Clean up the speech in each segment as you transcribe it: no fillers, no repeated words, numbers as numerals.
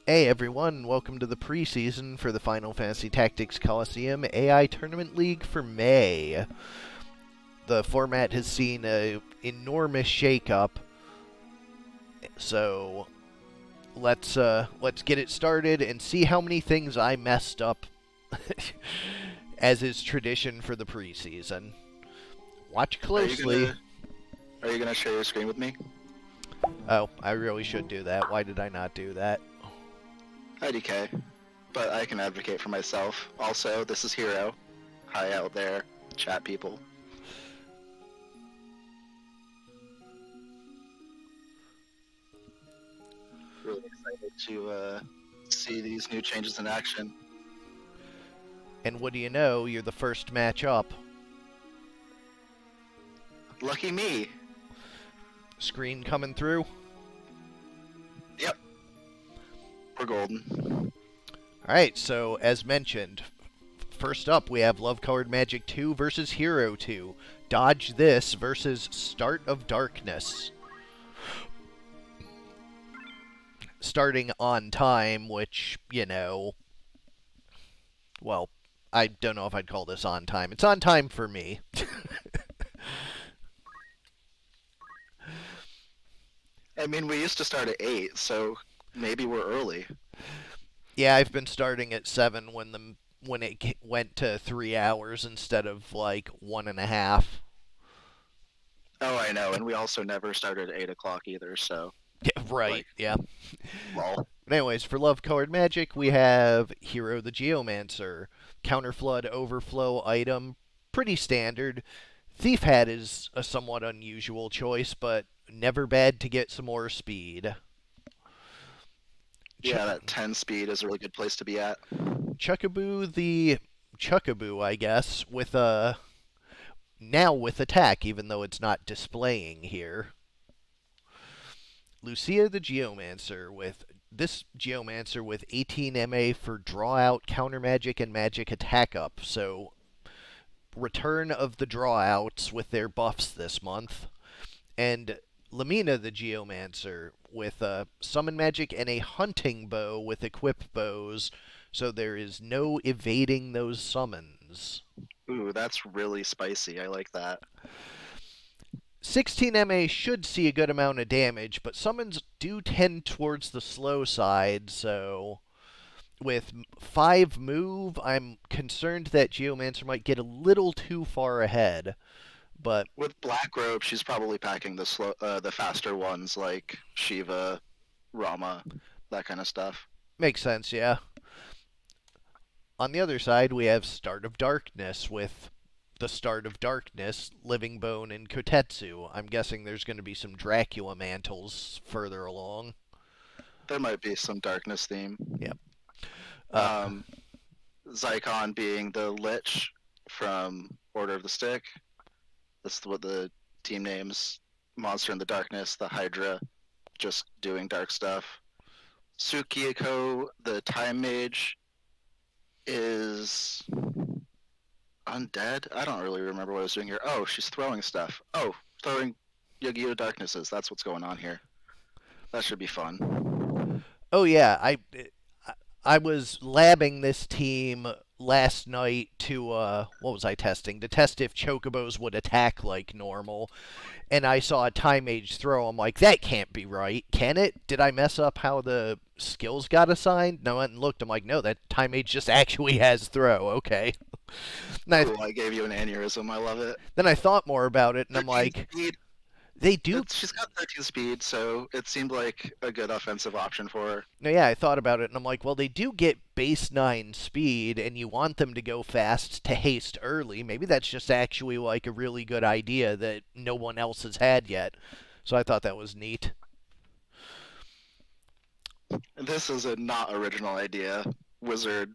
Hey everyone, welcome to the preseason for the Final Fantasy Tactics Colosseum AI Tournament League for May. The format has seen an enormous shakeup, so let's get it started and see how many things I messed up, as is tradition for the preseason. Watch closely. Are you gonna share your screen with me? Oh, I really should do that. Why did I not do that? IDK, but I can advocate for myself. Also, this is Hero. Hi out there, chat people. Really excited to see these new changes in action. And what do you know, you're the first match up. Lucky me! Screen coming through? Yep. We're golden. Alright, so as mentioned, first up we have Love Colored Magic 2 versus Hero 2. Dodge This versus Start of Darkness. Starting on time, which, you know, well, I don't know if I'd call this on time. It's on time for me. I mean, we used to start at 8, so maybe we're early. Yeah, I've been starting at 7 when it went to 3 hours instead of like 1.5. Oh, I know, and we also never started at 8 o'clock either, so... Yeah, right, like, yeah. Lol. But anyways, for Love Colored Magic, we have Hero the Geomancer. Counterflood Overflow item, pretty standard. Thief Hat is a somewhat unusual choice, but never bad to get some more speed. Yeah, that 10 speed is a really good place to be at. Chuckaboo the Chuckaboo, I guess, with now with attack, even though it's not displaying here. Lucia the Geomancer with 18 MA for draw out, counter magic, and magic attack up. So return of the draw outs with their buffs this month. And Lamina the Geomancer with summon magic and a hunting bow with equip bows, so there is no evading those summons. Ooh, that's really spicy. I like that. 16 MA should see a good amount of damage, but summons do tend towards the slow side, so with 5 move, I'm concerned that Geomancer might get a little too far ahead. But with Black Robe, she's probably packing the faster ones like Shiva, Rama, that kind of stuff. Makes sense, yeah. On the other side, we have Start of Darkness with the Start of Darkness, Living Bone, and Kotetsu. I'm guessing there's going to be some Dracula mantles further along. There might be some darkness theme. Yep. Zycon being the Lich from Order of the Stick. This is what the team names. Monster in the Darkness, the Hydra, just doing dark stuff. Tsukiyako, the Time Mage, is undead? I don't really remember what I was doing here. Oh, she's throwing stuff. Oh, throwing Yu-Gi-Oh! Darknesses. That's what's going on here. That should be fun. Oh yeah, I was labbing this team last night to what was I testing? To test if chocobos would attack like normal. And I saw a Time Mage throw. I'm like, that can't be right. Can it? Did I mess up how the skills got assigned? No, I went and looked. I'm like, no, that Time Mage just actually has throw. Okay. Cool, I gave you an aneurysm. I love it. Then I thought more about it, and I'm like, they do. She's got 13 speed, so it seemed like a good offensive option for her. No, yeah, I thought about it, and I'm like, well, they do get base 9 speed, and you want them to go fast to haste early. Maybe that's just actually like a really good idea that no one else has had yet. So I thought that was neat. This is a not original idea. Wizard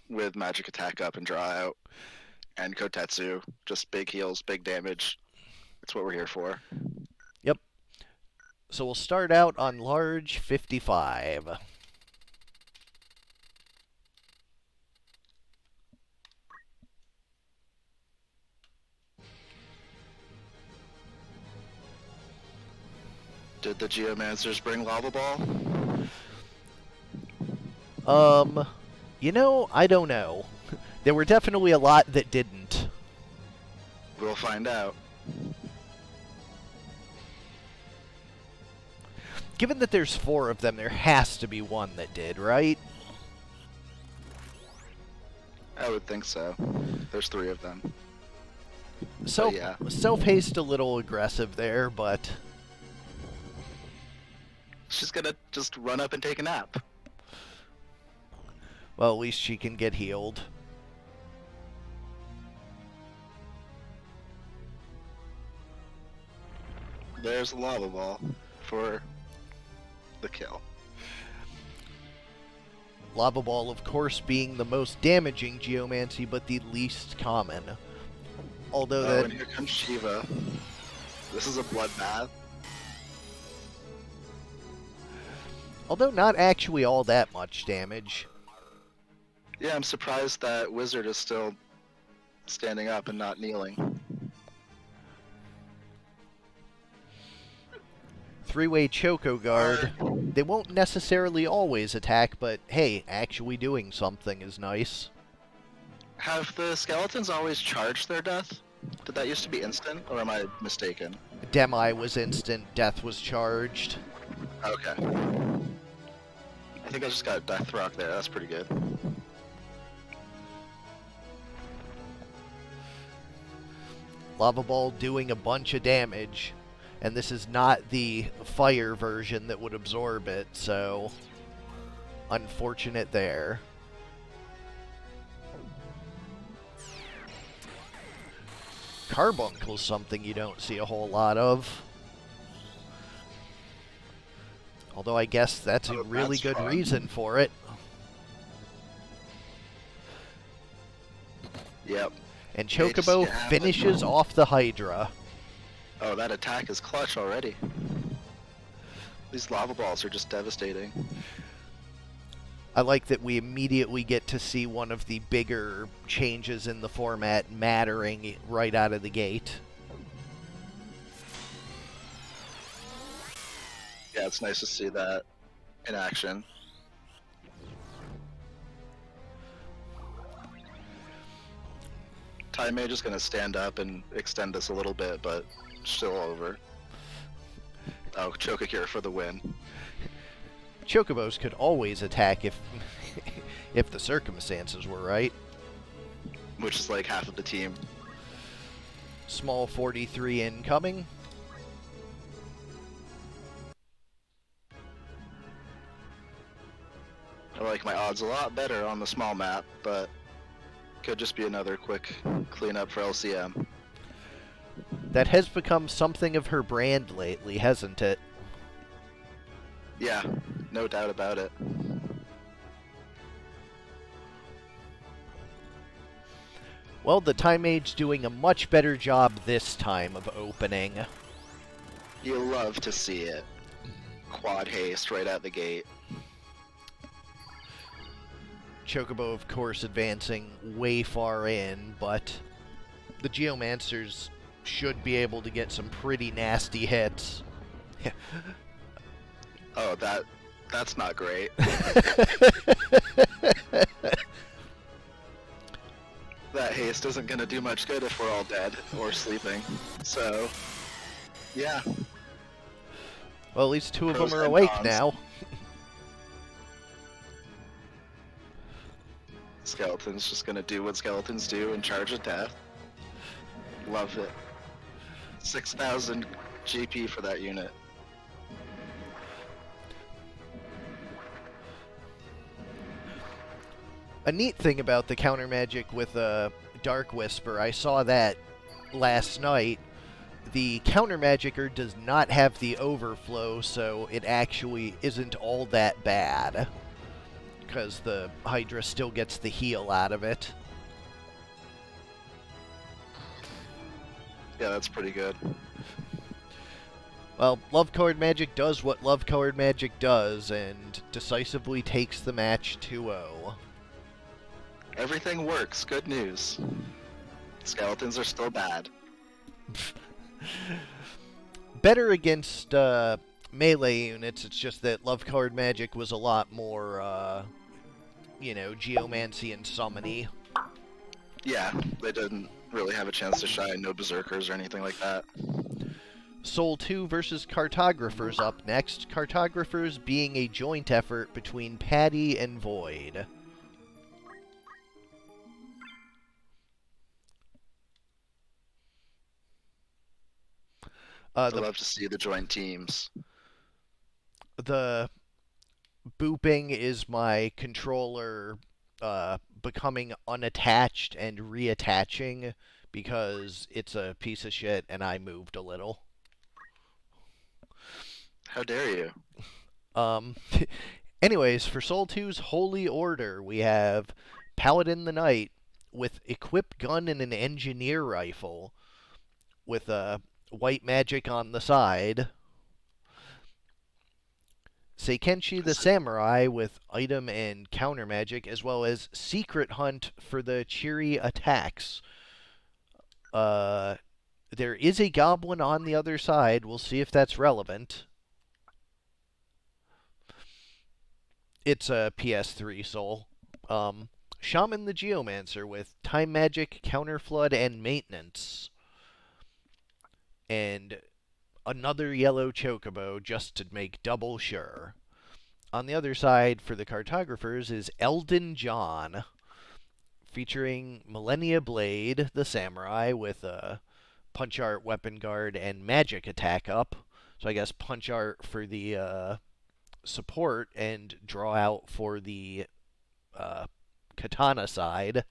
with magic attack up and draw out. And Kotetsu, just big heals, big damage. That's what we're here for. Yep. So we'll start out on large 55. Did the Geomancers bring Lava Ball? Um, I don't know. There were definitely a lot that didn't. We'll find out. Given that there's 4 of them, there has to be one that did, right? I would think so. There's 3 of them. So, yeah. Self-haste a little aggressive there, but... She's gonna just run up and take a nap. Well, at least she can get healed. There's a lava ball for the kill. Lava Ball, of course, being the most damaging geomancy, but the least common. Although And here comes Shiva. This is a bloodbath. Although not actually all that much damage. Yeah, I'm surprised that Wizard is still standing up and not kneeling. 3-way Choco Guard. They won't necessarily always attack, but hey, actually doing something is nice. Have the skeletons always charged their death? Did that used to be instant, or am I mistaken? Demi was instant, Death was charged. Okay. I think I just got Death Rock there, that's pretty good. Lava Ball doing a bunch of damage. And this is not the fire version that would absorb it, so... Unfortunate there. Carbuncle's something you don't see a whole lot of. Although I guess that's a really good reason for it. Yep. And Chocobo finishes off the Hydra. Oh, that attack is clutch already. These lava balls are just devastating. I like that we immediately get to see one of the bigger changes in the format mattering right out of the gate. Yeah, it's nice to see that in action. Time Mage is going to stand up and extend this a little bit, but still over. Oh, Chokakure for the win. Chocobos could always attack if if the circumstances were right. Which is like half of the team. Small 43 incoming. I like my odds a lot better on the small map, but could just be another quick cleanup for LCM. That has become something of her brand lately, hasn't it? Yeah, no doubt about it. Well, the Time Mage doing a much better job this time of opening. You love to see it. Quad haste right out the gate. Chocobo, of course, advancing way far in, but the Geomancers should be able to get some pretty nasty hits. Oh, that's not great. That haste isn't going to do much good if we're all dead or sleeping. So, yeah. Well, at least 2 of Pros them are and awake cons. now. Skeleton's just going to do what skeletons do and charge at death. Love it. 6,000 GP for that unit. A neat thing about the counter magic with Dark Whisper, I saw that last night. The counter magicer does not have the overflow, so it actually isn't all that bad. Because the Hydra still gets the heal out of it. Yeah, that's pretty good. Well, Love Colored Magic does what Love Colored Magic does, and decisively takes the match 2-0. Everything works. Good news. Skeletons are still bad. Better against melee units, it's just that Love Colored Magic was a lot more Geomancy and Summony. Yeah, they didn't really have a chance to shine. No Berserkers or anything like that. Soul 2 versus Cartographers up next. Cartographers being a joint effort between Paddy and Void. I love to see the joint teams. The booping is my controller becoming unattached and reattaching because it's a piece of shit and I moved a little. How dare you? Anyways, for Soul 2's Holy Order, we have Paladin the Knight with equipped gun and an engineer rifle with white magic on the side. Seikenshi the Samurai with item and counter magic, as well as Secret Hunt for the cheery attacks. There is a goblin on the other side. We'll see if that's relevant. It's a PS3 Soul. Shaman the Geomancer with time magic, counter flood, and maintenance. And another yellow chocobo just to make double sure. On the other side, for the Cartographers, is Elden John, featuring Millennia Blade, the Samurai, with a punch art, weapon guard, and magic attack up. So I guess punch art for the support and draw out for the katana side.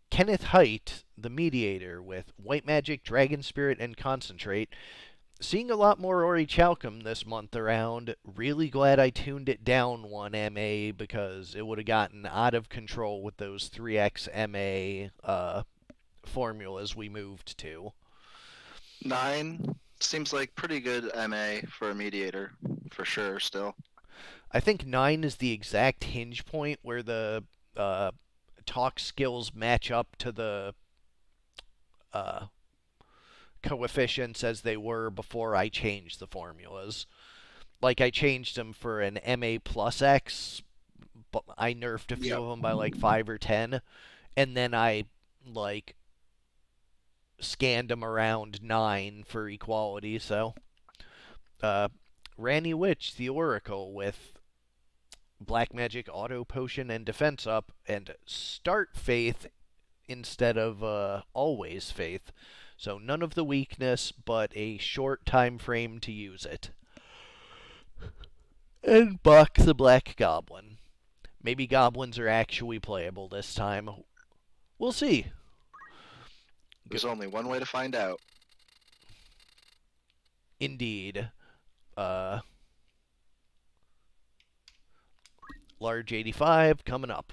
Kenneth Height, the Mediator, with White Magic, Dragon Spirit, and Concentrate. Seeing a lot more Ori Chalcum this month around. Really glad I tuned it down 1 MA because it would have gotten out of control with those 3x MA formulas we moved to. 9 seems like pretty good MA for a Mediator, for sure, still. I think 9 is the exact hinge point where the talk skills match up to the coefficients as they were before I changed the formulas. Like, I changed them for an MA plus X, but I nerfed a few of them by like 5 or 10, and then I, like, scanned them around 9 for equality, so. Ranny Witch, the Oracle, with Black Magic, Auto Potion, and Defense up, and Start Faith instead of Always Faith. So none of the weakness, but a short time frame to use it. And Buck the Black Goblin. Maybe goblins are actually playable this time. We'll see. There's only one way to find out. Indeed. Large 85 coming up.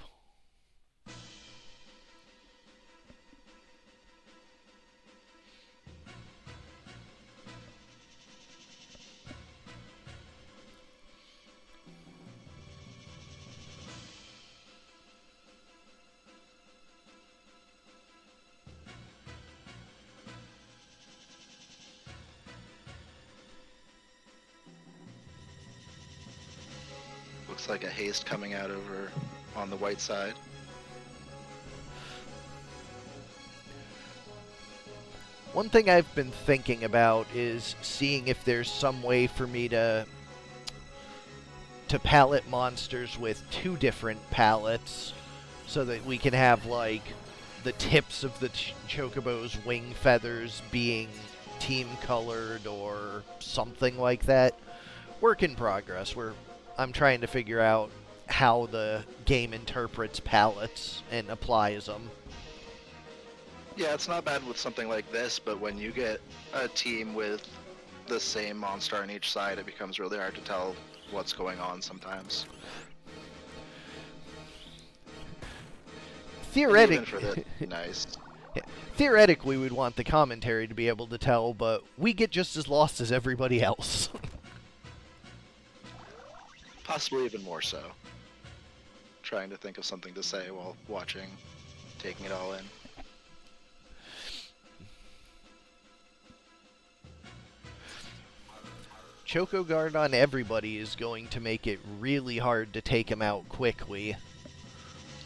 Looks like a haste coming out over on the white side. One thing I've been thinking about is seeing if there's some way for me to palette monsters with 2 different palettes so that we can have, like, the tips of the chocobo's wing feathers being team colored or something like that. Work in progress. I'm trying to figure out how the game interprets palettes and applies them. Yeah, it's not bad with something like this, but when you get a team with the same monster on each side, it becomes really hard to tell what's going on sometimes. Theoretically, nice. Yeah. Theoretically, we'd want the commentary to be able to tell, but we get just as lost as everybody else. Possibly even more so. Trying to think of something to say while watching, taking it all in. Choco Guard on everybody is going to make it really hard to take him out quickly.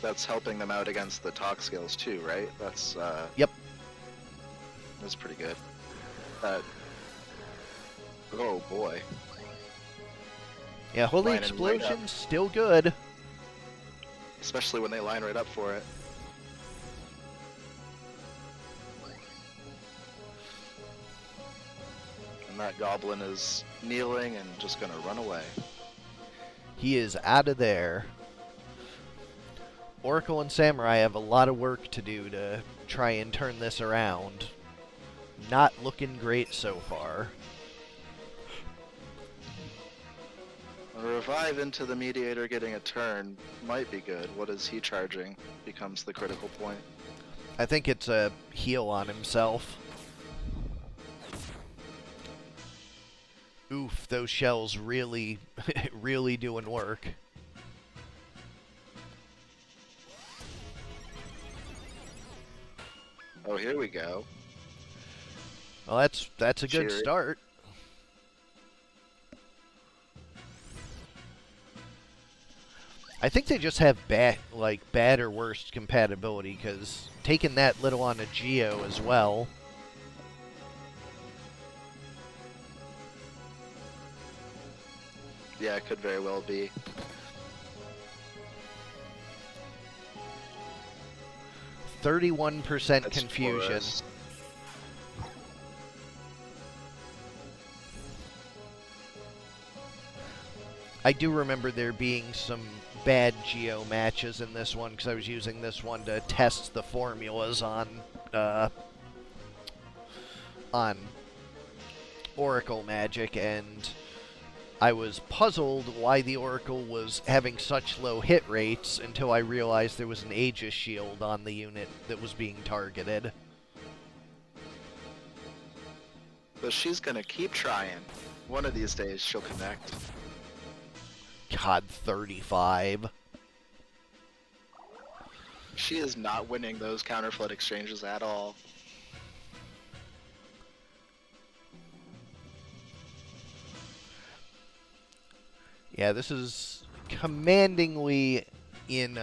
that's helping them out against the talk skills too, right? That's Yep. that's pretty good. That. Oh boy. Yeah, Holy Lining right up. Explosion's still good. Especially when they line right up for it. And that goblin is kneeling and just gonna run away. He is out of there. Oracle and Samurai have a lot of work to do to try and turn this around. Not looking great so far. A revive into the mediator getting a turn might be good. What is he charging becomes the critical point. I think it's a heal on himself. Oof, those shells really, really doing work. Oh, here we go. Well, that's a good Cheery. start. I think they just have bad or worst compatibility, because taking that little on a Geo as well. Yeah, it could very well be. 31% That's confusion. Forest. I do remember there being some bad Geo matches in this one, because I was using this one to test the formulas on Oracle Magic, and I was puzzled why the Oracle was having such low hit rates until I realized there was an Aegis shield on the unit that was being targeted. But she's gonna keep trying. One of these days she'll connect. God, 35. She is not winning those counterflood exchanges at all. Yeah, this is commandingly in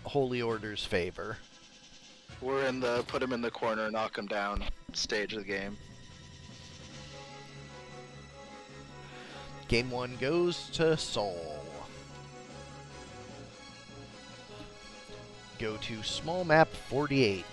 Holy Order's favor. We're in the put him in the corner, knock him down stage of the game. Game 1 goes to Soul. Go to small map 48.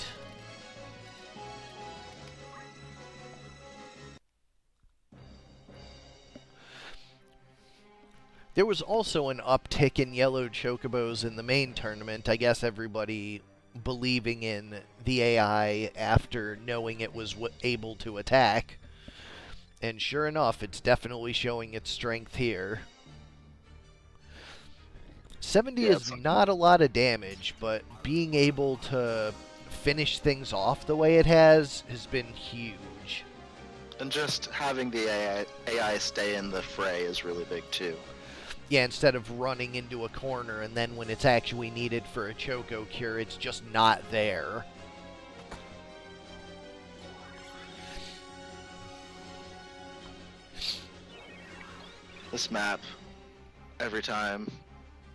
There was also an uptick in yellow chocobos in the main tournament. I guess everybody believing in the AI after knowing it was able to attack. And sure enough, it's definitely showing its strength here. 70 Yeah, is not a lot of damage, but being able to finish things off the way it has been huge. And just having the AI stay in the fray is really big too. Yeah, instead of running into a corner and then when it's actually needed for a Choco Cure, it's just not there. This map, every time,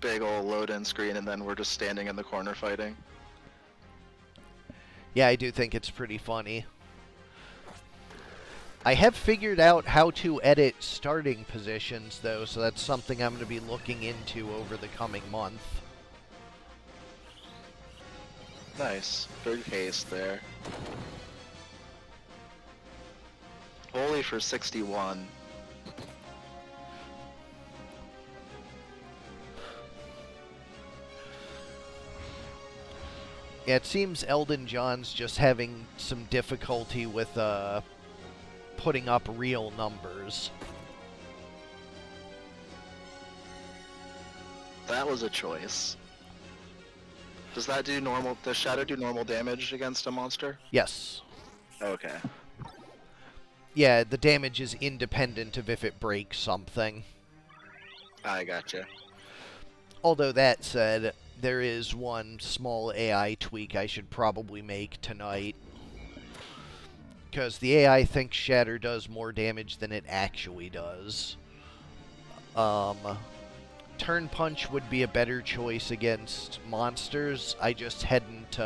big ol' load-in screen and then we're just standing in the corner fighting. Yeah, I do think it's pretty funny. I have figured out how to edit starting positions, though, so that's something I'm going to be looking into over the coming month. Nice. Big haste there. Holy for 61. Yeah, it seems Eldon John's just having some difficulty with putting up real numbers. That was a choice. Does that do normal? Does Shadow do normal damage against a monster? Yes. Okay. Yeah, the damage is independent of if it breaks something. I gotcha. Although that said, there is one small AI tweak I should probably make tonight. Because the AI thinks Shatter does more damage than it actually does. Turn Punch would be a better choice against monsters. I just hadn't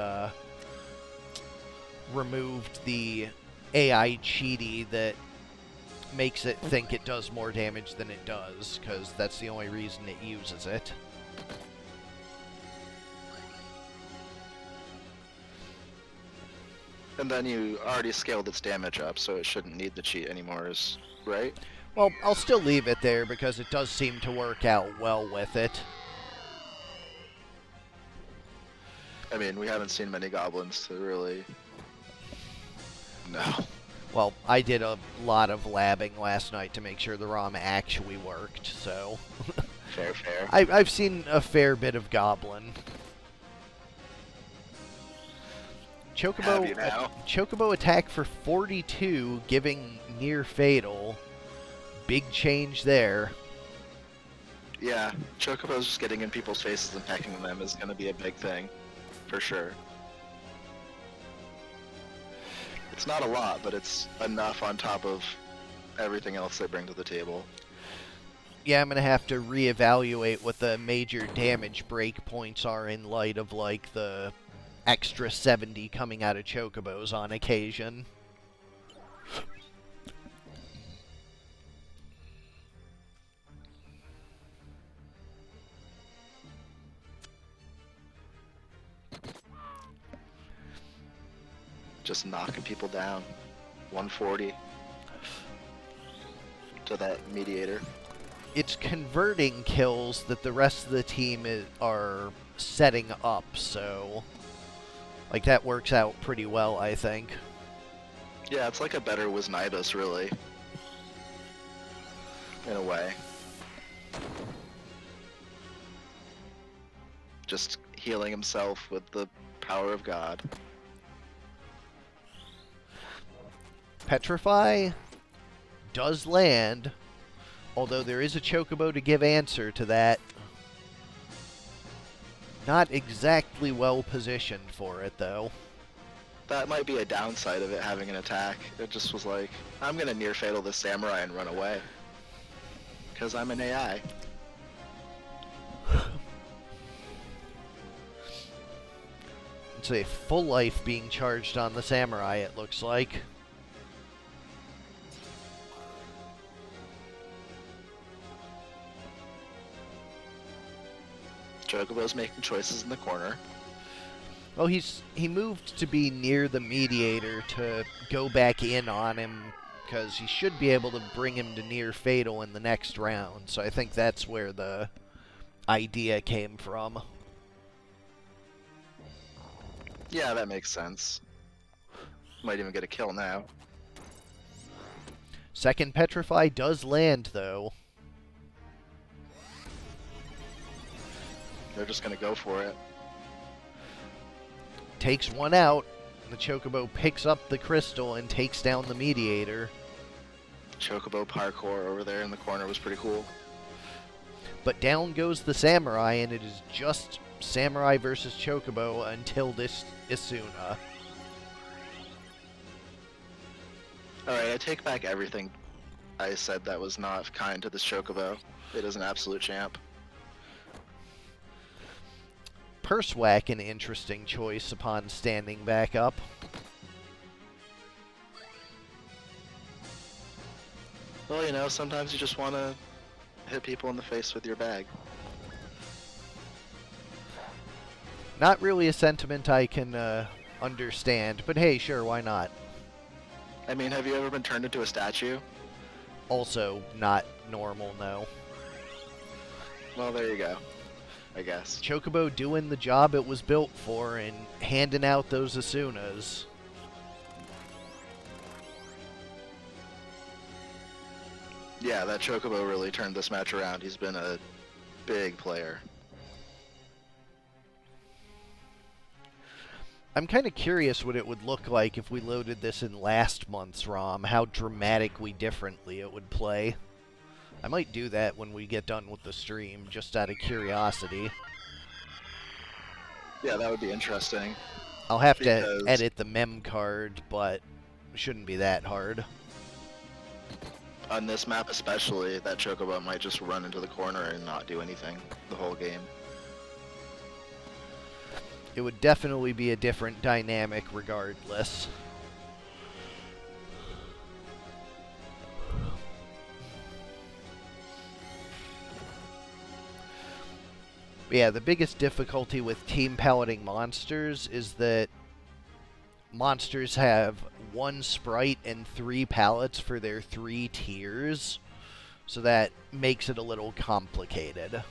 removed the AI cheaty that makes it think it does more damage than it does, because that's the only reason it uses it. And then you already scaled its damage up, so it shouldn't need the cheat anymore, right? Well, I'll still leave it there because it does seem to work out well with it. I mean, we haven't seen many goblins to really... No. Well, I did a lot of labbing last night to make sure the ROM actually worked, so... Fair, fair. I've seen a fair bit of Goblin. Chocobo attack for 42, giving near fatal. Big change there. Yeah, Chocobo's just getting in people's faces and pecking them is going to be a big thing, for sure. It's not a lot, but it's enough on top of everything else they bring to the table. Yeah, I'm going to have to reevaluate what the major damage break points are in light of, like, the extra 70 coming out of Chocobos on occasion. Just knocking people down. 140 to that mediator. It's converting kills that the rest of the team are setting up, so... like, that works out pretty well, I think. Yeah, it's like a better Wisnibus, really. In a way. Just healing himself with the power of God. Petrify does land, although there is a Chocobo to give answer to that. Not exactly well positioned for it, though. That might be a downside of it having an attack. It just was like, I'm gonna near fatal this samurai and run away. Because I'm an AI. It's a full life being charged on the samurai, it looks like. Chocobo's making choices in the corner. Well, he moved to be near the mediator to go back in on him, because he should be able to bring him to near fatal in the next round. So I think that's where the idea came from. Yeah, that makes sense. Might even get a kill now. Second Petrify does land, though. They're just gonna go for it. Takes one out. The Chocobo picks up the crystal and takes down the mediator. Chocobo parkour over there in the corner was pretty cool. But down goes the samurai, and it is just samurai versus Chocobo until this Isuna. Alright, I take back everything I said that was not kind to this Chocobo. It is an absolute champ. Pursewhack, an interesting choice upon standing back up. Well, you know, sometimes you just want to hit people in the face with your bag. Not really a sentiment I can understand, but hey, sure, why not? I mean, have you ever been turned into a statue? Also, not normal, no. Well, there you go, I guess. Chocobo doing the job it was built for and handing out those Isunas. Yeah, that Chocobo really turned this match around. He's been a big player. I'm kind of curious what it would look like if we loaded this in last month's ROM, how dramatically differently it would play. I might do that when we get done with the stream, just out of curiosity. Yeah, that would be interesting. I'll have to edit the mem card, but it shouldn't be that hard. On this map especially, that Chocobo might just run into the corner and not do anything the whole game. It would definitely be a different dynamic regardless. Yeah, the biggest difficulty with team paletting monsters is that monsters have 1 sprite and 3 palettes for their 3 tiers, so that makes it a little complicated.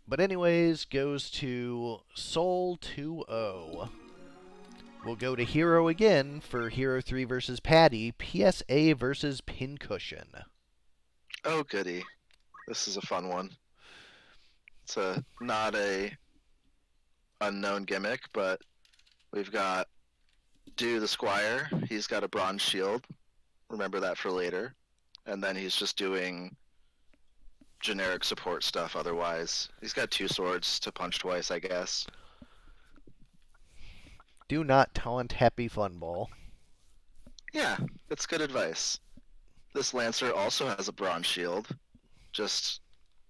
But anyways, goes to Soul 2-0. We'll go to Hero again for Hero 3 versus Paddy, PSA versus Pincushion. Oh goody. This is a fun one. It's not a unknown gimmick, but we've got Do the Squire. He's got a bronze shield. Remember that for later. And then he's just doing generic support stuff otherwise. He's got 2 swords to punch twice, I guess. Do not taunt Happy Funball. Yeah, it's good advice. This Lancer also has a bronze shield. Just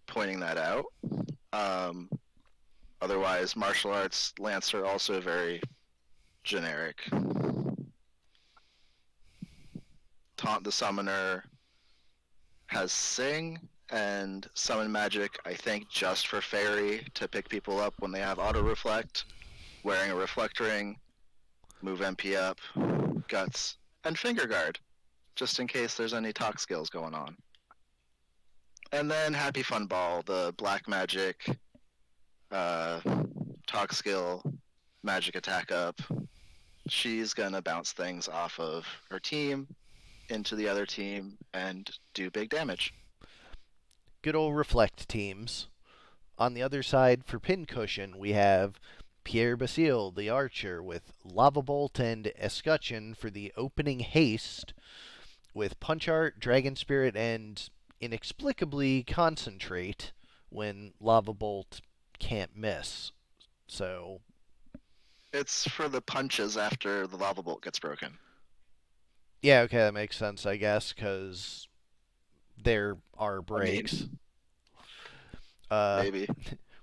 pointing that out. Otherwise, martial arts Lancer also very generic. Taunt the Summoner has Sing and Summon Magic, I think, just for Fairy to pick people up when they have Auto Reflect. Wearing a Reflect Ring, move MP up, Guts, and Finger Guard, just in case there's any talk skills going on. And then Happy Fun Ball, the black magic, talk skill, magic attack up. She's gonna bounce things off of her team into the other team and do big damage. Good old Reflect teams. On the other side, for Pincushion, we have Pierre Basile, the archer, with Lava Bolt and Escutcheon for the opening haste, with Punch Art, Dragon Spirit, and inexplicably Concentrate when Lava Bolt can't miss. So It's for the punches after the lava bolt gets broken. yeah, okay, that makes sense, I guess, because there are breaks. Maybe.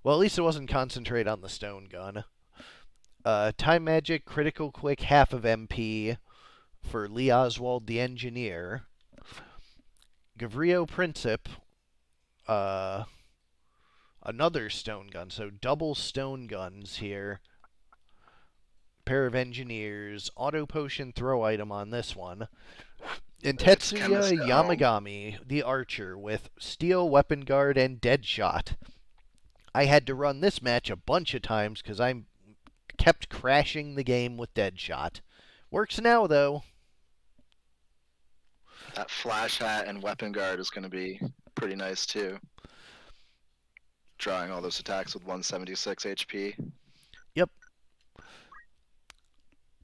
Well, at least it wasn't Concentrate on the Stone Gun. Time Magic, Critical Quick, half of MP for Lee Oswald the Engineer. Gavrio Princip, another Stone Gun, so double Stone Guns here. Pair of Engineers, Auto Potion Throw item on this one. And Tetsuya Yamagami, the Archer, with Steel, Weapon Guard, and Deadshot. I had to run this match a bunch of times because I kept crashing the game with Deadshot. Works now, though. That Flash Hat and Weapon Guard is going to be pretty nice, too. Drawing all those attacks with 176 HP. Yep.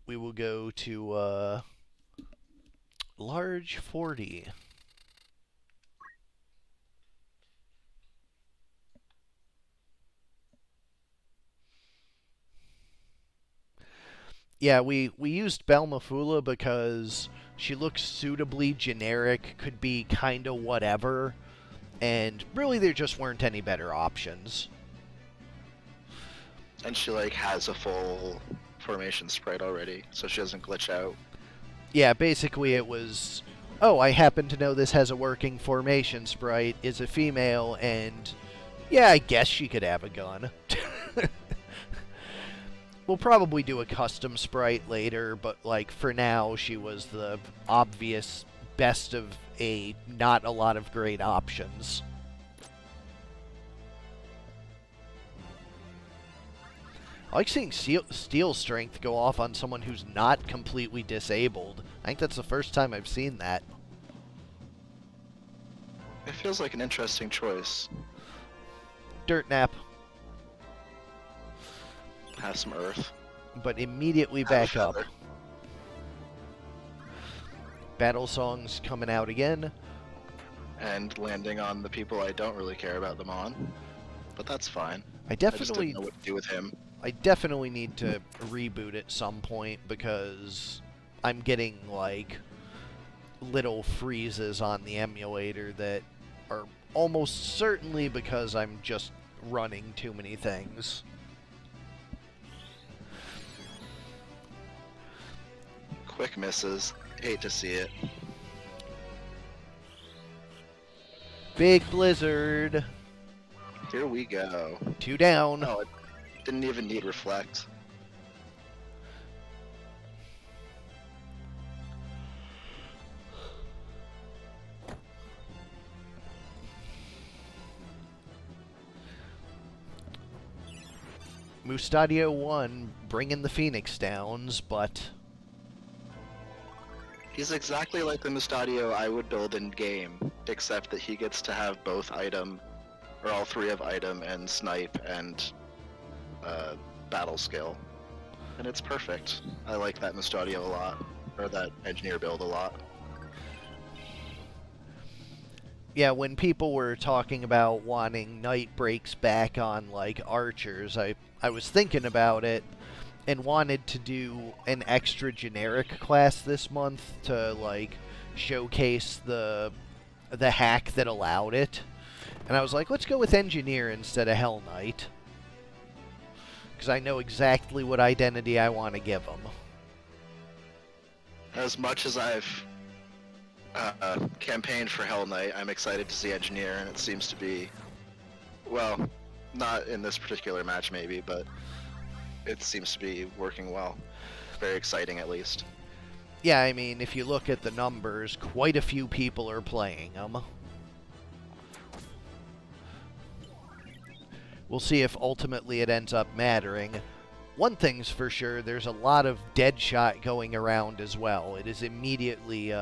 We will go to Large 40. Yeah, we used Balmafula because she looks suitably generic, could be kinda whatever, and really there just weren't any better options. And she has a full formation sprite already, so she doesn't glitch out. Yeah, basically it was, oh, I happen to know this has a working formation sprite, is a female, and yeah, I guess she could have a gun. We'll probably do a custom sprite later, but for now, she was the obvious best of not a lot of great options. I like seeing Steel Strength go off on someone who's not completely disabled. I think that's the first time I've seen that. It feels like an interesting choice. Dirt Nap. Have some earth. But immediately back up. Battle Songs coming out again. And landing on the people I don't really care about them on. But that's fine. I just didn't know what to do with him. I definitely need to reboot at some point because I'm getting little freezes on the emulator that are almost certainly because I'm just running too many things. Quick misses. Hate to see it. Big blizzard. Here we go. 2 down. Oh, it didn't even need reflect. Mustadio 1 bringing the Phoenix Downs, but He's exactly like the Mustadio I would build in game, except that he gets to have both item, or all three of item and snipe and battle skill. And it's perfect. I like that Mustadio a lot, or that engineer build a lot. yeah, when people were talking about wanting night breaks back on, like, archers, I was thinking about it and wanted to do an extra generic class this month to, like, showcase the hack that allowed it. And I was like, let's go with engineer instead of Hell Knight, because I know exactly what identity I want to give them. As much as I've campaigned for Hell Knight, I'm excited to see engineer, and it seems to be, well, not in this particular match maybe, but it seems to be working well. Very exciting, at least. Yeah, I mean, if you look at the numbers, quite a few people are playing them. We'll see if ultimately it ends up mattering. One thing's for sure, there's a lot of dead shot going around as well. It is immediately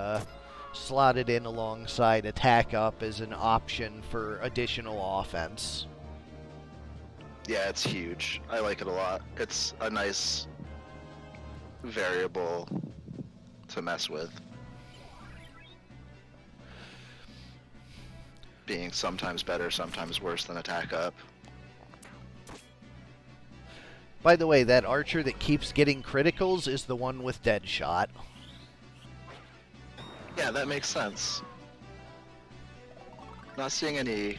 slotted in alongside attack up as an option for additional offense. Yeah, it's huge. I like it a lot. It's a nice variable to mess with. Being sometimes better, sometimes worse than attack up. By the way, that archer that keeps getting criticals is the one with dead shot. Yeah, that makes sense. Not seeing any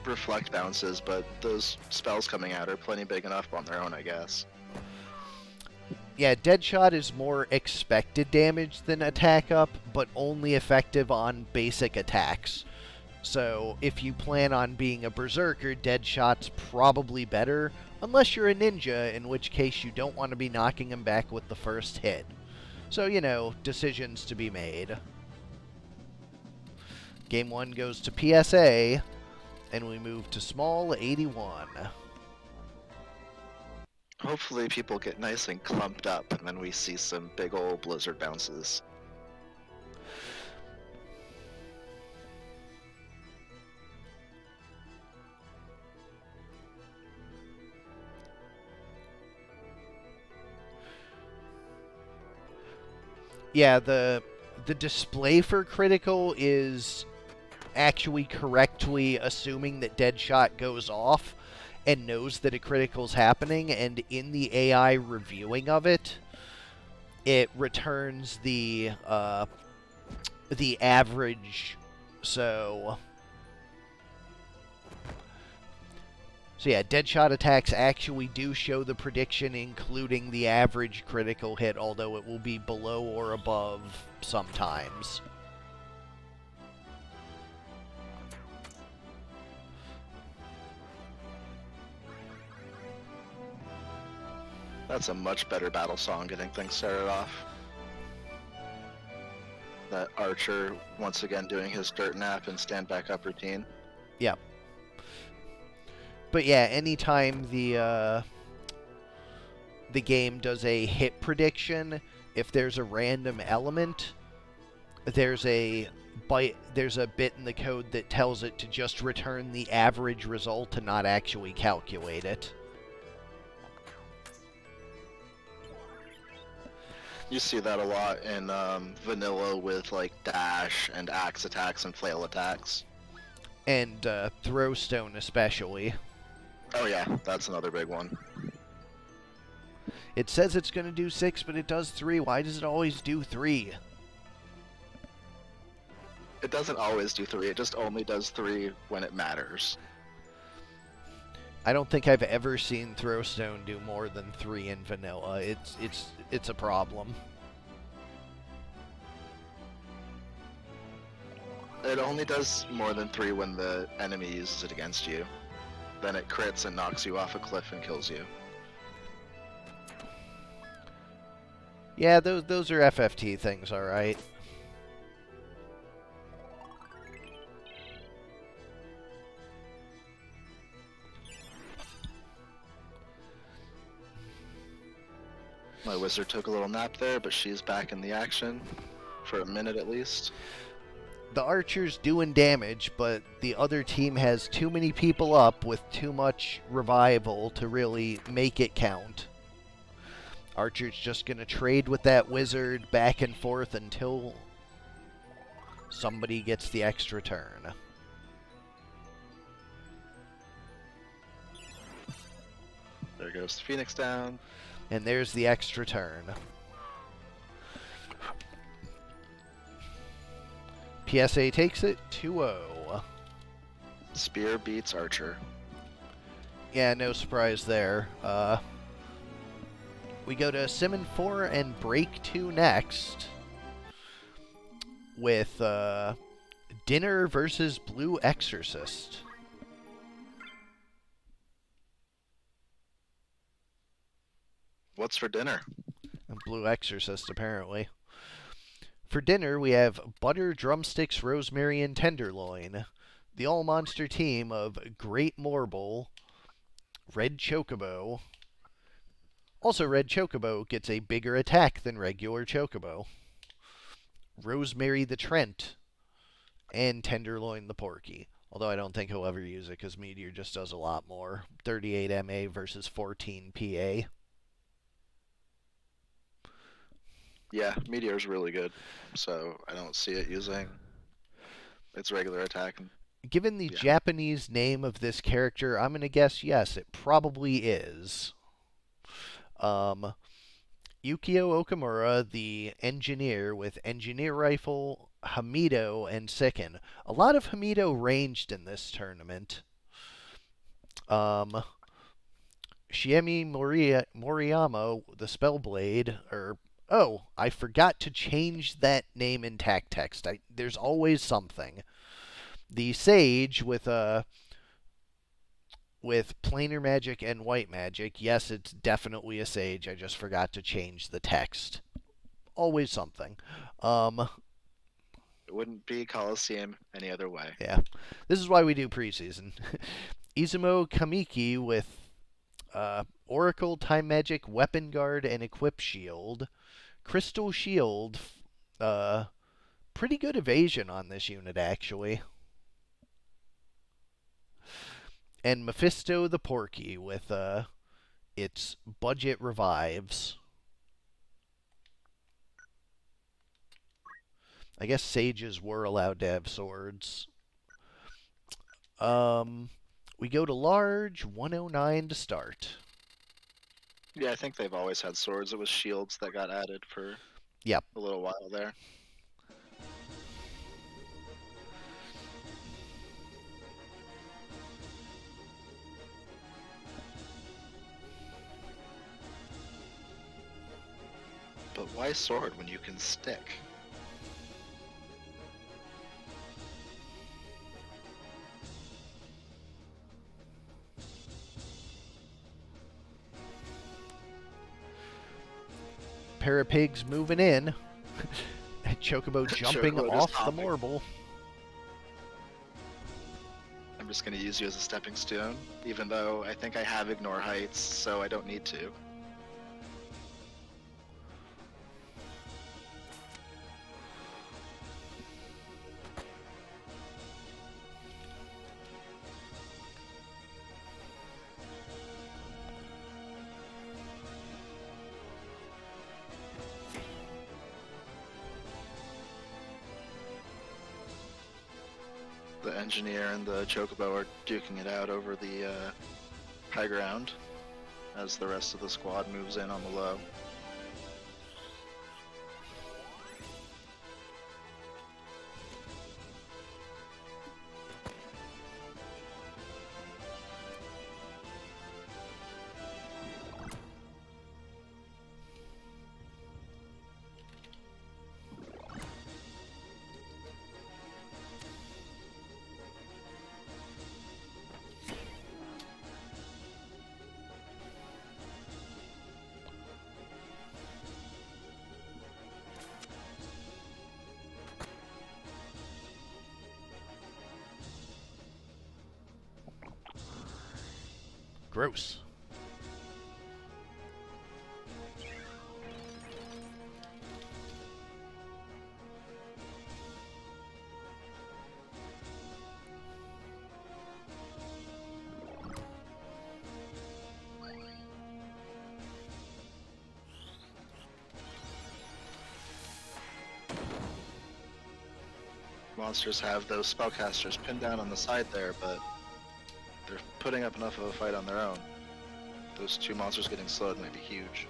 reflect bounces, but those spells coming out are plenty big enough on their own, I guess. Yeah, dead shot is more expected damage than attack up, but only effective on basic attacks. So if you plan on being a berserker, dead shot's probably better, unless you're a ninja, in which case you don't want to be knocking him back with the first hit. So, you know, decisions to be made. Game 1 goes to PSA, and we move to small 81. Hopefully people get nice and clumped up, and then we see some big old blizzard bounces. Yeah, the display for critical is actually correctly assuming that dead shot goes off and knows that a critical's happening, and in the AI reviewing of it, it returns the average. So yeah, dead shot attacks actually do show the prediction, including the average critical hit, although it will be below or above sometimes. That's a much better battle song getting things started off. That archer once again doing his dirt nap and stand back up routine. Yeah. But yeah, anytime the game does a hit prediction, if there's a random element, there's a bit in the code that tells it to just return the average result and not actually calculate it. You see that a lot in vanilla with like dash and axe attacks and flail attacks. And Throwstone especially. Oh yeah, that's another big one. It says it's going to do 6, but it does 3. Why does it always do 3? It doesn't always do 3. It just only does 3 when it matters. I don't think I've ever seen Throwstone do more than 3 in vanilla. It's a problem. It only does more than 3 when the enemy uses it against you. Then it crits and knocks you off a cliff and kills you. Yeah, those are FFT things, all right. My wizard took a little nap there, but she's back in the action for a minute at least. The archer's doing damage, but the other team has too many people up with too much revival to really make it count. Archer's just going to trade with that wizard back and forth until somebody gets the extra turn. There goes the Phoenix down. And there's the extra turn. PSA takes it 2-0. Spear beats Archer. Yeah, no surprise there. We go to Simmon 4 and Break 2 next. With Dinner versus Blue Exorcist. What's for dinner? And Blue Exorcist, apparently. For dinner, we have butter, drumsticks, rosemary, and tenderloin. The all-monster team of Great Morble, Red Chocobo. Also, Red Chocobo gets a bigger attack than regular Chocobo. Rosemary the Trent, and Tenderloin the Porky. Although I don't think he'll ever use it because Meteor just does a lot more. 38 MA versus 14 PA. Yeah, Meteor's really good, so I don't see it using its regular attack. Given the Japanese name of this character, I'm going to guess yes, it probably is. Yukio Okamura, the engineer with Engineer Rifle, Hamido, and Sikken. A lot of Hamido ranged in this tournament. Shiemi Moriyama, the Spellblade, oh, I forgot to change that name in TAC text. There's always something. The Sage with planar magic and white magic. Yes, it's definitely a Sage. I just forgot to change the text. Always something. It wouldn't be Colosseum any other way. Yeah. This is why we do preseason. Izumo Kamiki with Oracle, Time Magic, Weapon Guard, and Equip Shield. Crystal Shield. Pretty good evasion on this unit, actually. And Mephisto the Porky with its budget revives. I guess sages were allowed to have swords. We go to large, 109 to start. Yeah, I think they've always had swords. It was shields that got added for a little while there. But why sword when you can stick? Parapigs moving in. Chocobo jumping Chocobo off just the hopping. marble. I'm just going to use you as a stepping stone, even though I think I have Ignore Heights, so I don't need to. The engineer and the Chocobo are duking it out over the high ground as the rest of the squad moves in on the low. Gross. Monsters have those spellcasters pinned down on the side there, but they're putting up enough of a fight on their own. Those two monsters getting slowed might be huge.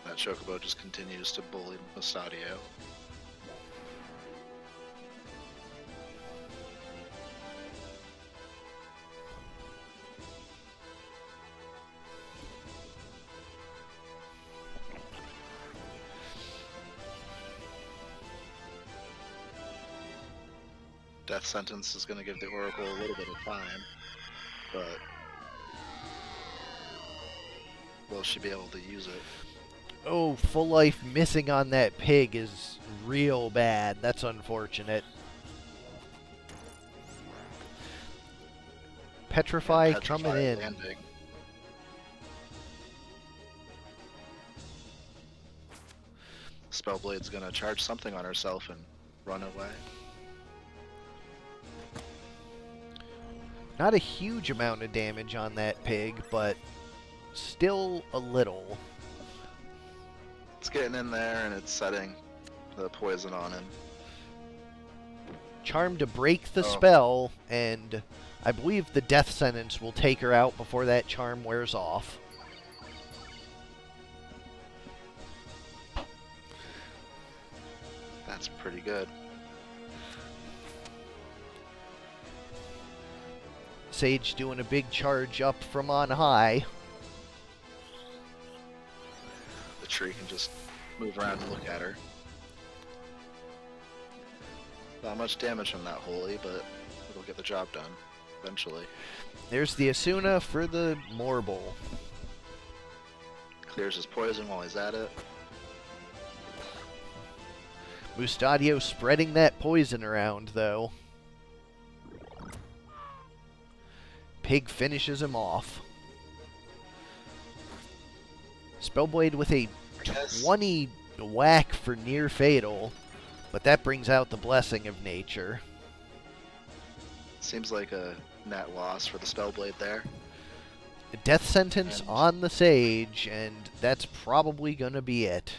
That Chocobo just continues to bully Mustadio. Death Sentence is going to give the Oracle a little bit of time, but will she be able to use it? Oh, Full Life missing on that pig is real bad. That's unfortunate. Petrify coming in. Landing. Spellblade's going to charge something on herself and run away. Not a huge amount of damage on that pig, but still a little. It's getting in there and it's setting the poison on him. Charm to break the spell, and I believe the Death Sentence will take her out before that charm wears off. That's pretty good. Sage doing a big charge up from on high. The tree can just move around and look at her. Not much damage from that holy, but it'll get the job done eventually. There's the Asuna for the Morble. Clears his poison while he's at it. Mustadio spreading that poison around, though. Pig finishes him off. Spellblade with a 20 whack for near fatal, but that brings out the blessing of nature. Seems like a net loss for the Spellblade there. A death sentence on the Sage, and that's probably going to be it.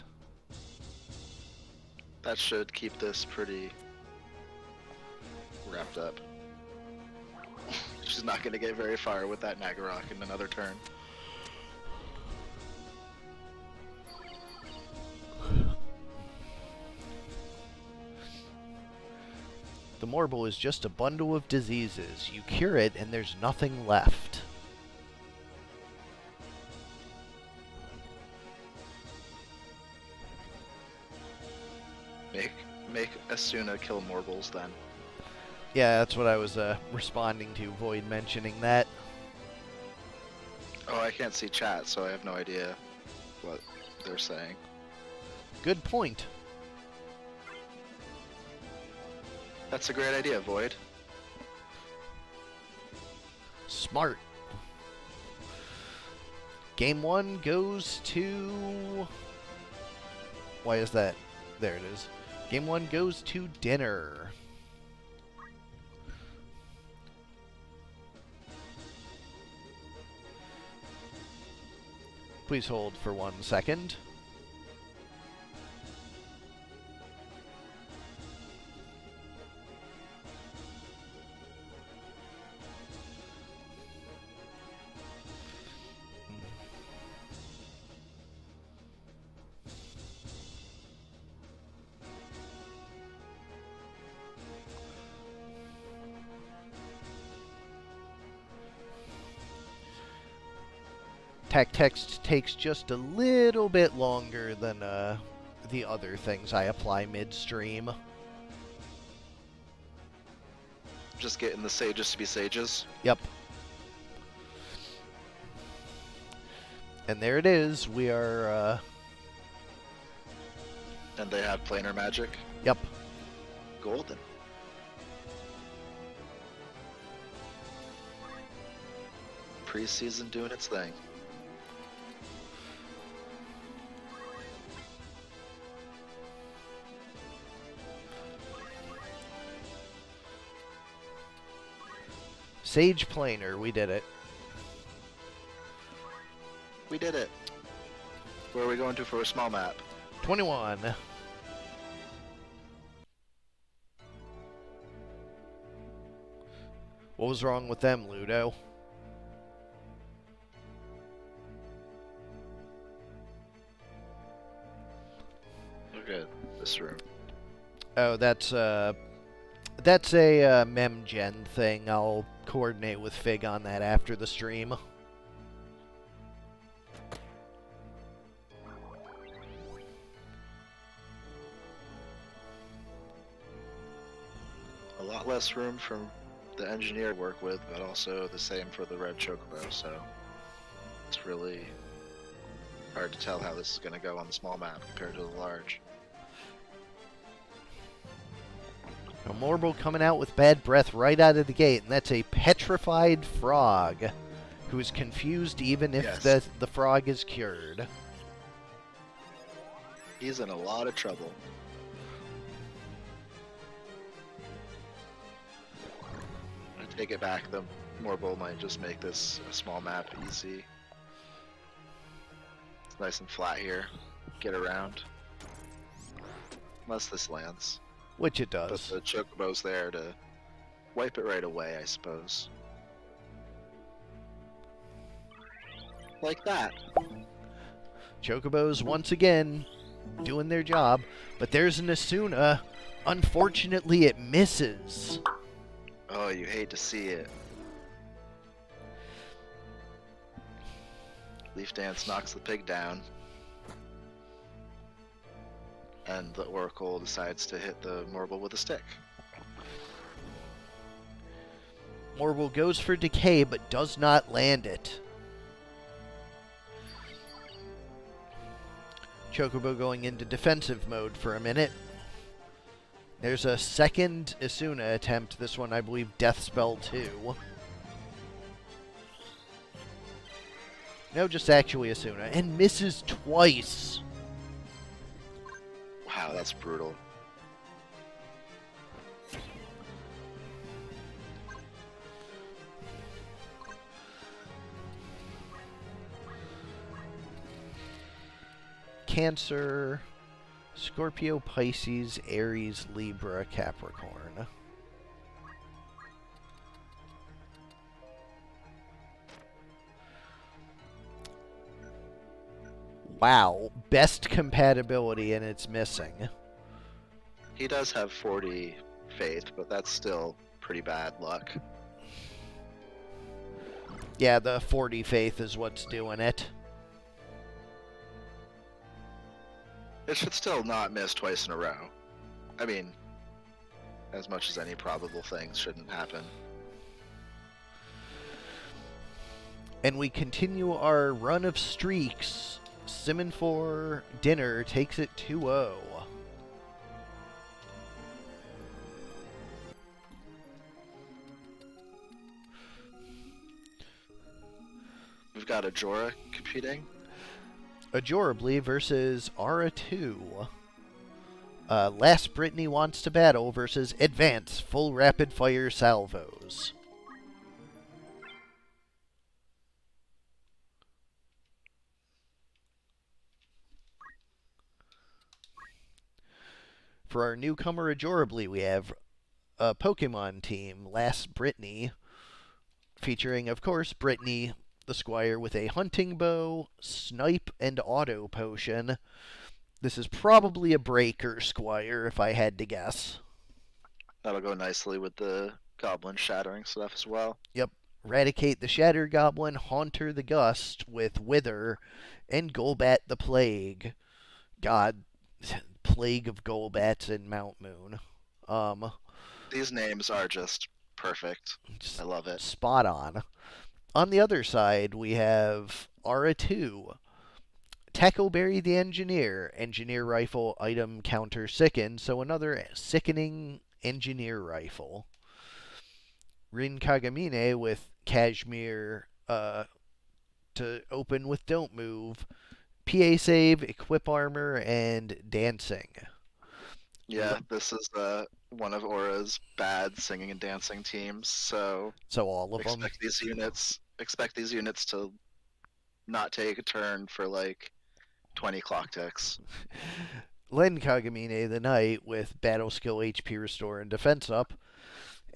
That should keep this pretty wrapped up. She's not going to get very far with that Nagorok in another turn. The Morble is just a bundle of diseases. You cure it, and there's nothing left. Make Asuna kill Morbles then. Yeah, that's what I was responding to, Void mentioning that. Oh, I can't see chat, so I have no idea what they're saying. Good point. That's a great idea, Void. Smart. Game 1 goes to... Why is that? There it is. Game 1 goes to dinner. Please hold for 1 second. Text takes just a little bit longer than the other things I apply midstream. Just getting the sages to be sages. Yep. And there it is. We are... And they have planar magic. Yep. golden. Preseason doing its thing. Sage Planer, we did it. We did it. Where are we going to for a small map? 21. What was wrong with them, Ludo? Look at this room. Oh, that's a memgen thing. I'll coordinate with Fig on that after the stream. A lot less room for the engineer to work with, but also the same for the red chocobo, so it's really hard to tell how this is going to go on the small map compared to the large. A Morble coming out with bad breath right out of the gate, and that's a petrified frog who is confused even if Yes. the frog is cured. He's in a lot of trouble. I take it back, the Morble might just make this a small map easy. It's nice and flat here. Get around. Unless this lands. Which it But does. the chocobo's there to wipe it right away, I suppose. Like that. Chocobos, once again, doing their job. But there's an Asuna. Unfortunately, it misses. Oh, you hate to see it. Leaf Dance knocks the pig down. And the Oracle decides to hit the Morble with a stick. Morble goes for Decay, but does not land it. Chocobo going into defensive mode for a minute. There's a second Asuna attempt. This one, I believe, Death Spell 2. No, just actually Asuna. And misses twice. Wow, that's brutal. Cancer, Scorpio, Pisces, Aries, Libra, Capricorn. Wow, best compatibility and it's missing. He does have 40 faith, but that's still pretty bad luck. Yeah, the 40 faith is what's doing it. It should still not miss twice in a row. I mean, as much as any probable things shouldn't happen. And we continue our run of streaks. Simmon for dinner takes it 2-0. We've got Ajora competing. Ajorably versus Aura2. Last Brittany wants to battle versus Advance full rapid fire salvos. For our newcomer Ajorably, we have a Pokemon team, Last Brittany, featuring, of course, Brittany, the Squire, with a hunting bow, snipe, and auto potion. This is probably a breaker Squire, if I had to guess. That'll go nicely with the goblin shattering stuff as well. Yep. Eradicate the Shatter Goblin, Haunter the Gust with Wither, and Golbat the Plague. God, Plague of Golbats in Mount Moon. These names are just perfect. I love it. Spot on. On the other side, we have Aura2. Tackleberry the Engineer. Engineer Rifle item counter sicken, so another sickening Engineer Rifle. Rin Kagamine with Kashmir to open with Don't Move. PA Save, Equip Armor, and Dancing. Yeah, this is one of Aura's bad singing and dancing teams, so So all of them. expect these units to not take a turn for like 20 clock ticks. Len Kagamine the Knight with Battle Skill, HP Restore, and Defense Up.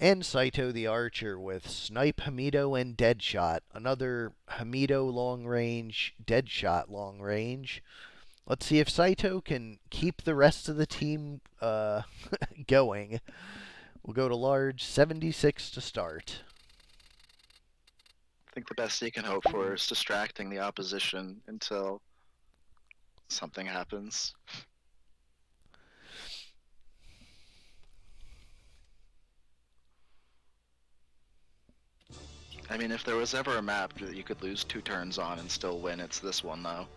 And Saito the Archer with Snipe, Hamido, and Deadshot. Another Hamido long range, Deadshot long range. Let's see if Saito can keep the rest of the team going. We'll go to large, 76 to start. I think the best he can hope for is distracting the opposition until something happens. I mean, if there was ever a map that you could lose 2 turns on and still win, it's this one, though.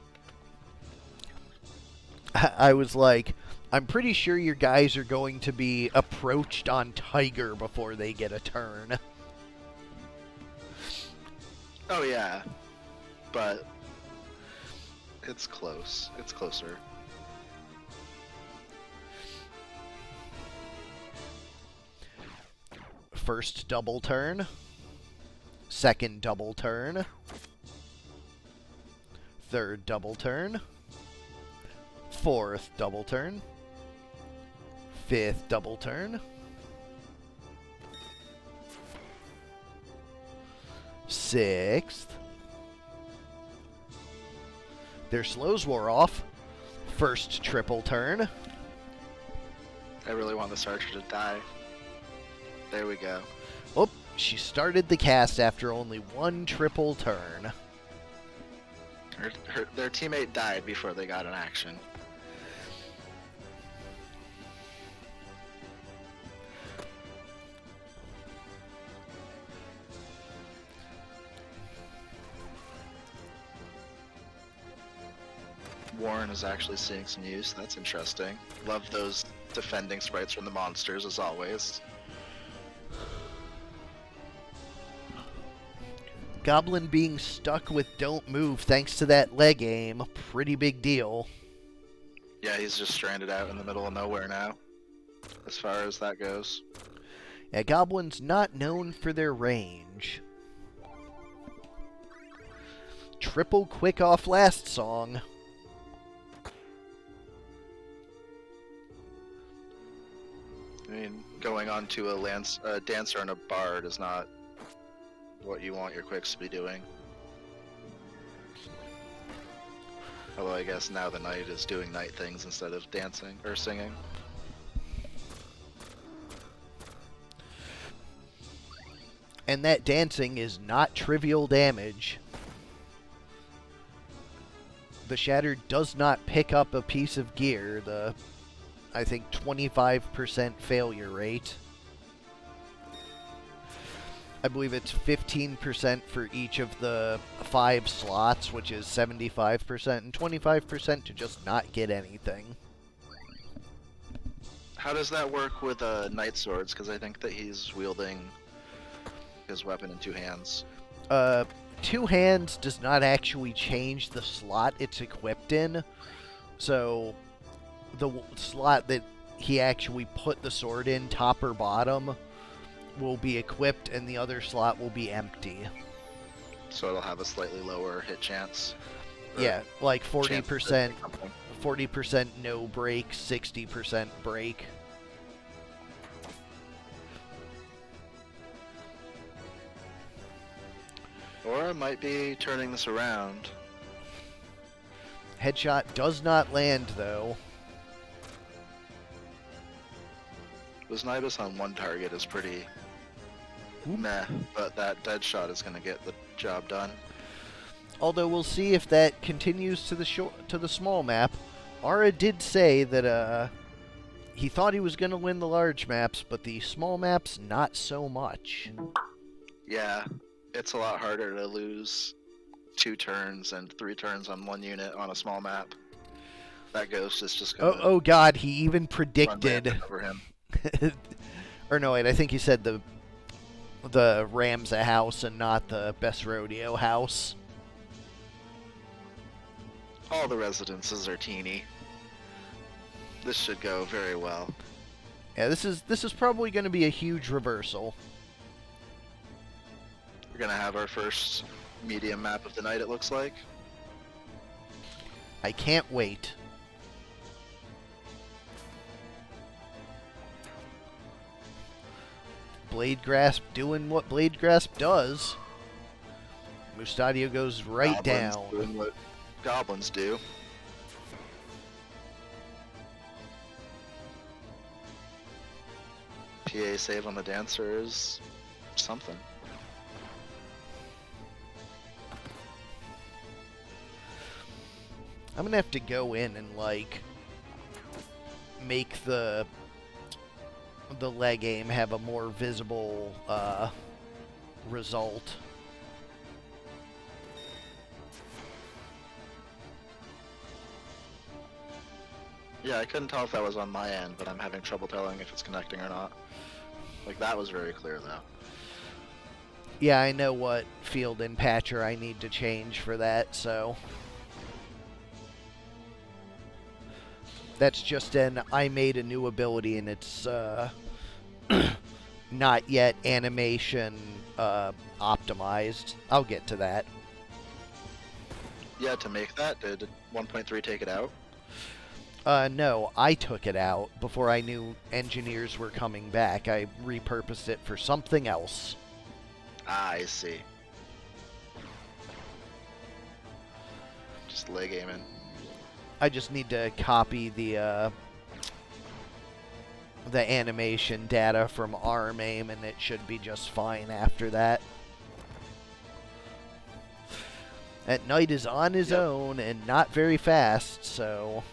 I was like, I'm pretty sure your guys are going to be approached on Tiger before they get a turn. Oh, yeah. But it's close. It's closer. First double turn. Second double turn. Third double turn. Fourth double turn. Fifth double turn. Sixth. Their slows wore off. First triple turn. I really want this archer to die. There we go. Oh, she started the cast after only one triple turn. Their teammate died before they got an action. Warren is actually seeing some use. That's interesting. Love those defending sprites from the monsters, as always. Goblin being stuck with Don't Move thanks to that leg aim. Pretty big deal. Yeah, he's just stranded out in the middle of nowhere now, as far as that goes. Yeah, Goblins not known for their range. Triple quick off last song. I mean, going on to a dancer and a bard is not what you want your quicks to be doing. Although I guess now the knight is doing knight things instead of dancing or singing. And that dancing is not trivial damage. The Shatter does not pick up a piece of gear. I think 25% failure rate. I believe it's 15% for each of the 5 slots, which is 75%, and 25% to just not get anything. How does that work with knight swords? Because I think that he's wielding his weapon in 2 hands. 2 hands does not actually change the slot it's equipped in. So the slot that he actually put the sword in, top or bottom, will be equipped, and the other slot will be empty. So it'll have a slightly lower hit chance. Yeah, like 40%, 40% no break, 60% break. Or I might be turning this around. Headshot does not land, though. This Nibus on one target is pretty meh, but that dead shot is going to get the job done. Although we'll see if that continues to the small map. Ara did say that he thought he was going to win the large maps, but the small maps not so much. Yeah, it's a lot harder to lose 2 turns and 3 turns on one unit on a small map. That ghost is just going to Oh god, he even predicted. over him. Or no, wait, I think he said the Ramza house and not the Best Rodeo house. All the residences are teeny. This should go very well. Yeah, this is probably going to be a huge reversal. We're gonna have our first medium map of the night, it looks like. I can't wait. Blade Grasp doing what Blade Grasp does. Mustadio goes right Goblins down. doing what goblins do. PA save on the dancer is something. I'm gonna have to go in and like make the leg aim have a more visible result. Yeah, I couldn't tell if that was on my end, but I'm having trouble telling if it's connecting or not. Like, that was very clear, though. Yeah, I know what field and patcher I need to change for that, so... That's just an I made a new ability and it's not yet animation optimized. I'll get to that. Yeah, to make that, did 1.3 take it out? No, I took it out before I knew engineers were coming back. I repurposed it for something else. Ah, I see. Just leg aiming. I just need to copy the animation data from arm aim, and it should be just fine after that. At night is on his own and not very fast, so...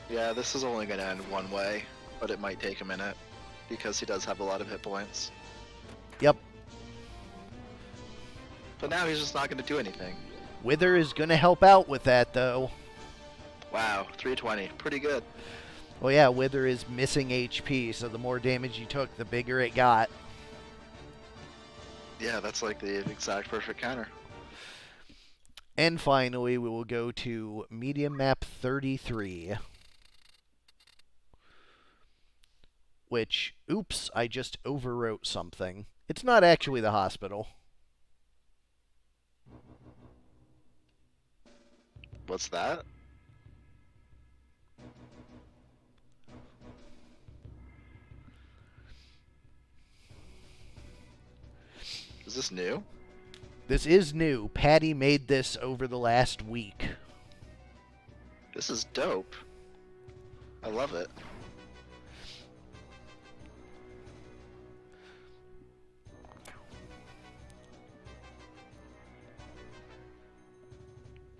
Yeah, this is only going to end one way, but it might take a minute, because he does have a lot of hit points. Yep. But now he's just not going to do anything. Wither is going to help out with that, though. Wow, 320. Pretty good. Well, yeah, Wither is missing HP, so the more damage you took, the bigger it got. Yeah, that's like the exact perfect counter. And finally, we will go to medium map 33. Which, oops, I just overwrote something. It's not actually the hospital. What's that? Is this new? This is new. Paddy made this over the last week. This is dope. I love it.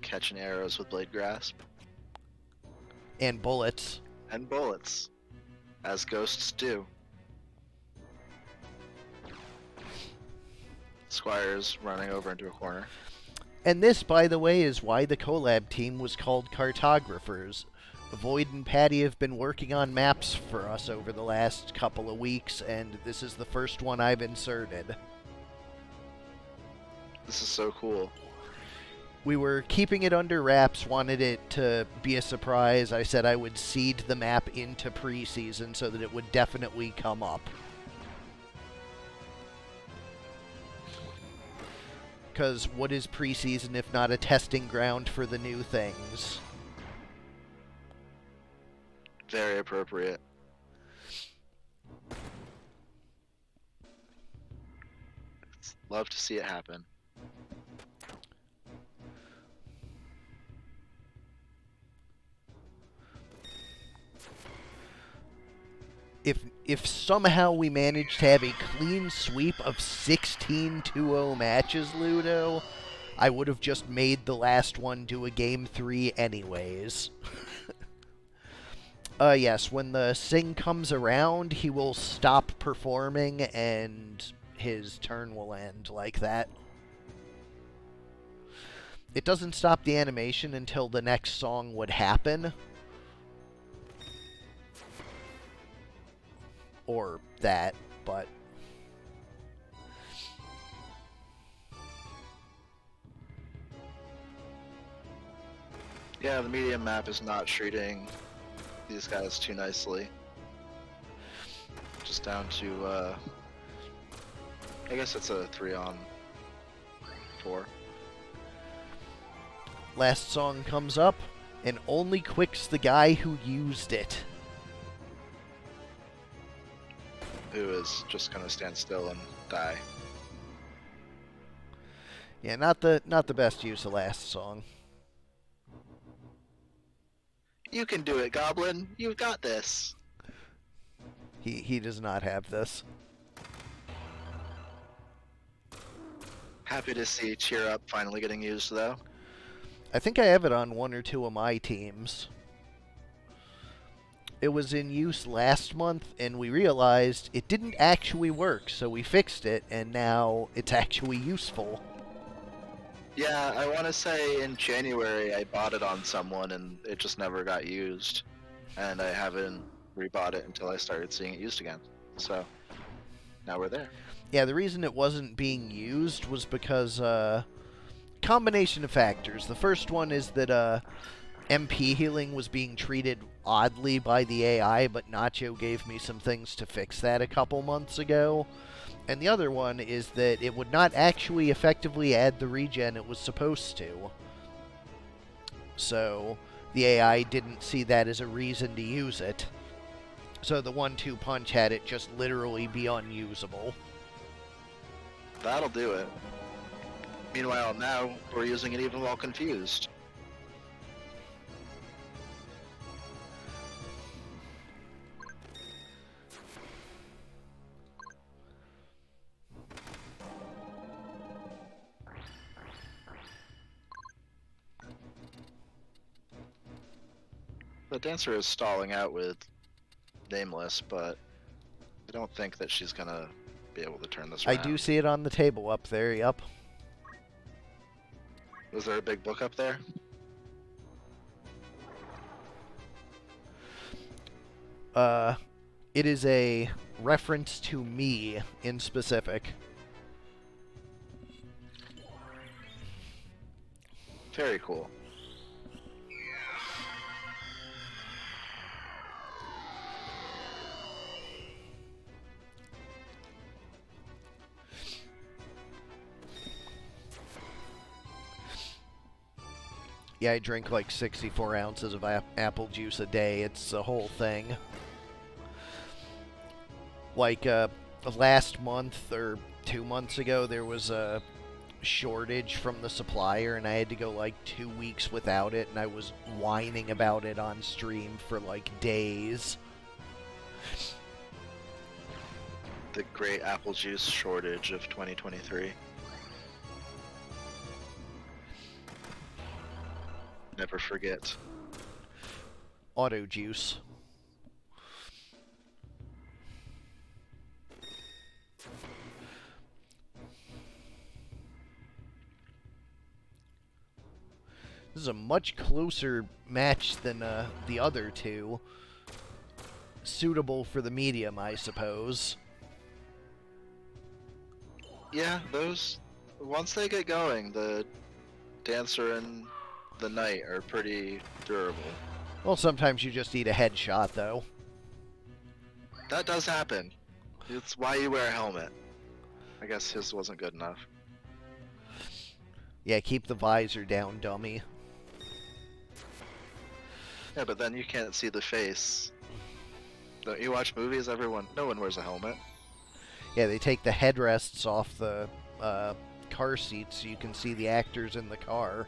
Catching arrows with blade grasp. And bullets. And bullets. As ghosts do. Squire's running over into a corner. And this, by the way, is why the collab team was called Cartographers. Void and Paddy have been working on maps for us over the last couple of weeks, and this is the first one I've inserted. This is so cool. We were keeping it under wraps, wanted it to be a surprise. I said I would seed the map into preseason so that it would definitely come up. Because what is preseason if not a testing ground for the new things? Very appropriate. Love to see it happen. If somehow we manage to have a clean sweep of 16 2-0 matches, Ludo, I would have just made the last one do a Game 3 anyways. Yes, when the Sing comes around, he will stop performing and his turn will end like that. It doesn't stop the animation until the next song would happen. or that, but Yeah, the medium map is not treating these guys too nicely. Just down to, I guess it's a 3-on-4. last song comes up and only quicks the guy who used it. Who is just gonna stand still and die. Yeah, not the best use of last song. You can do it, Goblin. You've got this. He does not have this. Happy to see Cheer Up finally getting used, though. I think I have it on one or two of my teams. It was in use last month, and we realized it didn't actually work, so we fixed it, and now it's actually useful. Yeah, I want to say in January I bought it on someone and it just never got used. And I haven't rebought it until I started seeing it used again. So, now we're there. Yeah, the reason it wasn't being used was because, combination of factors. The first one is that, MP healing was being treated oddly by the AI, but Nacho gave me some things to fix that a couple months ago. And the other one is that it would not actually effectively add the regen it was supposed to. So the AI didn't see that as a reason to use it. So the 1-2 punch had it just literally be unusable. That'll do it. Meanwhile, now we're using it even while confused. The dancer is stalling out with Nameless, but I don't think that she's gonna be able to turn this I around. do see it on the table up there, yup. Was there a big book up there? It is a reference to me in specific. Very cool. Yeah, I drink like 64 ounces of apple juice a day. It's the whole thing. Like, last month or 2 months ago, there was a shortage from the supplier, and I had to go like 2 weeks without it, and I was whining about it on stream for like days. The great apple juice shortage of 2023. Never forget. Auto juice. This is a much closer match than the other two. Suitable for the medium, I suppose. Yeah, those, once they get going, the dancer and the knight are pretty durable. Well, sometimes you just need a headshot, though. That does happen. It's why you wear a helmet. I guess his wasn't good enough. Yeah, keep the visor down, dummy. Yeah, but then you can't see the face. Don't you watch movies? No one wears a helmet. Yeah, they take the headrests off the car seats so you can see the actors in the car.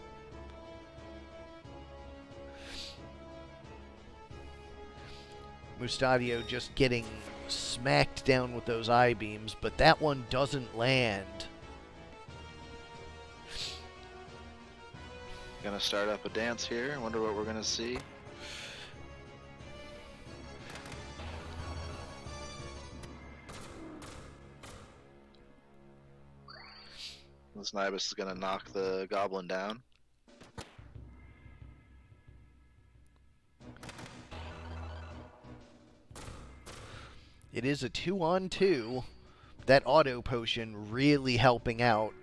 Mustadio just getting smacked down with those I-beams, but that one doesn't land. Gonna start up a dance here. I wonder what we're gonna see. This Nibus is gonna knock the goblin down. It is a 2-on-2. That auto potion really helping out.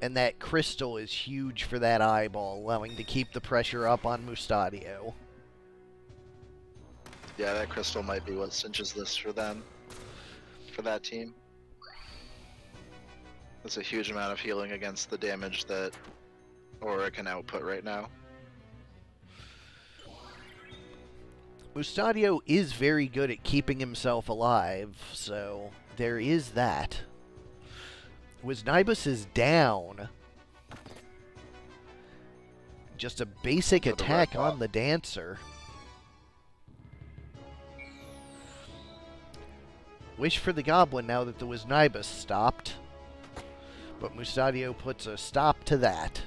And that crystal is huge for that eyeball, allowing to keep the pressure up on Mustadio. Yeah, that crystal might be what cinches this for them, for that team. That's a huge amount of healing against the damage that Aura can output right now. Mustadio is very good at keeping himself alive, so there is that. Wisnibus is down. Just a basic attack on the Dancer. Wish for the Goblin now that the Wisnibus stopped. But Mustadio puts a stop to that.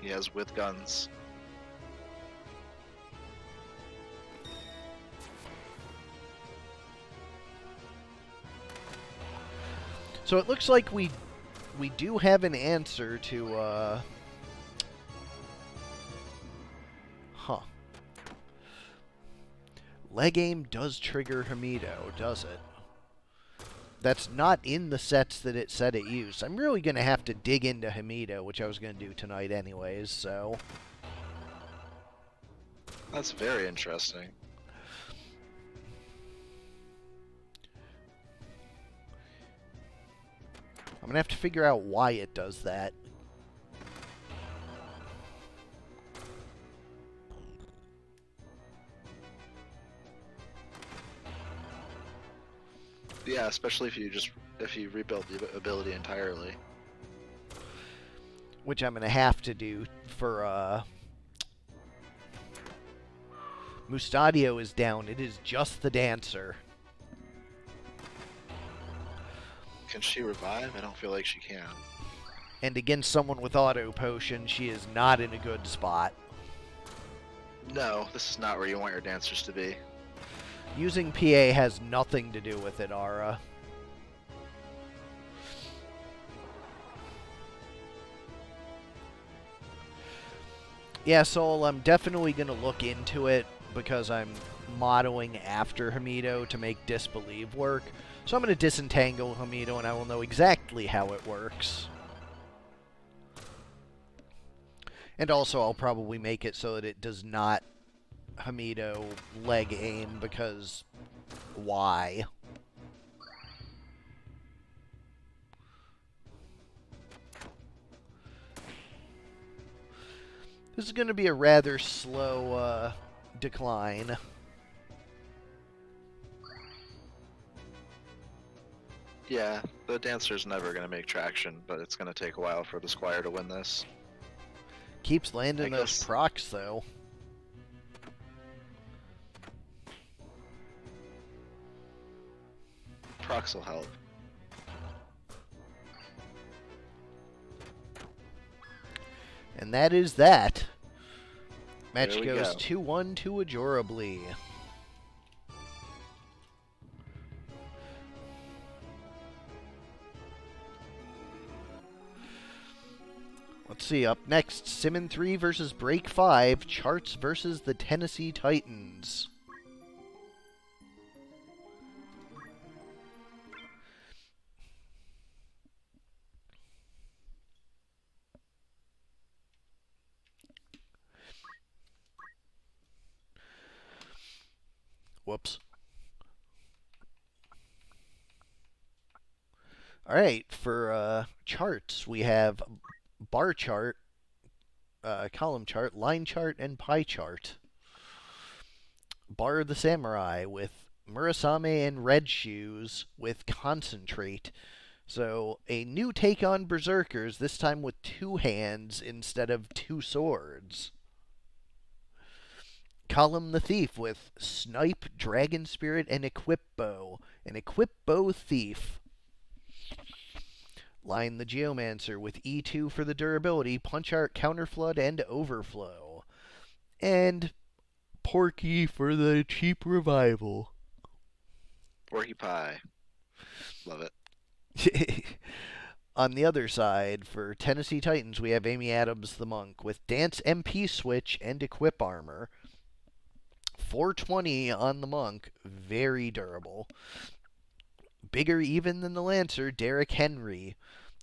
He has with guns. So it looks like we do have an answer to, Leg aim does trigger Hamido, does it? That's not in the sets that it said it used. I'm really going to have to dig into Hamido, which I was going to do tonight anyways, so... That's very interesting. I'm going to have to figure out why it does that. Yeah, especially if you rebuild the ability entirely. Which I'm going to have to do for, Mustadio is down. It is just the Dancer. Can she revive? I don't feel like she can. And against someone with auto potion, she is not in a good spot. No, this is not where you want your dancers to be. Using PA has nothing to do with it, Ara. Yeah, Sol, I'm definitely going to look into it because I'm modeling after Hamido to make Disbelieve work. So I'm going to disentangle Hamido and I will know exactly how it works. And also I'll probably make it so that it does not Hamido leg aim because why? This is going to be a rather slow decline. Yeah, the Dancer's never going to make traction, but it's going to take a while for the Squire to win this. Keeps landing those procs, though. Procs will help. And that is that. Match There we goes go. 2-1 to Ajorably. Let's see, up next, Simmon 3 versus Break 5, Charts versus the Tennessee Titans. Whoops. Alright, for charts, we have bar chart, column chart, line chart, and pie chart. Bar the Samurai with Murasame and Red Shoes with Concentrate. So, a new take on Berserkers, this time with 2 hands instead of 2 swords. Column the Thief with Snipe, Dragon Spirit, and Equip Bow. An Equip Bow Thief. Line the Geomancer with E2 for the durability, Punch Art, Counterflood, and Overflow. And Porky for the cheap revival. Porky Pie. Love it. On the other side, for Tennessee Titans, we have Amy Adams the Monk with Dance MP Switch and Equip Armor. 420 on the monk, very durable. Bigger even than the Lancer, Derrick Henry,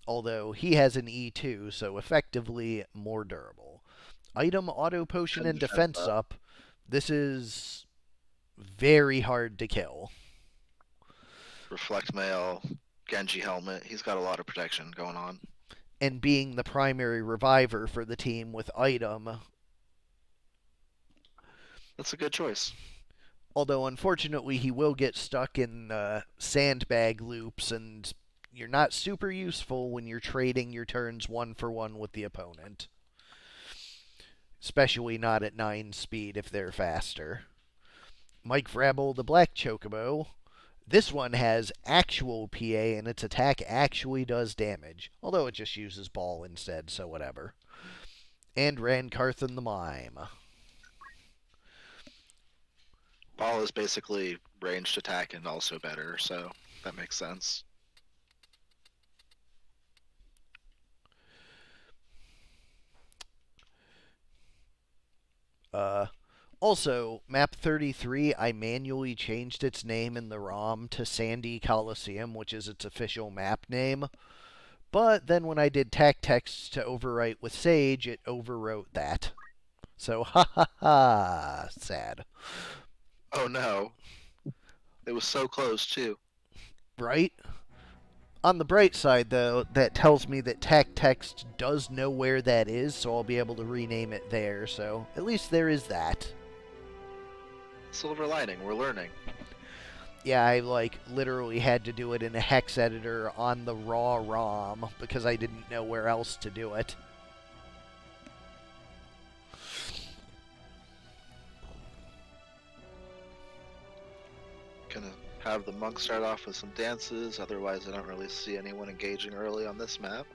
although he has an E2, so effectively more durable. Item, auto potion, Should and defend defense that. up. This is very hard to kill. Reflect mail, Genji helmet. He's got a lot of protection going on. And being the primary reviver for the team with item, That's a good choice. although unfortunately he will get stuck in sandbag loops, and you're not super useful when you're trading your turns 1-for-1 with the opponent. Especially not at 9 speed if they're faster. Mike Vrabel, the Black Chocobo. This one has actual PA and its attack actually does damage, although it just uses ball instead, so whatever. And Rankarthen the Mime. Ball is basically ranged attack and also better, so that makes sense. Also, map 33, I manually changed its name in the ROM to Sandy Colosseum, which is its official map name. But then when I did tac text to overwrite with Sage, it overwrote that. So, ha ha ha, sad. Oh no. It was so close, too. Right? On the bright side, though, that tells me that tac text does know where that is, so I'll be able to rename it there. So, at least there is that. Silver lining, we're learning. Yeah, I literally had to do it in a hex editor on the raw ROM because I didn't know where else to do it. Gonna have the monk start off with some dances, otherwise I don't really see anyone engaging early on this map.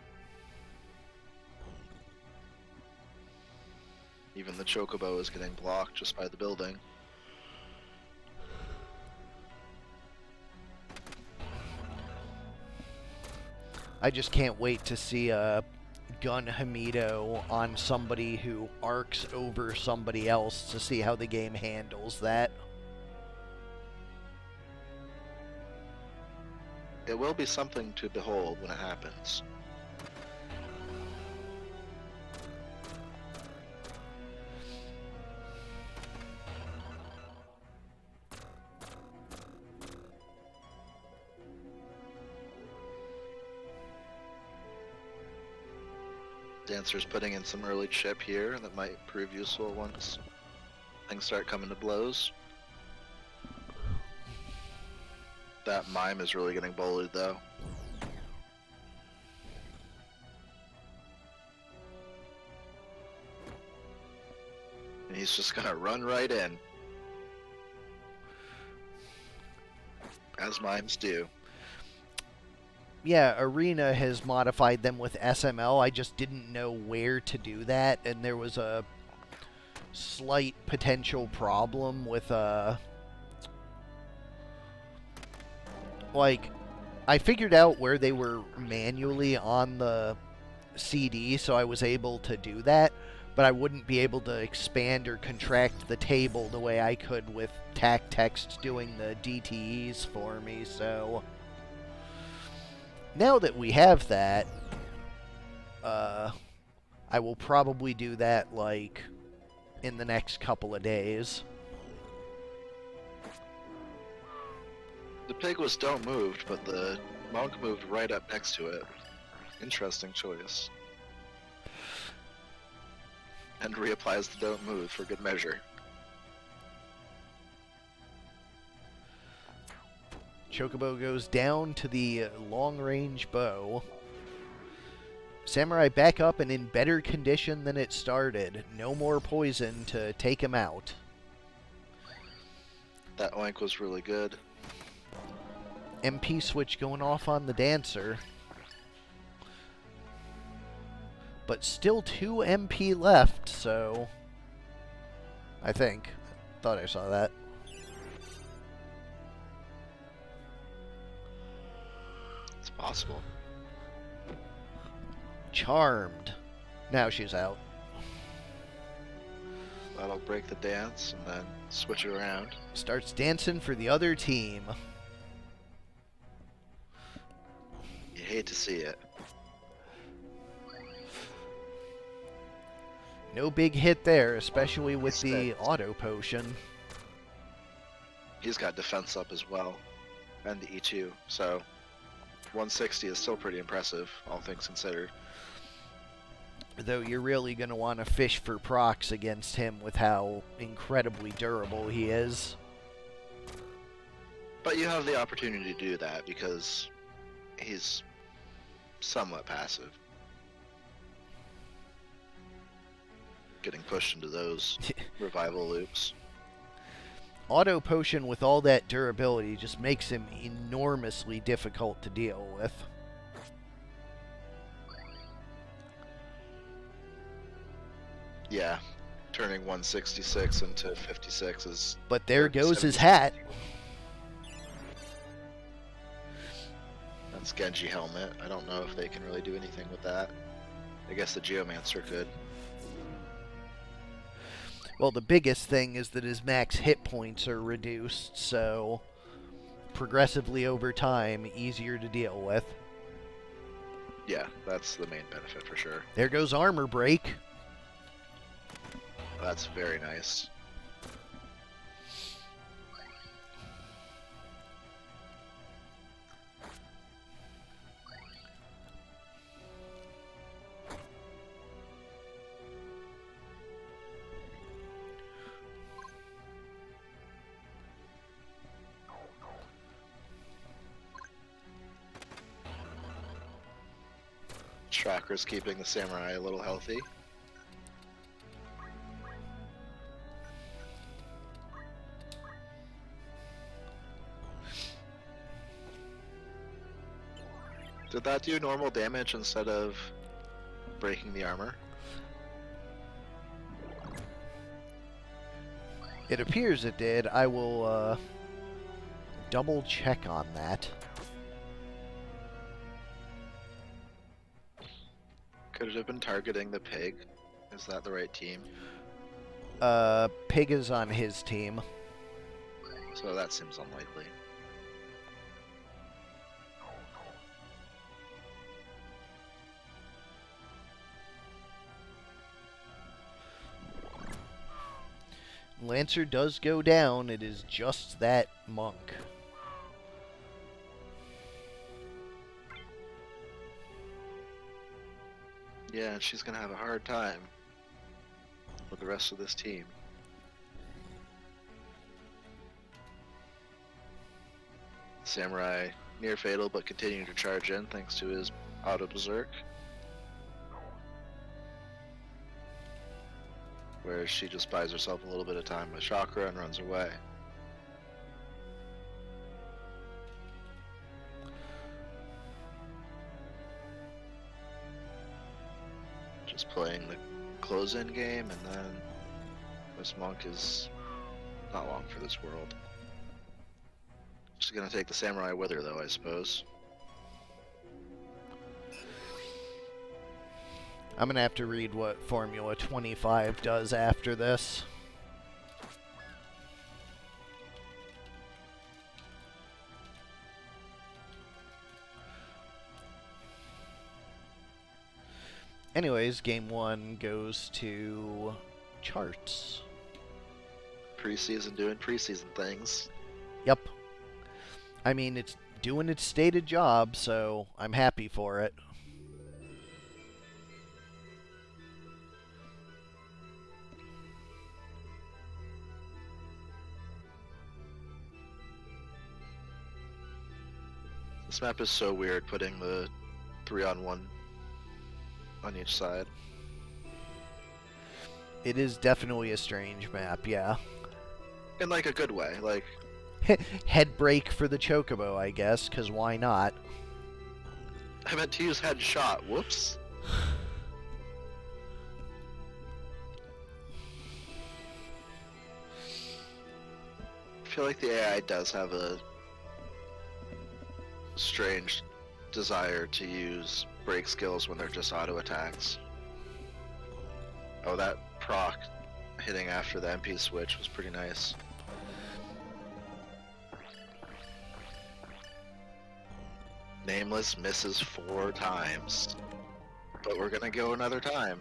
Even the chocobo is getting blocked just by the building. I just can't wait to see a Gun Hamido on somebody who arcs over somebody else to see how the game handles that. It will be something to behold when it happens. Dancer's putting in some early chip here that might prove useful once things start coming to blows. That mime is really getting bullied though. And he's just gonna run right in. As mimes do. Yeah, Arena has modified them with SML. I just didn't know where to do that, and there was a slight potential problem with I figured out where they were manually on the CD, so I was able to do that, but I wouldn't be able to expand or contract the table the way I could with tac text doing the DTEs for me, so now that we have that, I will probably do that, in the next couple of days. The pig was don't moved, but the monk moved right up next to it. Interesting choice. And reapplies the don't move for good measure. Chocobo goes down to the long-range bow. Samurai back up and in better condition than it started. No more poison to take him out. That oink was really good. MP switch going off on the Dancer. But still 2 MP left, so I think. Thought I saw that. It's possible. Charmed. Now she's out. That'll break the dance and then switch it around. Starts dancing for the other team. You hate to see it. No big hit there, especially with the auto potion. He's got defense up as well, and the E2, so 160 is still pretty impressive, all things considered. Though you're really going to want to fish for procs against him with how incredibly durable he is. But you have the opportunity to do that because he's somewhat passive. Getting pushed into those revival loops. Auto potion with all that durability just makes him enormously difficult to deal with. Yeah, turning 166 into 56 is... But there goes his hat. That's Genji helmet. I don't know if they can really do anything with that. I guess the Geomancer could. Well, the biggest thing is that his max hit points are reduced, so progressively over time, easier to deal with. Yeah, that's the main benefit for sure. There goes armor break. That's very nice. Tracker's keeping the samurai a little healthy. Did that do normal damage instead of breaking the armor? It appears it did. I will double check on that. Could it have been targeting the pig? Is that the right team? Pig is on his team. So that seems unlikely. Lancer does go down. It is just that monk. Yeah, she's gonna have a hard time with the rest of this team. Samurai near fatal, but continuing to charge in thanks to his auto berserk. Whereas she just buys herself a little bit of time with chakra and runs away. Just playing the close-in game, and then this monk is not long for this world. She's gonna take the samurai with her, though, I suppose. I'm going to have to read what Formula 25 does after this. Anyways, game 1 goes to charts. Preseason doing preseason things. Yep. I mean, it's doing its stated job, so I'm happy for it. This map is so weird, putting the 3-on-1 on each side. It is definitely a strange map, yeah. In like a good way, like... Head break for the Chocobo, I guess, because why not? I meant to use headshot, whoops. I feel like the AI does have a strange desire to use break skills when they're just auto attacks. Oh, that proc hitting after the MP switch was pretty nice. Nameless misses 4 times. But we're gonna go another time.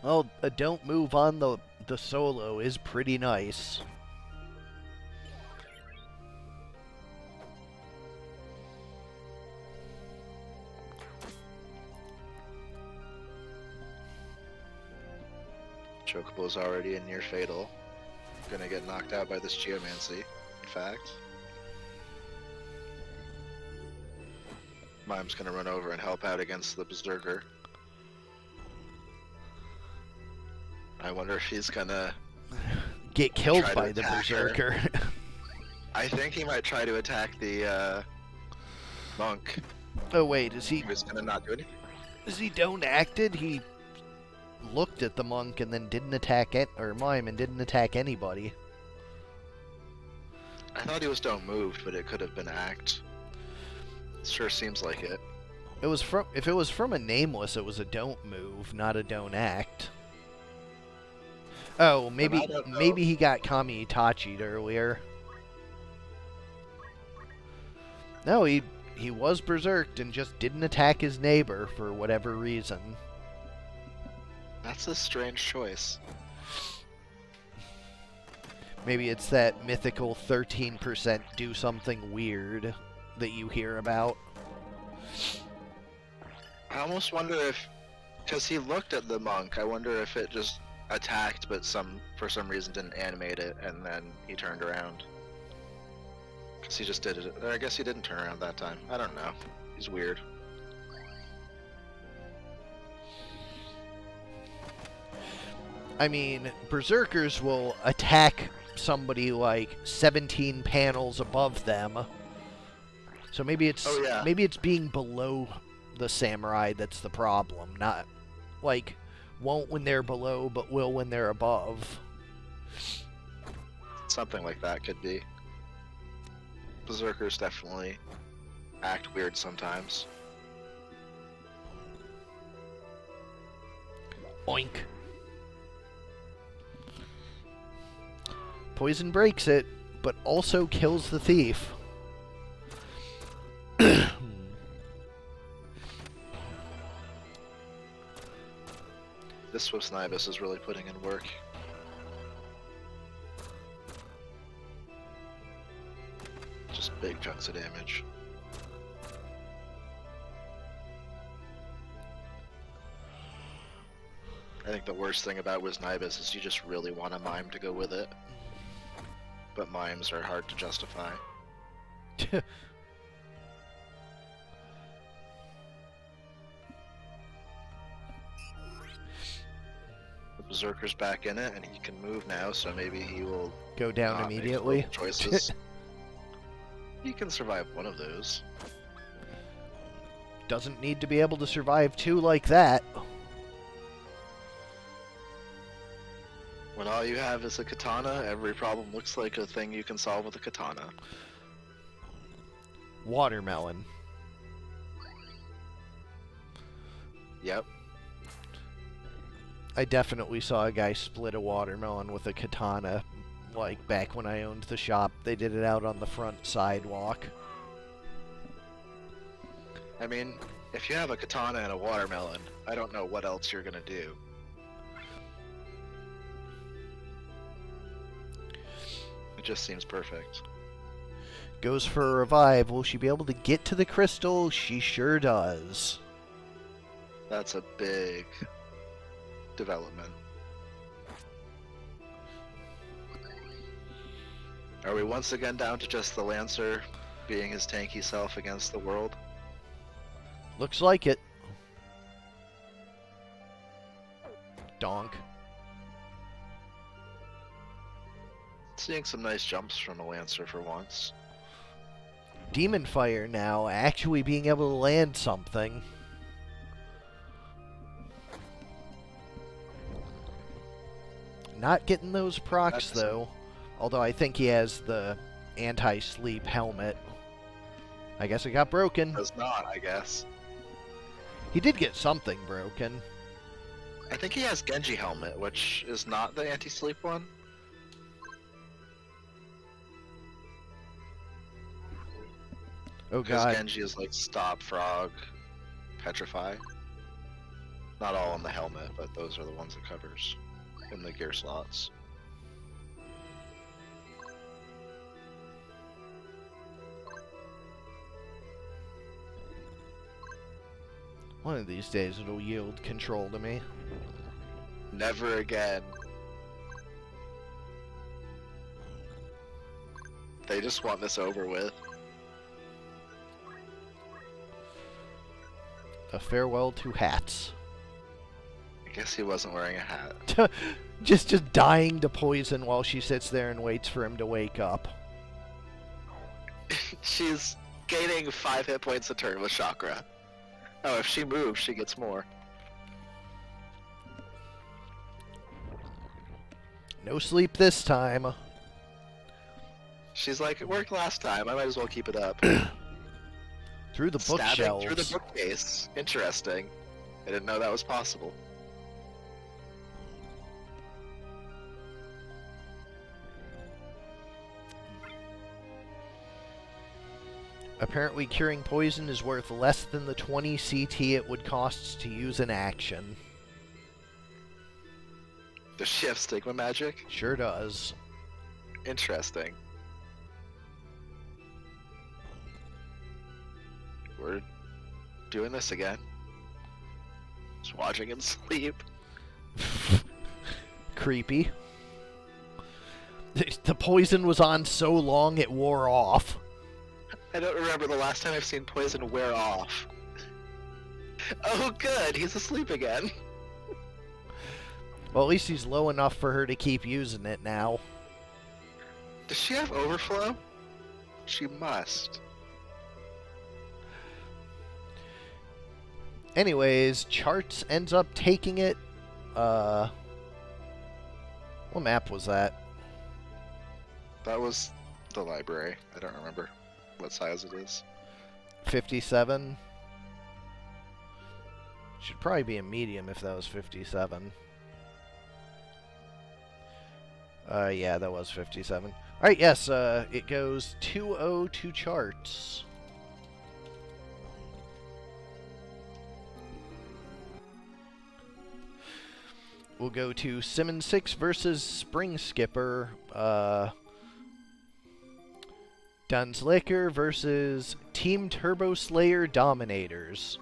Well, a don't move on the solo is pretty nice. Chocobo's already in near fatal. Gonna get knocked out by this Geomancy, in fact. Mime's gonna run over and help out against the Berserker. I wonder if he's gonna get killed try to by the attack her. Berserker. I think he might try to attack the monk. Oh wait, is he? He was gonna not do anything. Is he don't acted? He looked at the monk and then didn't attack it, or Mime and didn't attack anybody. I thought he was don't move, but it could have been act. Sure seems like it. It was from if it was from a nameless, it was a don't move, not a don't act. Oh, maybe he got Kami Itachi'd earlier. No, he was berserked and just didn't attack his neighbor for whatever reason. That's a strange choice. Maybe it's that mythical 13% do something weird that you hear about. I almost wonder if, because he looked at the monk, I wonder if it just attacked, but for some reason didn't animate it, and then he turned around. Because he just did it. Or I guess he didn't turn around that time. I don't know. He's weird. I mean, berserkers will attack somebody like 17 panels above them. So maybe it's maybe it's being below the samurai that's the problem, not like won't when they're below but will when they're above. Something like that could be. Berserkers definitely act weird sometimes. Oink. Poison breaks it, but also kills the thief. This Swift Nibus is really putting in work. Just big chunks of damage. I think the worst thing about Wisnibus is you just really want a Mime to go with it. But Mimes are hard to justify. The Berserker's back in it, and he can move now, so maybe he will go down not make immediately. Choices. He can survive one of those. Doesn't need to be able to survive two like that. When all you have is a katana, every problem looks like a thing you can solve with a katana. Watermelon. Yep. I definitely saw a guy split a watermelon with a katana, like back when I owned the shop. They did it out on the front sidewalk. I mean, if you have a katana and a watermelon, I don't know what else you're gonna do. It just seems perfect. Goes for a revive. Will she be able to get to the crystal? She sure does. That's a big development. Are we once again down to just the Lancer being his tanky self against the world? Looks like it. Donk. Seeing some nice jumps from a Lancer for once. Demon Fire now, actually being able to land something. Not getting those procs, though. Although I think he has the anti-sleep helmet. I guess it got broken. Does not, I guess. He did get something broken. I think he has Genji helmet, which is not the anti-sleep one. Oh Because god. Genji is like stop, frog, petrify. Not all on the helmet, but those are the ones it covers in the gear slots. One of these days it'll yield control to me. Never again. They just want this over with. A farewell to hats. I guess he wasn't wearing a hat. just dying to poison while she sits there and waits for him to wake up. She's gaining 5 hit points a turn with chakra. Oh, if she moves, she gets more. No sleep this time. She's like, it worked last time, I might as well keep it up. Through the Stabbing bookshelves. through the bookcase. Interesting. I didn't know that was possible. Apparently curing poison is worth less than the 20 CT it would cost to use an action. Does she have stigma magic? Sure does. Interesting. We're doing this again. Just watching him sleep. Creepy. The poison was on so long it wore off. I don't remember the last time I've seen poison wear off. Oh good, he's asleep again. Well, at least he's low enough for her to keep using it now. Does she have overflow? She must. Anyways, Charts ends up taking it. What map was that? That was the library. I don't remember what size it is. 57. Should probably be a medium if that was 57. Yeah, that was 57. Alright, yes, it goes 2-0 to Charts. We'll go to Simmon 6 versus SpringSkipper. Dunslicker versus Team Turbo Slayer Dominators.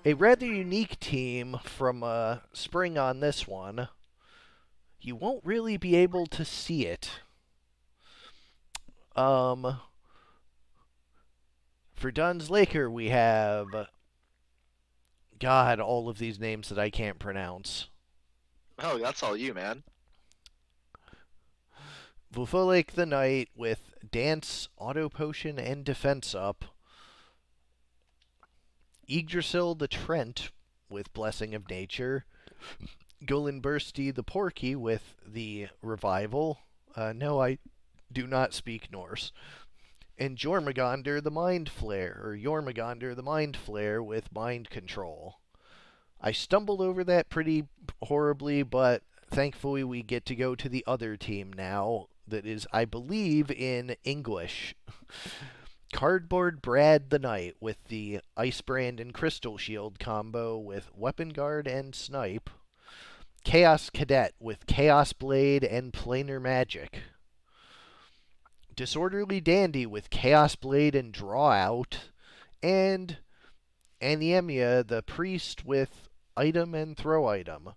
A rather unique team from Spring on this one. You won't really be able to see it. For Dunslicker, we have... God, all of these names that I can't pronounce. Oh, that's all you, man. Vufolik the Knight with Dance, Auto Potion, and Defense up. Yggdrasil the Trent with Blessing of Nature. Golinbursti the Porky with the Revival. No, I do not speak Norse. And Jormungandr the Mind Flare, or Jormungandr the Mind Flare with Mind Control. I stumbled over that pretty horribly, but thankfully we get to go to the other team now that is, I believe, in English. Cardboard Brad the Knight with the Ice Brand and Crystal Shield combo with Weapon Guard and Snipe. Chaos Cadet with Chaos Blade and Planar Magic. Disorderly Dandy with Chaos Blade and Draw Out. And Aniemia the Priest with Item and Throw Item.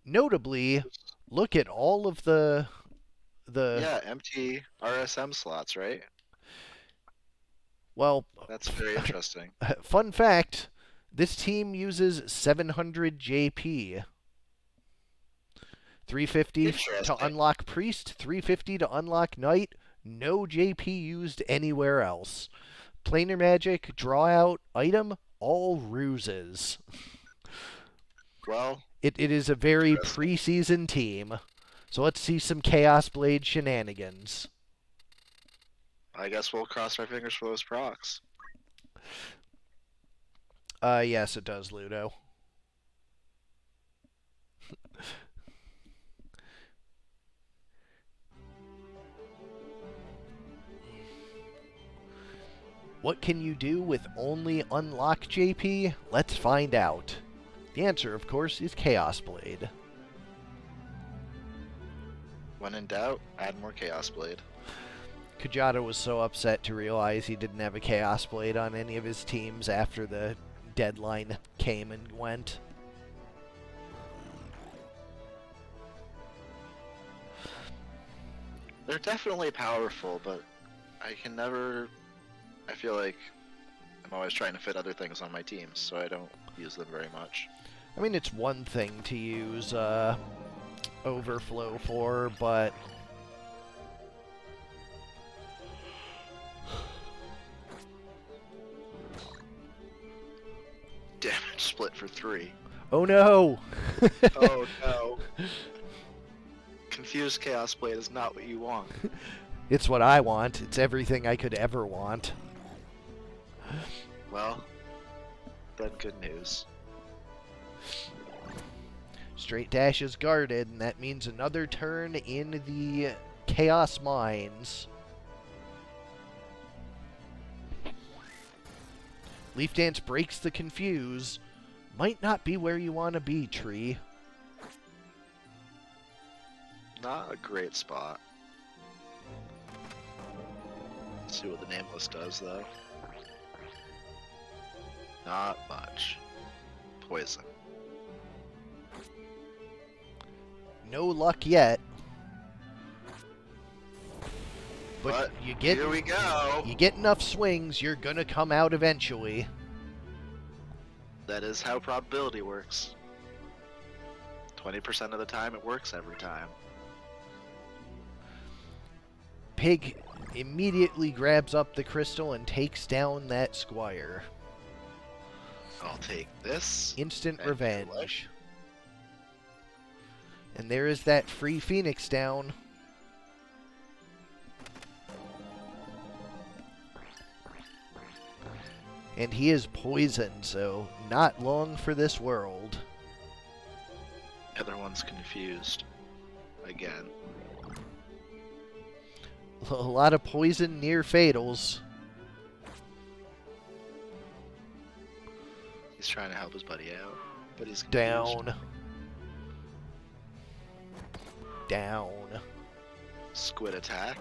Notably, look at all of the Yeah, empty RSM slots, right? Well, That's very interesting. fun fact, this team uses 700 JP. 350 to unlock Priest, 350 to unlock Knight, no JP used anywhere else. Planar Magic, Draw Out, Item, all ruses. Well, it is a very preseason team. So let's see some Chaos Blade shenanigans. I guess we'll cross our fingers for those procs. Yes, it does, Ludo. What can you do with only Unlock JP? Let's find out. The answer, of course, is Chaos Blade. When in doubt, add more Chaos Blade. Kajata was so upset to realize he didn't have a Chaos Blade on any of his teams after the deadline came and went. They're definitely powerful, but I can never... I feel like I'm always trying to fit other things on my teams, so I don't use them very much. I mean, it's one thing to use Overflow for, but... Damage split for 3. Oh no! Oh no. Confused Chaos Blade is not what you want. It's what I want. It's everything I could ever want. Well, then good news. Straight Dash is guarded, and that means another turn in the Chaos Mines. Leaf Dance breaks the Confuse. Might not be where you want to be, Tree. Not a great spot. Let's see what the Nameless does, though. Not much. Poison. No luck yet. But you get here we go. You get enough swings, you're gonna come out eventually. That is how probability works. 20% of the time, it works every time. Pig immediately grabs up the crystal and takes down that squire. I'll take this. Instant and revenge. And there is that free Phoenix down. And he is poisoned, so not long for this world. The other one's confused. Again. A lot of poison near fatals. He's trying to help his buddy out, but he's confused. Down. Down. Squid attack.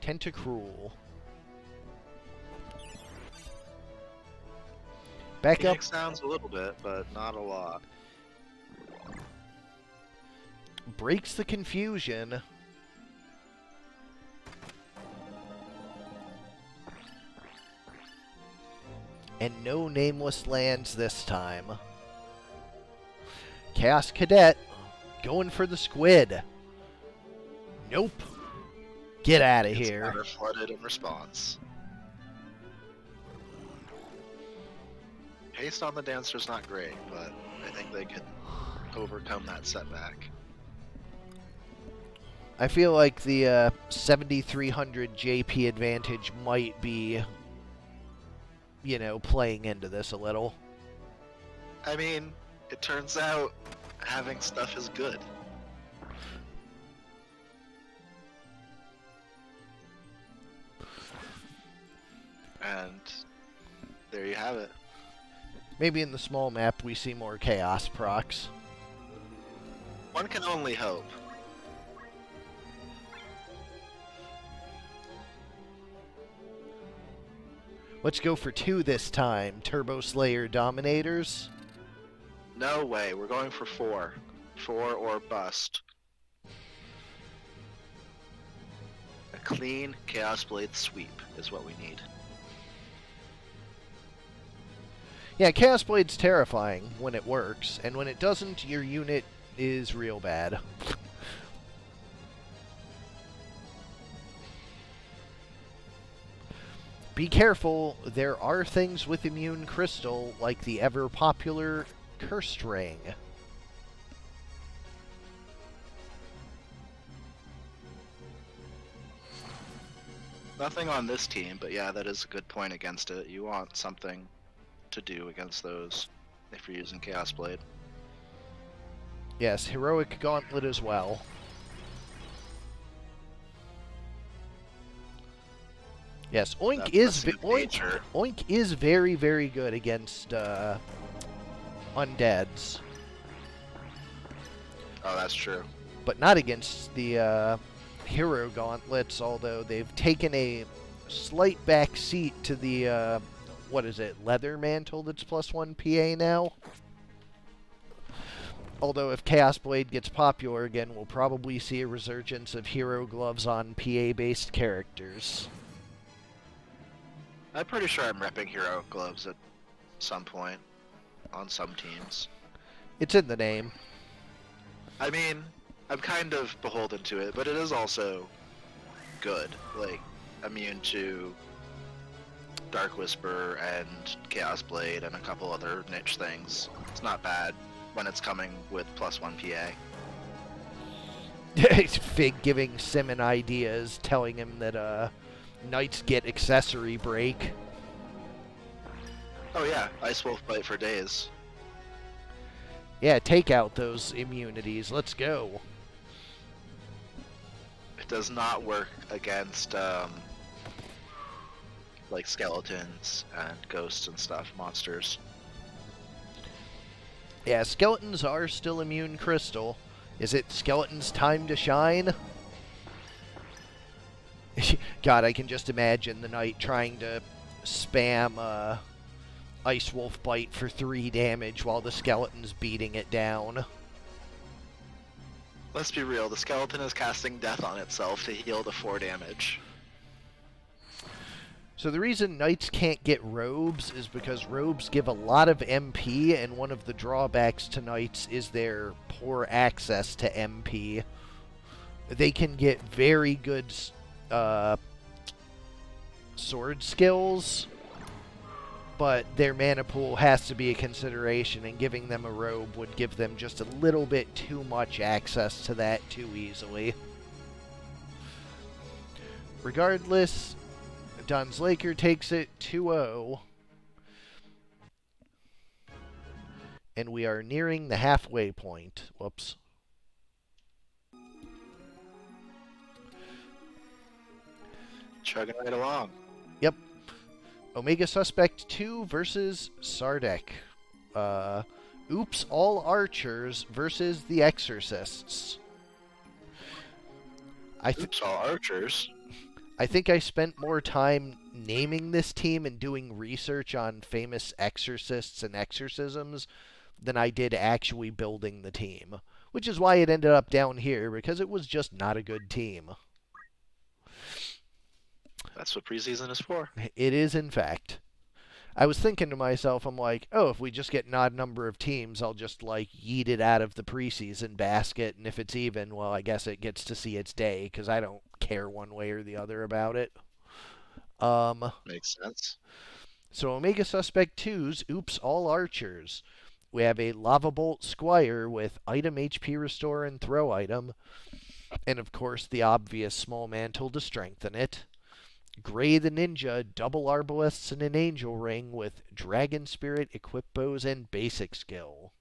Tentacruel. Back Phoenix up. sounds a little bit, but not a lot. Breaks the confusion. And no Nameless lands this time. Chaos Cadet going for the squid. Nope. Get out of here. It's flooded in response. Haste on the Dancer's not great, but I think they can overcome that setback. I feel like the 7,300 JP advantage might be, you know, playing into this a little. I mean, it turns out having stuff is good. And there you have it. Maybe in the small map we see more chaos procs. One can only hope. Let's go for 2 this time. Turbo Slayer Dominators. No way, we're going for 4. 4 or bust. A clean Chaos Blade sweep is what we need. Yeah, Chaos Blade's terrifying when it works, and when it doesn't, your unit is real bad. Be careful, there are things with Immune Crystal, like the ever-popular Cursed Ring. Nothing on this team, but yeah, that is a good point against it. You want something to do against those if you're using Chaos Blade. Yes, Heroic Gauntlet as well. Yes, blessing of nature. Oink is very, very good against undeads, Oh, that's true. but not against the hero gauntlets. Although they've taken a slight back seat to the what is it, leather mantle that's +1 PA now. Although if Chaos Blade gets popular again, we'll probably see a resurgence of hero gloves on PA-based characters. I'm pretty sure I'm repping hero gloves at some point on some teams. It's in the name. I mean, I'm kind of beholden to it, but it is also good. Like, immune to Dark Whisper and Chaos Blade and a couple other niche things. It's not bad when it's coming with +1 PA. Fig giving Simmon ideas, telling him that knights get accessory break. Oh yeah, Ice Wolf Bite for days. Yeah, take out those immunities. Let's go. It does not work against like skeletons and ghosts and stuff, monsters. Yeah, skeletons are still immune crystal. Is it skeletons' time to shine? God, I can just imagine the knight trying to spam Ice Wolf Bite for 3 damage while the skeleton's beating it down. Let's be real, the skeleton is casting death on itself to heal the 4 damage. So the reason knights can't get robes is because robes give a lot of MP, and one of the drawbacks to knights is their poor access to MP. They can get very good sword skills, but their mana pool has to be a consideration, and giving them a robe would give them just a little bit too much access to that too easily. Regardless, Duns Laker takes it 2-0. And we are nearing the halfway point. Whoops. Chugging right along. Yep. Omegesuspekt 2 versus Sardek. Oops, all archers versus the exorcists. Oops, all archers. I think I spent more time naming this team and doing research on famous exorcists and exorcisms than I did actually building the team. Which is why it ended up down here, because it was just not a good team. That's what preseason is for. It is, in fact. I was thinking to myself, I'm like, oh, if we just get an odd number of teams, I'll just, like, yeet it out of the preseason basket, and if it's even, well, I guess it gets to see its day, because I don't care one way or the other about it. Makes sense. So Omegesuspekt 2's Oops All Archers. We have a Lava Bolt Squire with item HP Restore and Throw item, and of course the obvious Small Mantle to strengthen it. Gray the Ninja, double Arbalests and an Angel Ring with Dragon Spirit, Equip Bows, and Basic Skill.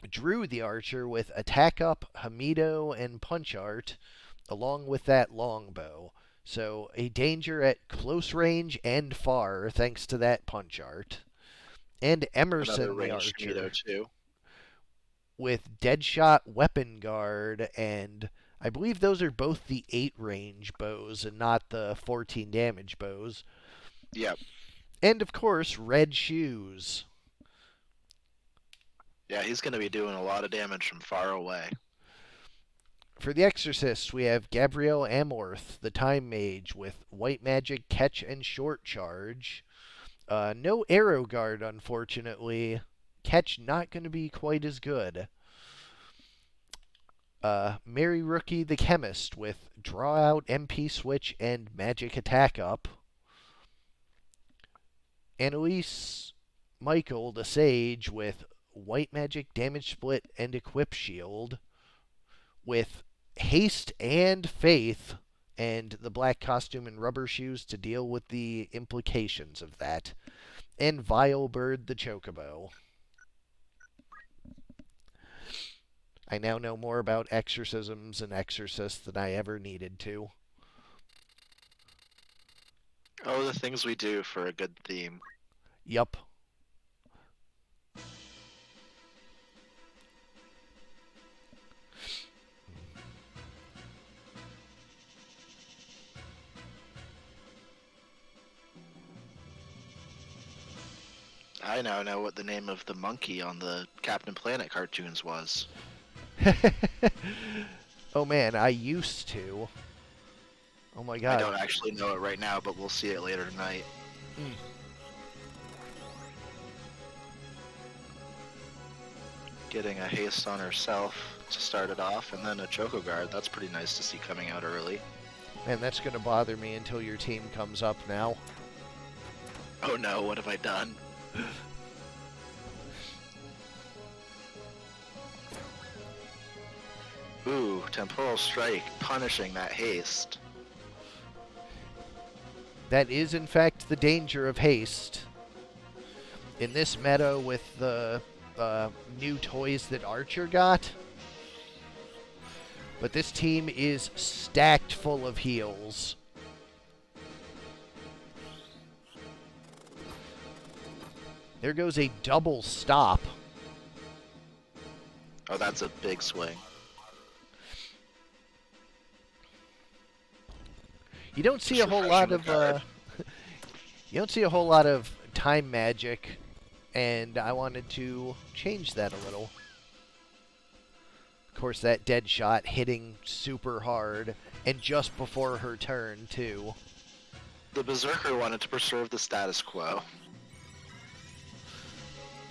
Drew the Archer with Attack Up, Hamido, and Punch Art, along with that Longbow. So a danger at close range and far, thanks to that Punch Art. And Emerson the Archer too. with Deadshot, Weapon Guard, and I believe those are both the 8 range bows and not the 14 damage bows. Yep. And of course, Red Shoes. Yeah, he's going to be doing a lot of damage from far away. For the Exorcists, we have Gabrielle Amorth, the Time Mage, with White Magic, Catch, and Short Charge. No Arrow Guard, unfortunately. Catch not going to be quite as good. Mary Rookie, the Chemist, with Draw Out, MP Switch, and Magic Attack Up. Annalise Michael, the Sage, with White Magic, Damage Split, and Equip Shield. With Haste and Faith, and the black costume and rubber shoes to deal with the implications of that. And Vile Bird the Chocobo. I now know more about exorcisms and exorcists than I ever needed to. Oh, the things we do for a good theme. Yup. I now know what the name of the monkey on the Captain Planet cartoons was. Oh man, I used to. Oh my I god. don't actually know it right now, but we'll see it later tonight. Mm. Getting a haste on herself to start it off, and then a Choco Guard. That's pretty nice to see coming out early. Man, that's gonna bother me until your team comes up now. Oh no, what have I done? Ooh, Temporal Strike, punishing that haste. That is, in fact, the danger of haste. In this meta with the new toys that Archer got. But this team is stacked full of heals. There goes a double stop. Oh, that's a big swing. You don't see a whole lot of you don't see a whole lot of time magic, and I wanted to change that a little. Of course, that dead shot hitting super hard, and just before her turn too. The Berserker wanted to preserve the status quo.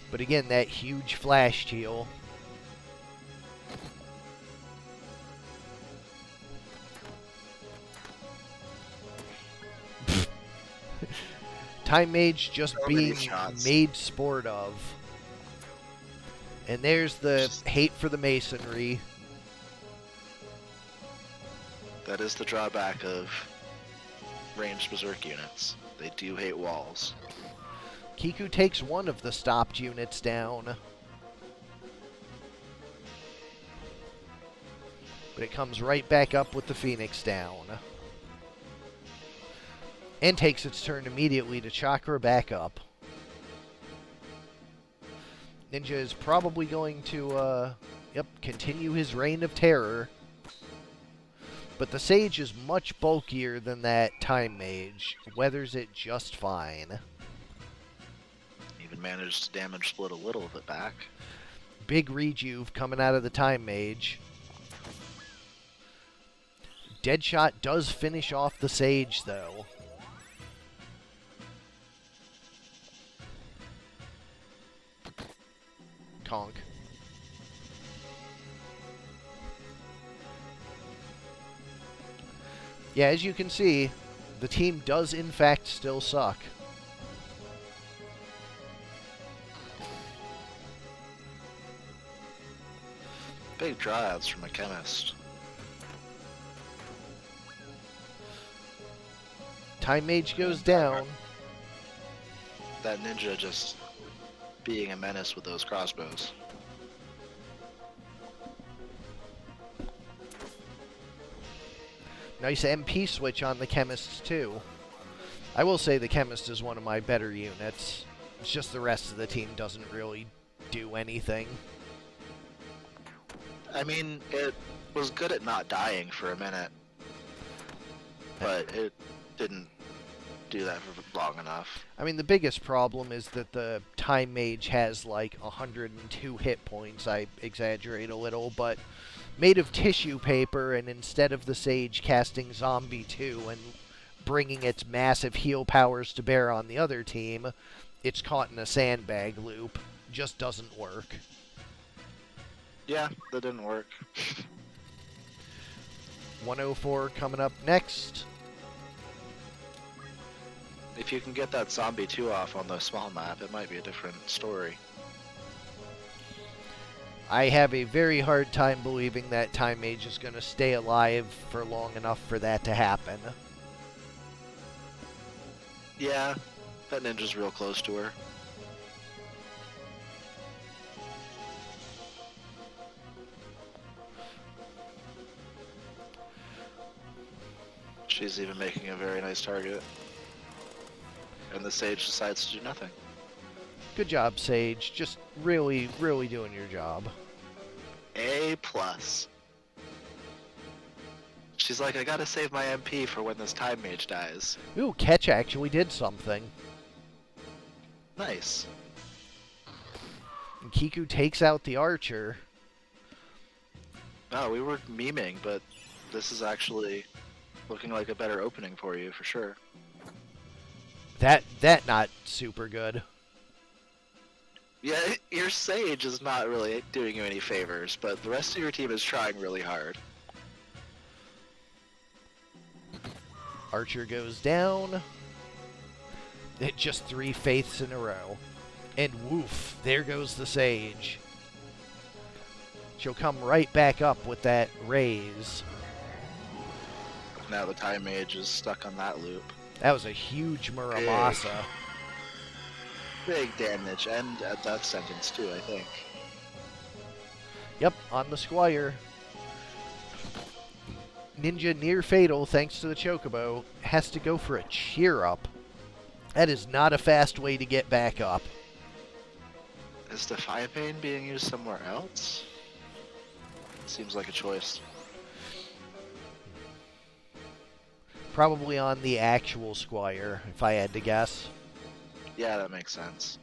But again, that huge flash heal. Time Mage just So many being shots. made sport of. And there's the hate for the masonry. That is the drawback of ranged Berserk units. They do hate walls. Kiku takes one of the stopped units down. But it comes right back up with the Phoenix down. And takes its turn immediately to chakra back up. Ninja is probably going to, continue his reign of terror. But the Sage is much bulkier than that Time Mage. Weathers it just fine. Even managed to damage split a little of it back. Big rejuve coming out of the Time Mage. Deadshot does finish off the Sage, though. Conk. Yeah, as you can see, the team does in fact still suck. Big drawouts from a chemist. Time Mage goes down. That ninja just being a menace with those crossbows. Nice MP switch on the Chemist, too. I will say the Chemist is one of my better units. It's just the rest of the team doesn't really do anything. I mean, it was good at not dying for a minute, but it didn't do that for long enough. I mean, the biggest problem is that the Time Mage has like 102 hit points. I exaggerate a little, but made of tissue paper, and instead of the Sage casting Zombie 2 and bringing its massive heal powers to bear on the other team, it's caught in a sandbag loop. Just doesn't work. Yeah, that didn't work. 104 coming up next. If you can get that Zombie 2 off on the small map, it might be a different story. I have a very hard time believing that Time Mage is going to stay alive for long enough for that to happen. Yeah, that ninja's real close to her. She's even making a very nice target. and the Sage decides to do nothing. Good job, Sage. Just really, really doing your job. A+. She's like, I gotta save my MP for when this Time Mage dies. Ooh, Catch actually did something. Nice. And Kiku takes out the archer. Oh, we were memeing, but this is actually looking like a better opening for you, for sure. That not super good. Yeah, your Sage is not really doing you any favors, but the rest of your team is trying really hard. Archer goes down. It just 3 faiths in a row. And woof, there goes the Sage. She'll come right back up with that raise. Now the Time Mage is stuck on that loop. That was a huge Muramasa. Big damage, and a death sentence too, I think. Yep, on the Squire. Ninja near fatal thanks to the Chocobo. Has to go for a cheer up. That is not a fast way to get back up. Is Defy Pain being used somewhere else? Seems like a choice. Probably on the actual Squire, if I had to guess. Yeah, that makes sense.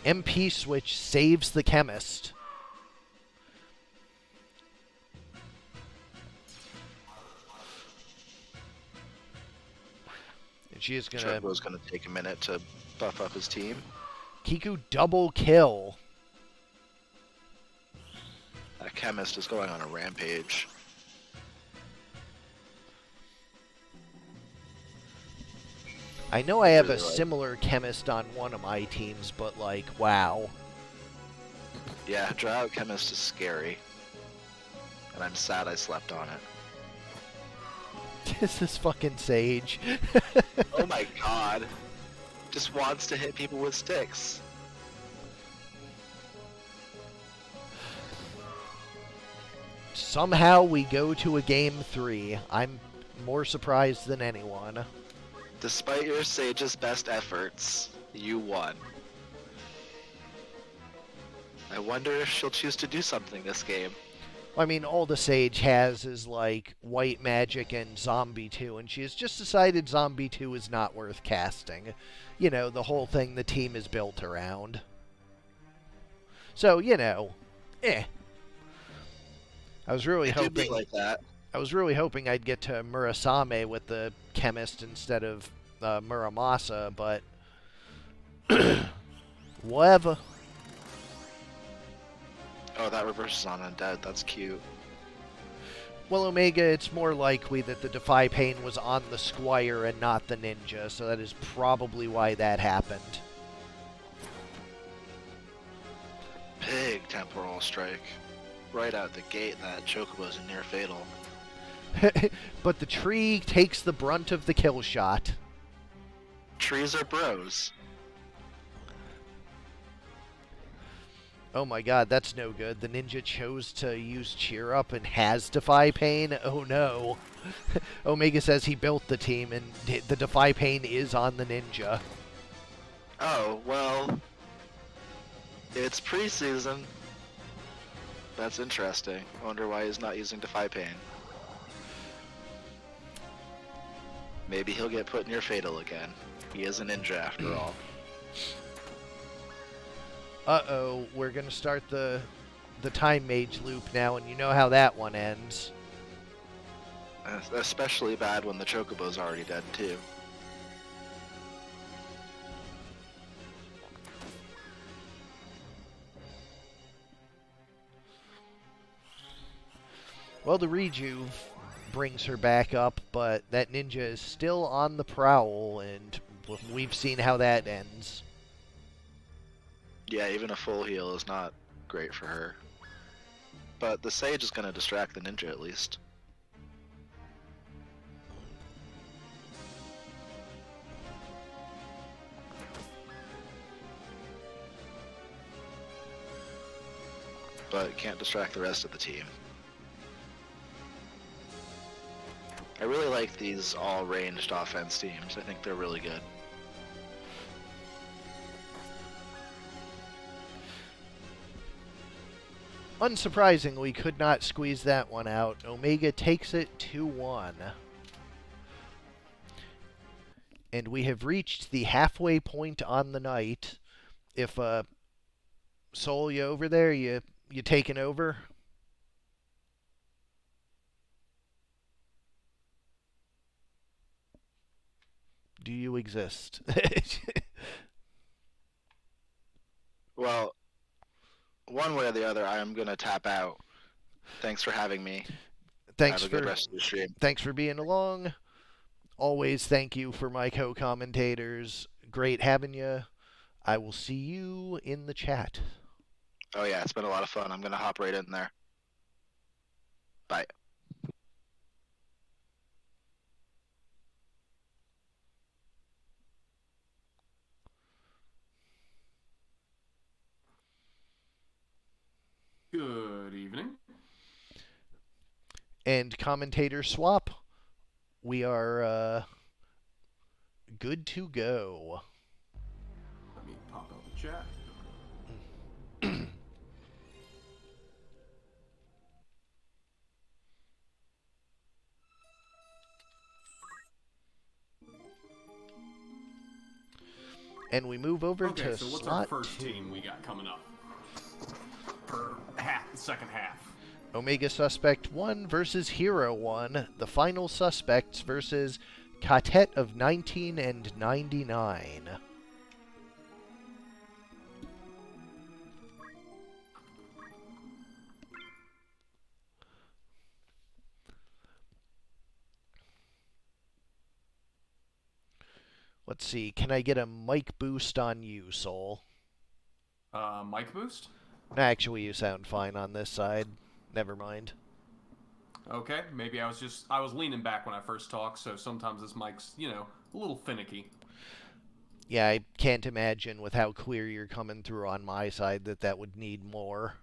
MP switch saves the chemist. And she is gonna... Chocobo's gonna take a minute to buff up his team. Kiku double kill. That Chemist is going on a rampage. I know I have Really a like- similar chemist on one of my teams, but like, wow. Yeah, Drought Chemist is scary. And I'm sad I slept on it. This is fucking Sage. Oh my god. Just wants to hit people with sticks. Somehow we go to a game 3. I'm more surprised than anyone. Despite your Sage's best efforts, you won. I wonder if she'll choose to do something this game. I mean, all the Sage has is like White Magic and Zombie 2, and she has just decided Zombie 2 is not worth casting. You know, the whole thing the team is built around. So, you know, I was really It could be hoping like that. I was really hoping I'd get to Murasame with the chemist instead of Muramasa, but whatever. Oh, that reverses on Undead. That's cute. Well, Omega, it's more likely that the Defy Pain was on the Squire and not the Ninja, so that is probably why that happened. Big temporal strike. Right out the gate, that Chocobo's a near fatal. But the tree takes the brunt of the kill shot. Trees are bros. Oh my god, that's no good. The ninja chose to use Cheer Up and has Defy Pain. Oh no. Omega says he built the team and the Defy Pain is on the ninja. Oh, well... It's preseason. That's interesting. I wonder why he's not using Defy Pain. Maybe he'll get put near fatal again. He is a ninja after all. Uh-oh, we're gonna start the Time Mage loop now, and you know how that one ends. Especially bad when the Chocobo's already dead, too. Well, the Rejuve brings her back up, but that ninja is still on the prowl, and we've seen how that ends. Yeah, even a full heal is not great for her. But the Sage is going to distract the ninja at least. But can't distract the rest of the team. I really like these all-ranged offense teams. I think they're really good. Unsurprisingly, could not squeeze that one out. Omega takes it 2-1. And we have reached the halfway point on the night. If Soul, you over there? You taking over? Do you exist? Well, one way or the other, I am going to tap out. Thanks for having me. Thanks Have a good for rest of the stream. thanks for being along. Always thank you for my co-commentators. Great having you. I will see you in the chat. Oh yeah, it's been a lot of fun. I'm going to hop right in there. Bye. Good evening. And commentator swap. We are good to go. Let me pop out the chat. And we move over Okay, to so what's slot our first 2. team we got coming up? For the second half. Omagesuspekt 1 versus Hero 1. The final suspects versus Katet of 19 and 99. Let's see. Can I get a mic boost on you, Soul? Mic boost? Actually, you sound fine on this side. Never mind. Okay, maybe I was leaning back when I first talked, so sometimes this mic's, a little finicky. Yeah, I can't imagine with how clear you're coming through on my side that would need more.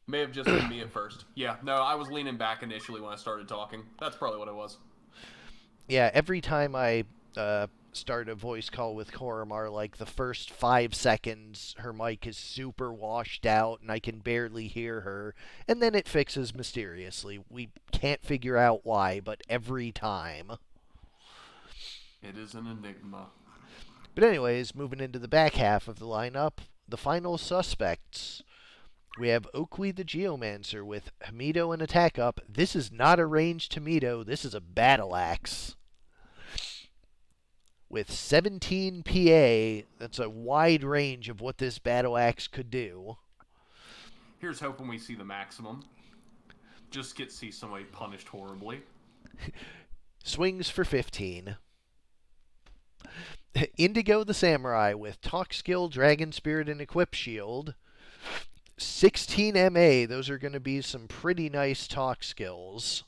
May have just been me at first. Yeah, no, I was leaning back initially when I started talking. That's probably what it was. Yeah, every time I start a voice call with Korremar, like the first 5 seconds, her mic is super washed out and I can barely hear her, and then it fixes mysteriously. We can't figure out why, but every time. It is an enigma. But anyways, moving into the back half of the lineup, the final suspects. We have Oakley the Geomancer with Hamido and Attack Up. This is not a ranged Hamido, this is a Battle Axe. With 17 PA, that's a wide range of what this Battle Axe could do. Here's hoping we see the maximum. Just get to see somebody punished horribly. Swings for 15. Indigo the Samurai with Talk Skill, Dragon Spirit, and Equip Shield. 16 MA, those are going to be some pretty nice talk skills.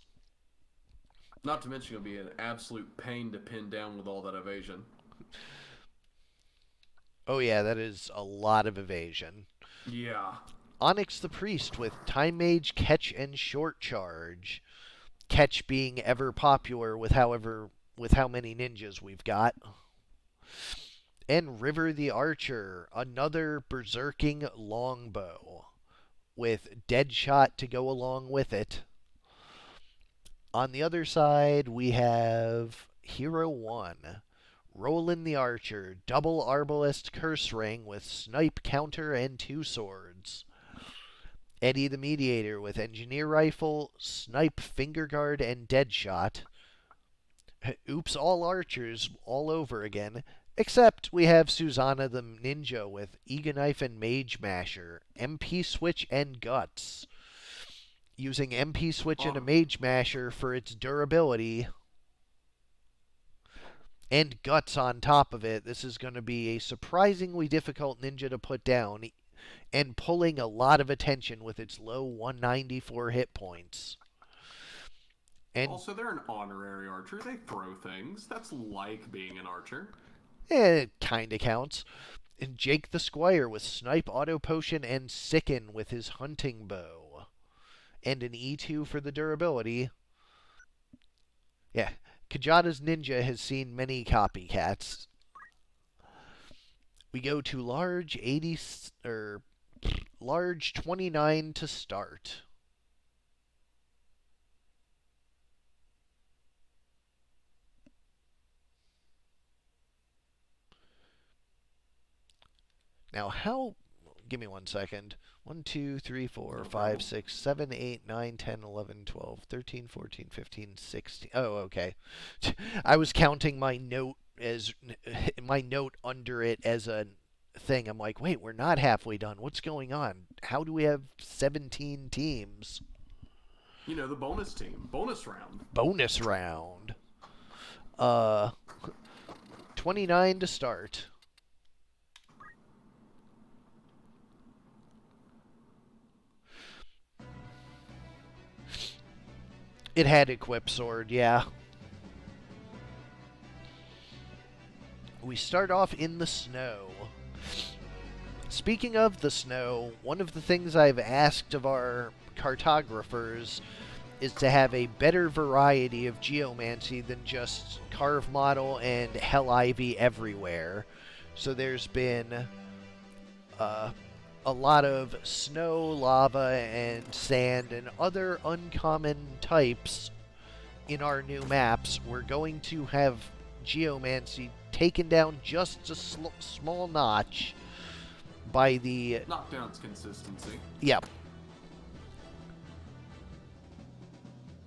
Not to mention it'll be an absolute pain to pin down with all that evasion. Oh yeah, that is a lot of evasion. Yeah. Onyx the Priest with Time Mage, Catch, and Short Charge. Catch being ever popular with how many ninjas we've got. And River the Archer, another berserking longbow with Deadshot to go along with it. On the other side, we have Hero 1, Roland the Archer, double Arbalest Curse Ring with Snipe Counter and 2 swords. Eddie the Mediator with Engineer Rifle, Snipe Finger Guard, and Deadshot. Oops, all archers all over again. Except we have Susanna the Ninja with Eagle Knife and Mage Masher, MP Switch, and Guts. Using MP Switch and a Mage Masher for its durability. And Guts on top of it. This is going to be a surprisingly difficult ninja to put down. And pulling a lot of attention with its low 194 hit points. And also, they're an honorary archer. They throw things. That's like being an archer. It kinda counts. And Jake the Squire with Snipe Auto Potion and Sicken with his hunting bow. and an E2 for the durability. Yeah, Kajada's Ninja has seen many copycats. We go to large 80 or large 29 to start. Now, how... Give me 1 second. 1, 2, 3, 4, 5, 6, 7, 8, 9, 10, 11, 12, 13, 14, 15, 16. Oh, okay. I was counting my note under it as a thing. I'm like, wait, we're not halfway done. What's going on? How do we have 17 teams? You know, the bonus team. Bonus round. Bonus round. 29 to start. It had equip sword, yeah. We start off in the snow. Speaking of the snow, one of the things I've asked of our cartographers is to have a better variety of geomancy than just carve model and hell ivy everywhere. So there's been a lot of snow, lava, and sand, and other uncommon types in our new maps. We're going to have geomancy taken down just a small notch by the... Knock down its consistency. Yep.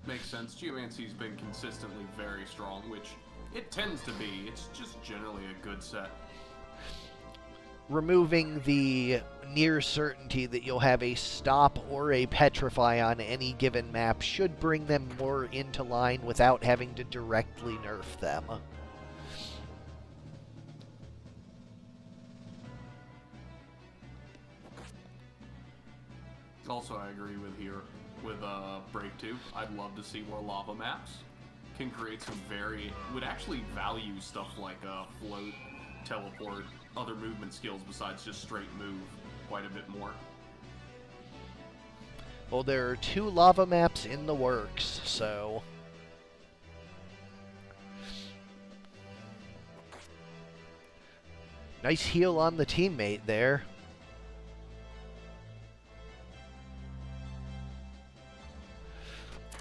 Makes sense. Geomancy's been consistently very strong, which it tends to be. It's just generally a good set. Removing the near certainty that you'll have a stop or a petrify on any given map should bring them more into line without having to directly nerf them. Also, I agree with Break 2. I'd love to see more lava maps. Can create some would actually value stuff like float, teleport, other movement skills besides just straight move quite a bit more. Well, there are 2 lava maps in the works, so... Nice heal on the teammate there.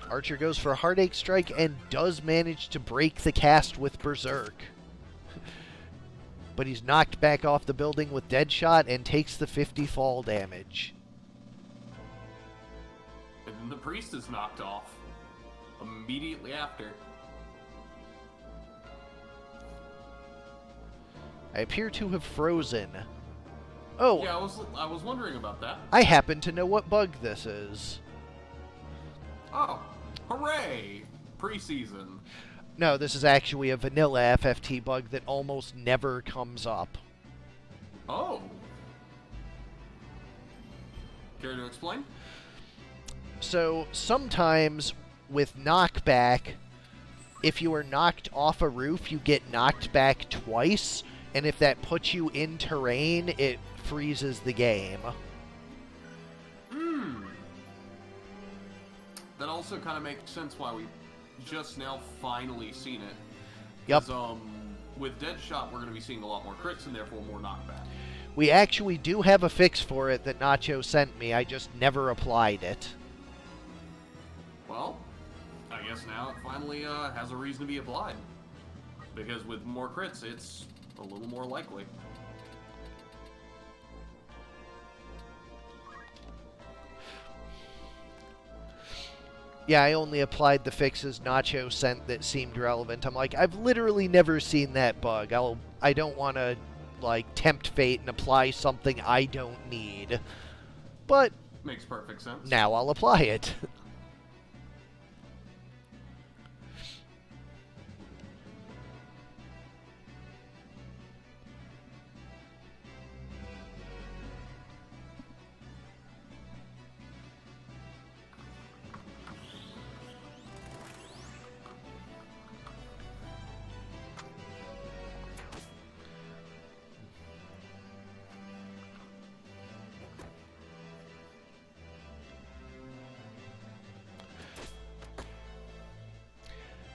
Archer goes for a Heartache Strike and does manage to break the cast with Berserk. But he's knocked back off the building with Deadshot and takes the 50 fall damage. And then the priest is knocked off immediately after. I appear to have frozen. Oh! Yeah, I was wondering about that. I happen to know what bug this is. Oh, hooray! Preseason. No, this is actually a vanilla FFT bug that almost never comes up. Oh. Care to explain? So, sometimes with knockback, if you are knocked off a roof, you get knocked back twice, and if that puts you in terrain, it freezes the game. That also kind of makes sense why we just now finally seen it. Yep. With Deadshot, we're going to be seeing a lot more crits and therefore more knockback. We actually do have a fix for it that Nacho sent me. I just never applied it. Well, I guess now it finally has a reason to be applied. Because with more crits, it's a little more likely. Yeah, I only applied the fixes Nacho sent that seemed relevant. I'm like, I've literally never seen that bug. I don't want to, like, tempt fate and apply something I don't need. But Makes perfect sense. now I'll apply it.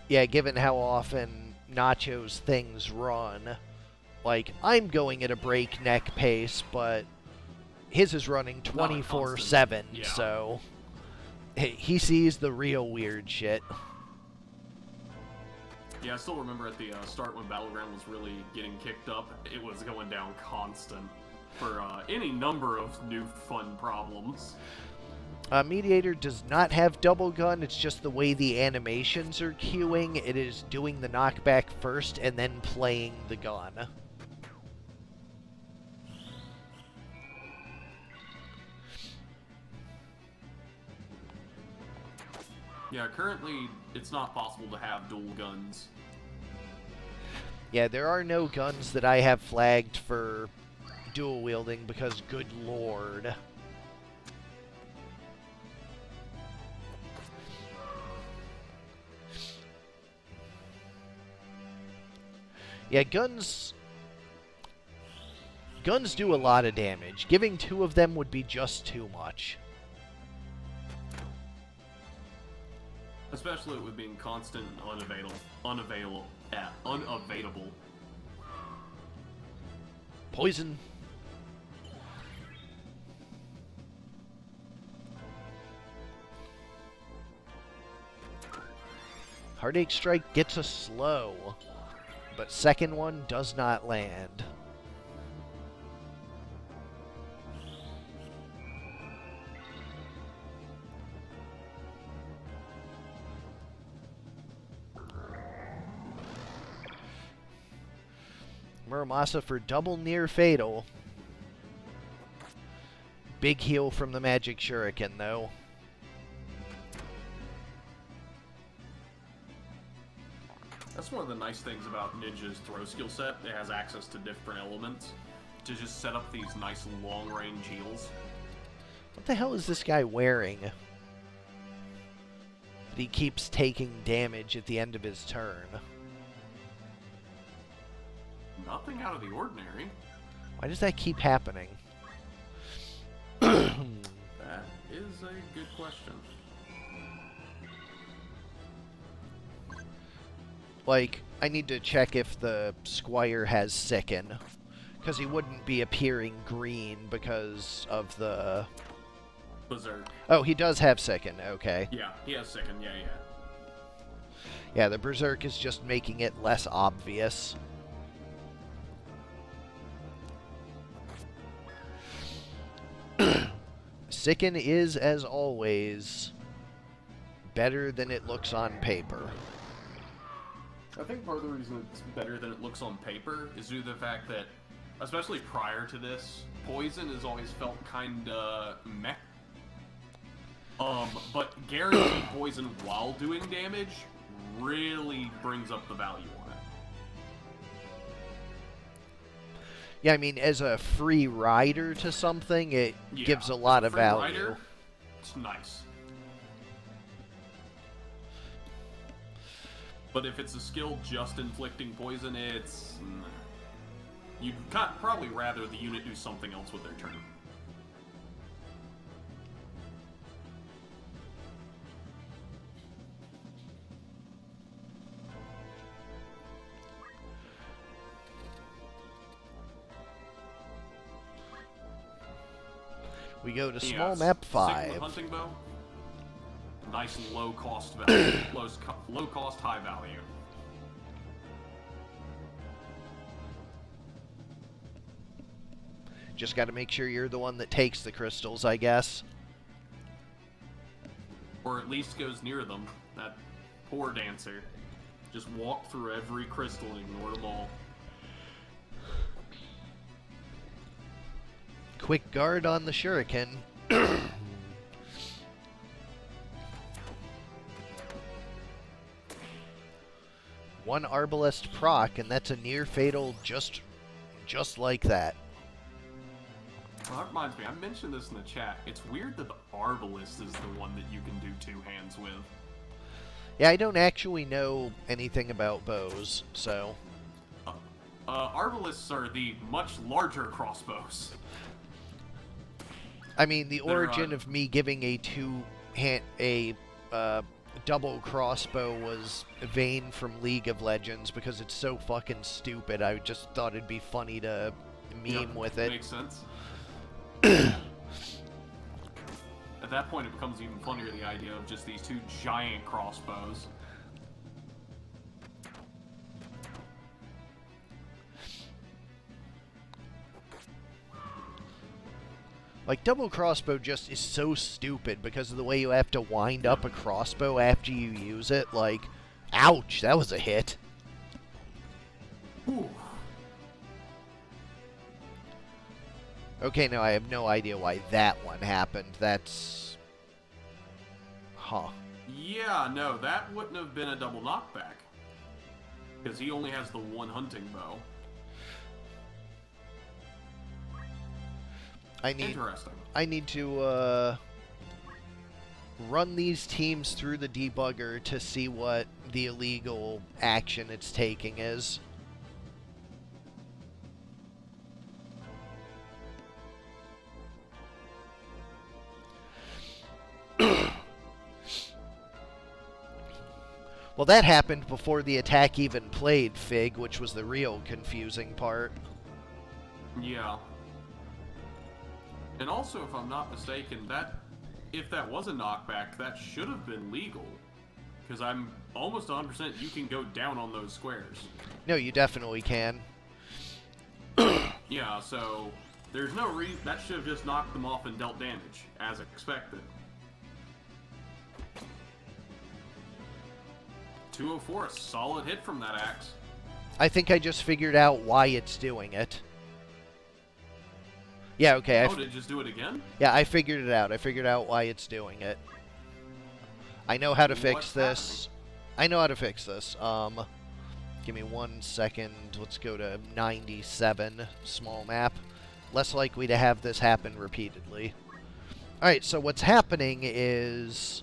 Yeah, given how often Nacho's things run, like, I'm going at a breakneck pace, but his is running Not a 24/7, constant, yeah. so he sees the real weird shit. Yeah, I still remember at the start when Battleground was really getting kicked up, it was going down constant for any number of new fun problems. Mediator does not have double gun, it's just the way the animations are queuing. It is doing the knockback first and then playing the gun. Yeah, currently it's not possible to have dual guns. Yeah, there are no guns that I have flagged for dual wielding because, good lord. Yeah, guns do a lot of damage. Giving 2 of them would be just too much. Especially with being constant and unavailable. Poison. Heartache Strike gets a slow, but second one does not land. Muramasa for double near fatal. Big heal from the magic shuriken, though. That's one of the nice things about Ninja's throw skill set. It has access to different elements to just set up these nice long-range heals. What the hell is this guy wearing? That he keeps taking damage at the end of his turn. Nothing out of the ordinary. Why does that keep happening? That is a good question. Like, I need to check if the Squire has Sicken. Because he wouldn't be appearing green because of the... Berserk. Oh, he does have Sicken, okay. Yeah, he has second, yeah. Yeah, the Berserk is just making it less obvious. Sicken is, as always, better than it looks on paper. I think part of the reason it's better than it looks on paper is due to the fact that, especially prior to this, poison has always felt kinda meh. But guaranteed poison while doing damage really brings up the value on it. Yeah, I mean, as a free rider to something, it gives a lot of free value. Rider, it's nice. But if it's a skill just inflicting poison, it's... You'd probably rather the unit do something else with their turn. We go to small map 5. Sigma hunting bow. Nice low cost value. low cost, high value. Just got to make sure you're the one that takes the crystals, I guess. Or at least goes near them. That poor dancer. Just walk through every crystal and ignore them all. Quick guard on the shuriken. One Arbalest proc, and that's a near fatal just like that. Well, that reminds me, I mentioned this in the chat. It's weird that the Arbalest is the one that you can do two hands with. Yeah, I don't actually know anything about bows, so... Arbalists are the much larger crossbows. I mean, the origin of me giving a double crossbow was Vayne from League of Legends because it's so fucking stupid. I just thought it'd be funny to meme with it. Makes sense. At that point, it becomes even funnier, the idea of just these two giant crossbows. Like, double crossbow just is so stupid because of the way you have to wind up a crossbow after you use it. Like, ouch, that was a hit. Ooh. Okay, now I have no idea why that one happened. That's... Huh. Yeah, no, that wouldn't have been a double knockback. Because he only has the one hunting bow. Interesting. I need to run these teams through the debugger to see what the illegal action it's taking is. Well, that happened before the attack even played, Fig, which was the real confusing part. Yeah. And also, if I'm not mistaken, if that was a knockback, that should have been legal. Because I'm almost 100% you can go down on those squares. No, you definitely can. Yeah, so there's no reason that should have just knocked them off and dealt damage, as expected. 204, a solid hit from that axe. I think I just figured out why it's doing it. Yeah, okay. Oh, did it just do it again? Yeah, I figured it out. I figured out why it's doing it. I know how to fix this. I know how to fix this. Give me 1 second. Let's go to 97, small map. Less likely to have this happen repeatedly. Alright, so what's happening is...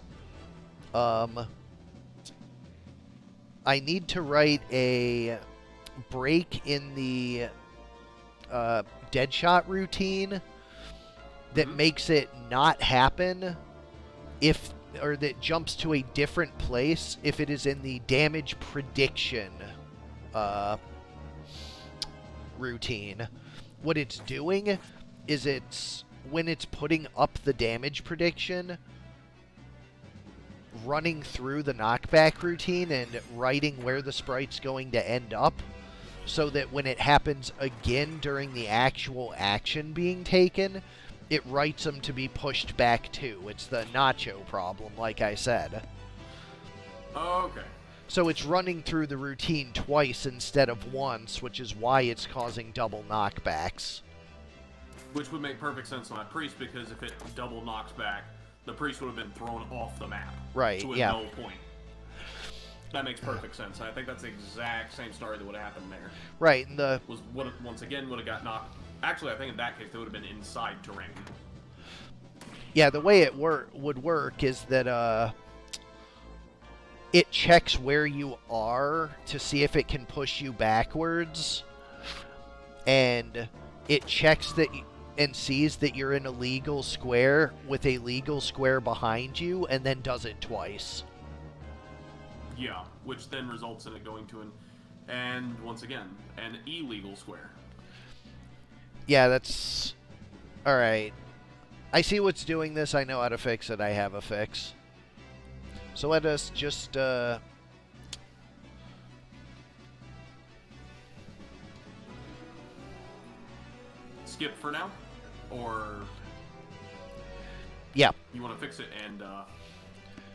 I need to write a break in the Deadshot routine that makes it not happen or that jumps to a different place if it is in the damage prediction routine. What it's doing is when it's putting up the damage prediction, running through the knockback routine and writing where the sprite's going to end up, so that when it happens again during the actual action being taken, it writes them to be pushed back too. It's the nacho problem, like I said. Okay. So it's running through the routine twice instead of once, which is why it's causing double knockbacks. Which would make perfect sense on that priest, because if it double knocks back, the priest would have been thrown off the map. Right, so yeah. no point. That makes perfect sense. I think that's the exact same story that would have happened there. Right, and Once again would have got knocked. Actually, I think in that case they would have been inside terrain. Yeah, the way it would work is that it checks where you are to see if it can push you backwards, and it checks that and sees that you're in a legal square with a legal square behind you, and then does it twice. Yeah, which then results in it going to and once again, an illegal square. Yeah, that's... Alright. I see what's doing this. I know how to fix it. I have a fix. So let us just, skip for now? Or... Yeah. You want to fix it and,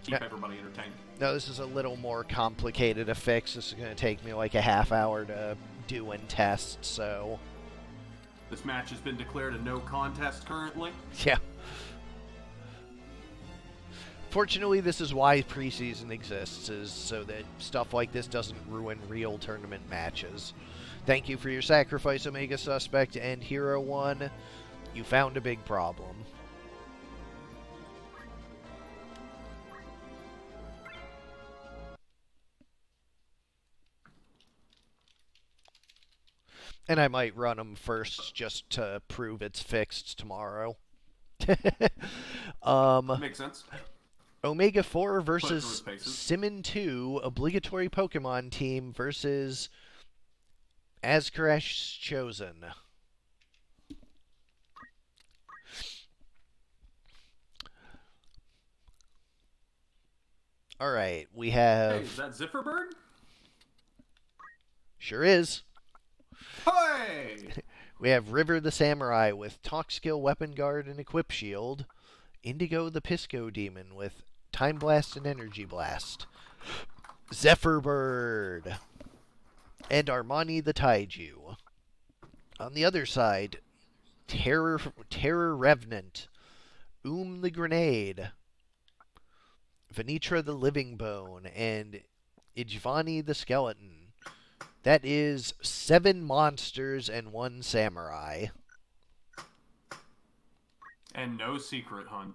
keep everybody entertained? No, this is a little more complicated a fix. This is going to take me like a half hour to do and test, so... This match has been declared a no contest currently. Yeah. Fortunately, this is why Preseason exists, is so that stuff like this doesn't ruin real tournament matches. Thank you for your sacrifice, Omegesuspekt and Hero 1. You found a big problem. And I might run them first just to prove it's fixed tomorrow. Makes sense. Omega 4 Put it through versus its paces. Simmon 2, obligatory Pokemon team versus Askarash's Chosen. Alright, we have... Hey, is that Zifferbird? Sure is. Hey! We have River the Samurai with Talk Skill, Weapon Guard, and Equip Shield. Indigo the Pisco Demon with Time Blast and Energy Blast. Zephyr Bird. And Armani the Taiju. On the other side, Terror Revenant. The Grenade. Venitra the Living Bone. And Ijvani the Skeleton. That is 7 monsters and 1 samurai. And no secret hunt.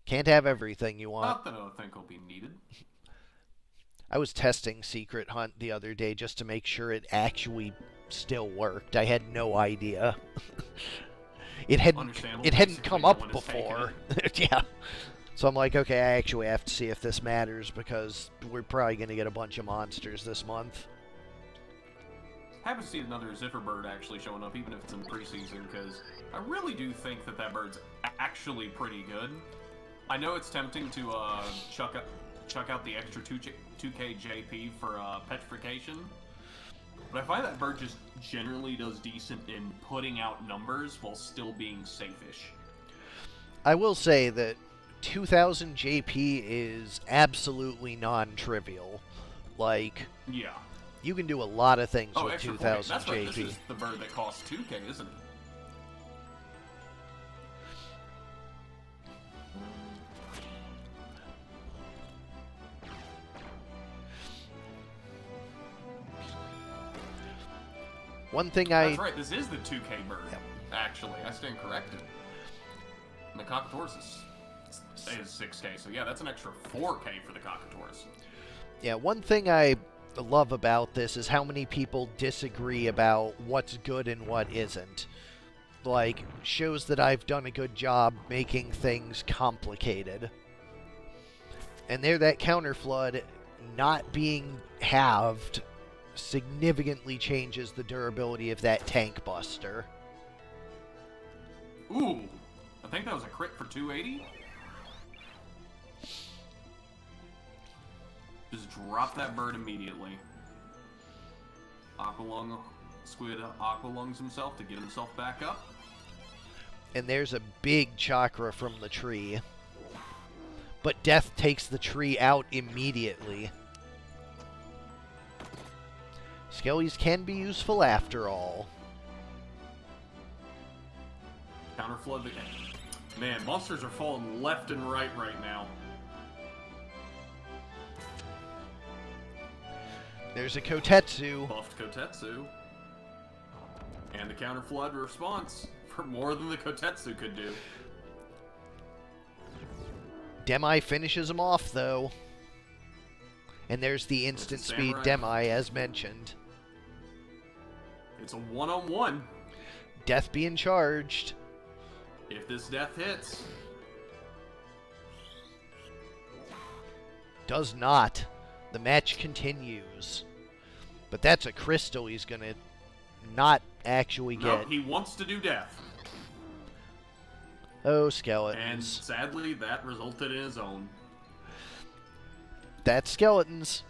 Can't have everything you want. Not that I don't think will be needed. I was testing Secret Hunt the other day just to make sure it actually still worked. I had no idea. it hadn't come no up one has before. taken Yeah. So I'm like, okay, I actually have to see if this matters because we're probably going to get a bunch of monsters this month. Happy to see another Zifferbird actually showing up, even if it's in preseason, because I really do think that that bird's actually pretty good. I know it's tempting to chuck out the extra 2k JP for petrification, but I find that bird just generally does decent in putting out numbers while still being safe-ish. I will say that 2000 JP is absolutely non-trivial. Like, Yeah. you can do a lot of things with extra 2000 That's right, JP. this is the bird that costs 2k, isn't it? One thing That's right, this is the 2k bird. Yep. Actually, I stand corrected. And the Cockatours is 6k, so yeah, that's an extra 4k for the Cockatours. Yeah, one thing I love about this is how many people disagree about what's good and what isn't. Like, shows that I've done a good job making things complicated. And there, that counterflood not being halved significantly changes the durability of that tank buster. Ooh, I think that was a crit for 280. Just drop that bird immediately. Squid Aqualungs himself to get himself back up. And there's a big chakra from the tree. But Death takes the tree out immediately. Skellies can be useful after all. Counterflood the game. Man, monsters are falling left and right now. There's a Kotetsu. Buffed Kotetsu. And the counterflood response for more than the Kotetsu could do. Demi finishes him off, though. And there's the instant speed Samurai. Demi, as mentioned. It's a one-on-one. Death being charged. If this death hits, Does not. The match continues. But that's a crystal he's going to not actually no, get. he wants to do death. Oh, And skeletons. sadly, that resulted in his own. That's skeletons.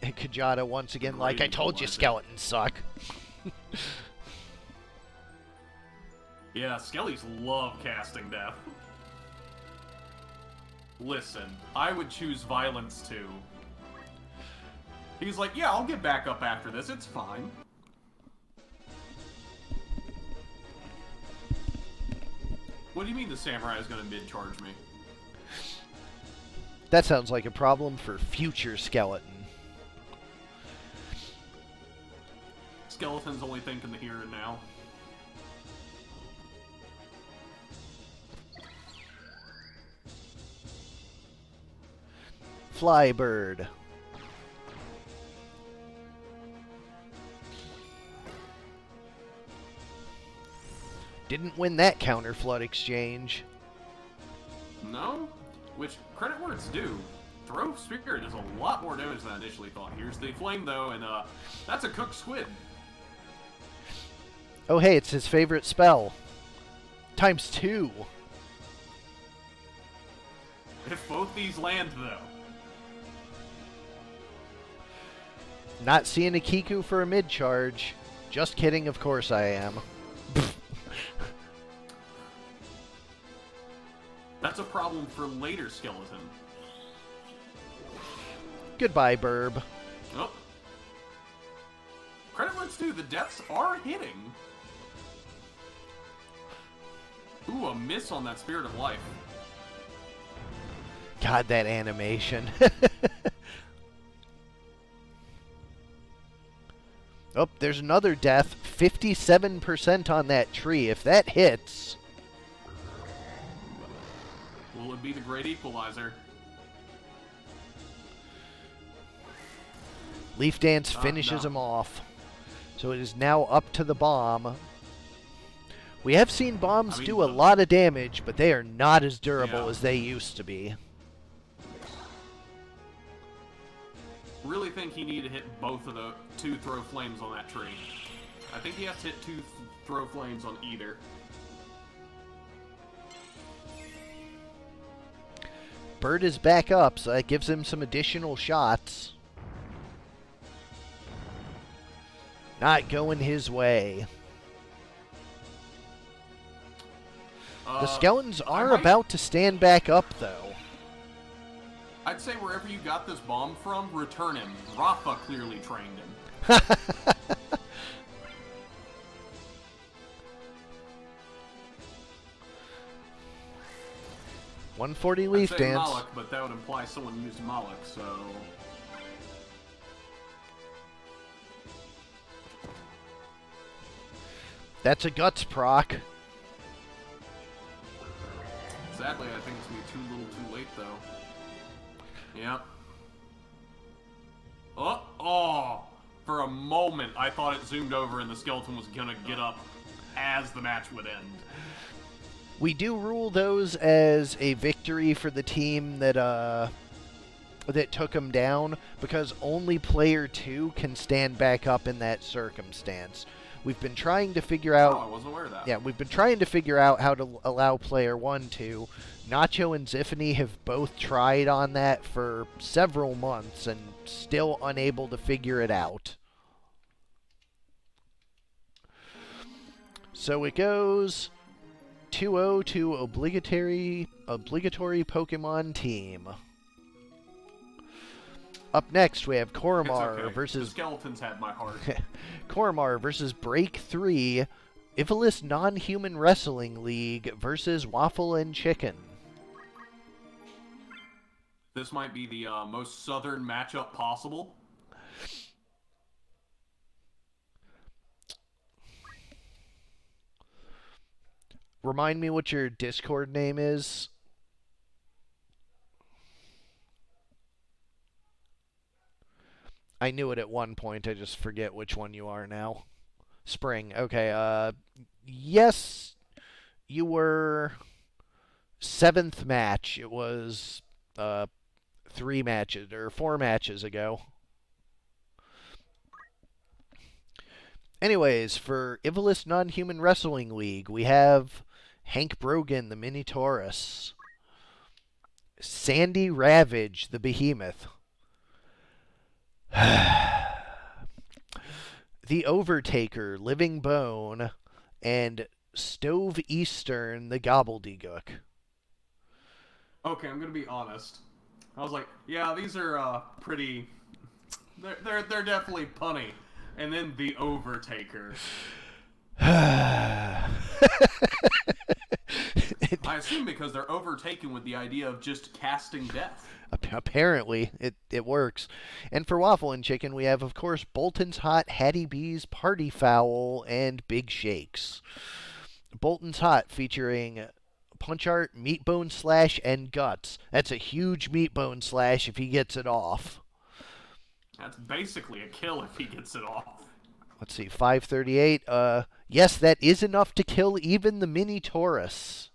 And Kajada once again, like, I Great told you equalizer. skeletons suck. Yeah, Skellies love casting death. Listen, I would choose violence too. He's like, yeah, I'll get back up after this, it's fine. What do you mean the samurai is gonna mid-charge me? That sounds like a problem for future skeleton. Skeleton's only thinking the here and now. Flybird. Didn't win that counter flood exchange. No? Which, credit where it's due. Throw Spirit does a lot more damage than I initially thought. Here's the Flame, though, and that's a cooked squid. Oh, hey, it's his favorite spell. ×2. If both these land, though. Not seeing a Kiku for a mid-charge. Just kidding, of course I am. That's a problem for later Skeleton. Goodbye, Burb. Oh. Credit where it's due, the deaths are hitting. Ooh, a miss on that Spirit of Life. God, that animation. Oh, there's another death. 57% on that tree. If that hits... Will it be the Great Equalizer? Leaf Dance finishes him off. So it is now up to the bomb. We have seen bombs do a lot of damage, but they are not as durable as they used to be. Really think he needed to hit both of the 2 throw flames on that tree. I think he has to hit 2 throw flames on either. Bird is back up, so that gives him some additional shots. Not going his way. The skeletons are about to stand back up, though. I'd say wherever you got this bomb from, return him. Rafa clearly trained him. 140 Leaf Dance. Moloch, but that would imply someone used Moloch, so... That's a Guts proc. Sadly, I think it's going to be too little too late, though. Yep. Oh! For a moment, I thought it zoomed over and the skeleton was going to get up as the match would end. We do rule those as a victory for the team that that took him down, because only player 2 can stand back up in that circumstance. We've been trying to figure out... Oh, I wasn't aware of that. Yeah, we've been trying to figure out how to allow player 1 to. Nacho and Ziphany have both tried on that for several months and still unable to figure it out. So it goes 2-0 to obligatory Pokemon team. Up next, we have Korremar versus... The skeletons had my heart. Korremar versus Break 3, Ivalus Non-Human Wrestling League versus Waffle and Chicken. This might be the most southern matchup possible. Remind me what your Discord name is. I knew it at one point, I just forget which one you are now. Spring, okay, yes, you were 7th match. It was 4 matches ago. Anyways, for Ivalus Non-Human Wrestling League, we have Hank Brogan, the Minotaurus, Sandy Ravage, the Behemoth, the Overtaker, Living Bone, and Stove Eastern, the Gobbledygook. Okay, I'm gonna be honest. I was like, yeah, these are pretty. They're definitely punny. And then the Overtaker. I assume because they're overtaken with the idea of just casting death. Apparently, it works. And for Waffle and Chicken, we have, of course, Bolton's Hot, Hattie B's, Party Foul, and Big Shakes. Bolton's Hot featuring Punch Art, Meat Bone Slash, and Guts. That's a huge Meat Bone Slash if he gets it off. That's basically a kill if he gets it off. Let's see, 538. Yes, that is enough to kill even the Minotaurus.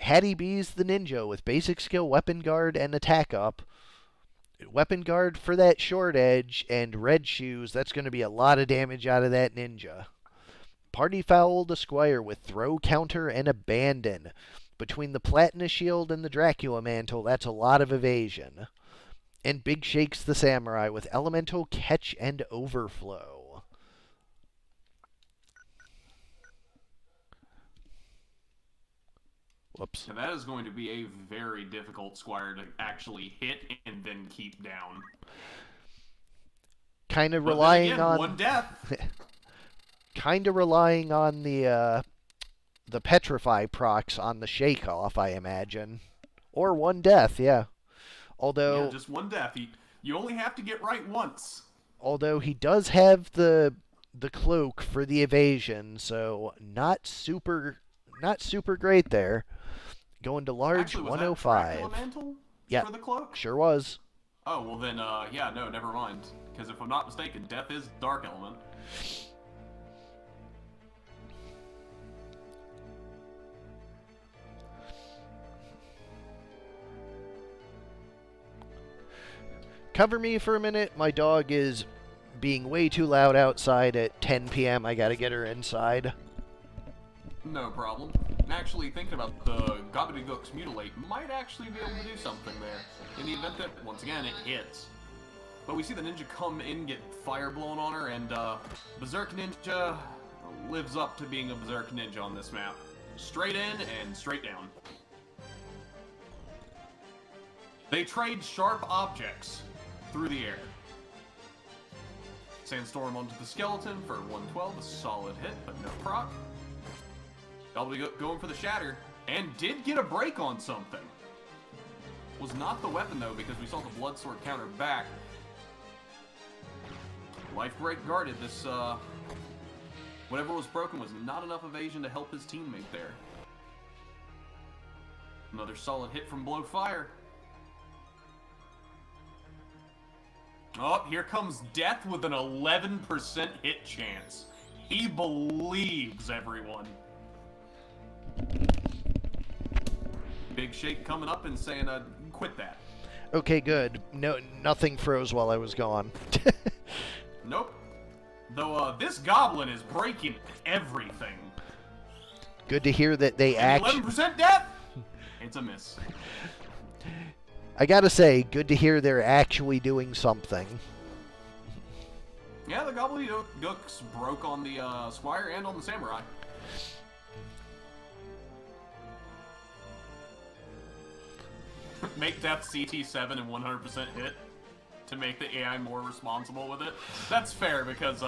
Hattie B's the ninja with basic skill, weapon guard, and attack up. Weapon guard for that short edge, and red shoes. That's going to be a lot of damage out of that ninja. Party foul the Squire with throw, counter, and abandon. Between the Platinum Shield and the Dracula Mantle, that's a lot of evasion. And Big Shakes the Samurai with Elemental, Catch, and Overflow. Whoops. And that is going to be a very difficult Squire to actually hit and then keep down. Kind of But then relying again, on... one death. Kind of relying on the Petrify procs on the Shake Off, I imagine. Or one death, yeah. Although... Yeah, just one death. You only have to get right once. Although he does have the cloak for the evasion, so not super great there. Going to large. Actually, was 105. that Dracula Mantle Yeah, for the cloak? sure was. Oh, well then, yeah, no, never mind. Because if I'm not mistaken, death is Dark Element. Cover me for a minute. My dog is being way too loud outside at 10 p.m. I gotta get her inside. No problem. Actually, thinking about the Gobbledygook's Mutilate might actually be able to do something there. In the event that, once again, it hits. But we see the ninja come in, get fire blown on her, and Berserk Ninja lives up to being a Berserk Ninja on this map. Straight in and straight down. They trade sharp objects through the air. Sandstorm onto the skeleton for 112, a solid hit, but no proc. Gobbledygook going for the shatter, and did get a break on something. Was not the weapon though, because we saw the blood sword counter back. Life break guarded. This, whatever was broken was not enough evasion to help his teammate there. Another solid hit from Blow Fire. Oh, here comes Death with an 11% hit chance. He believes everyone. Big Shake coming up and saying, quit that. Okay, good. No, nothing froze while I was gone. Nope. Though, this goblin is breaking everything. Good to hear that they actually... 11% death? It's a miss. I gotta say, good to hear they're actually doing something. Yeah, the Gobbledygooks broke on the Squire and on the Samurai. Make Death CT7 and 100% hit to make the AI more responsible with it. That's fair because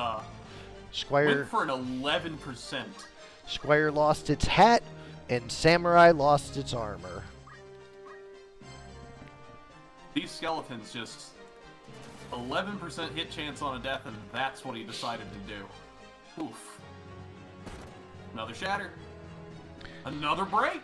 Squire went for an 11%. Squire lost its hat, and Samurai lost its armor. These skeletons just 11% hit chance on a death, and that's what he decided to do. Oof. Another shatter. Another break.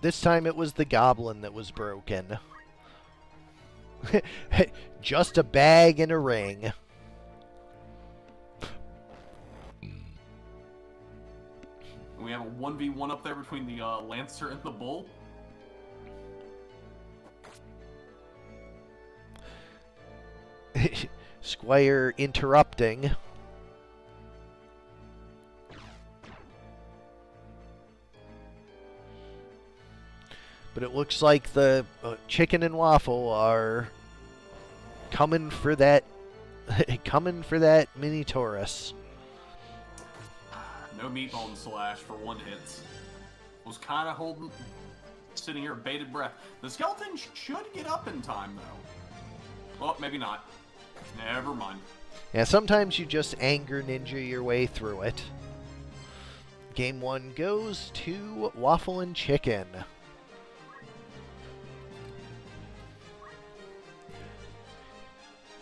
This time it was the goblin that was broken. Just a bag and a ring. We have a 1v1 up there between the Lancer and the Bull. Squire interrupting. But it looks like the chicken and waffle are coming for that mini Taurus. No meatbone slash for one hits. Was kind of sitting here bated breath. The skeleton should get up in time though. Well, maybe not. Never mind. Yeah, sometimes you just anger ninja your way through it. Game 1 goes to Waffle and Chicken.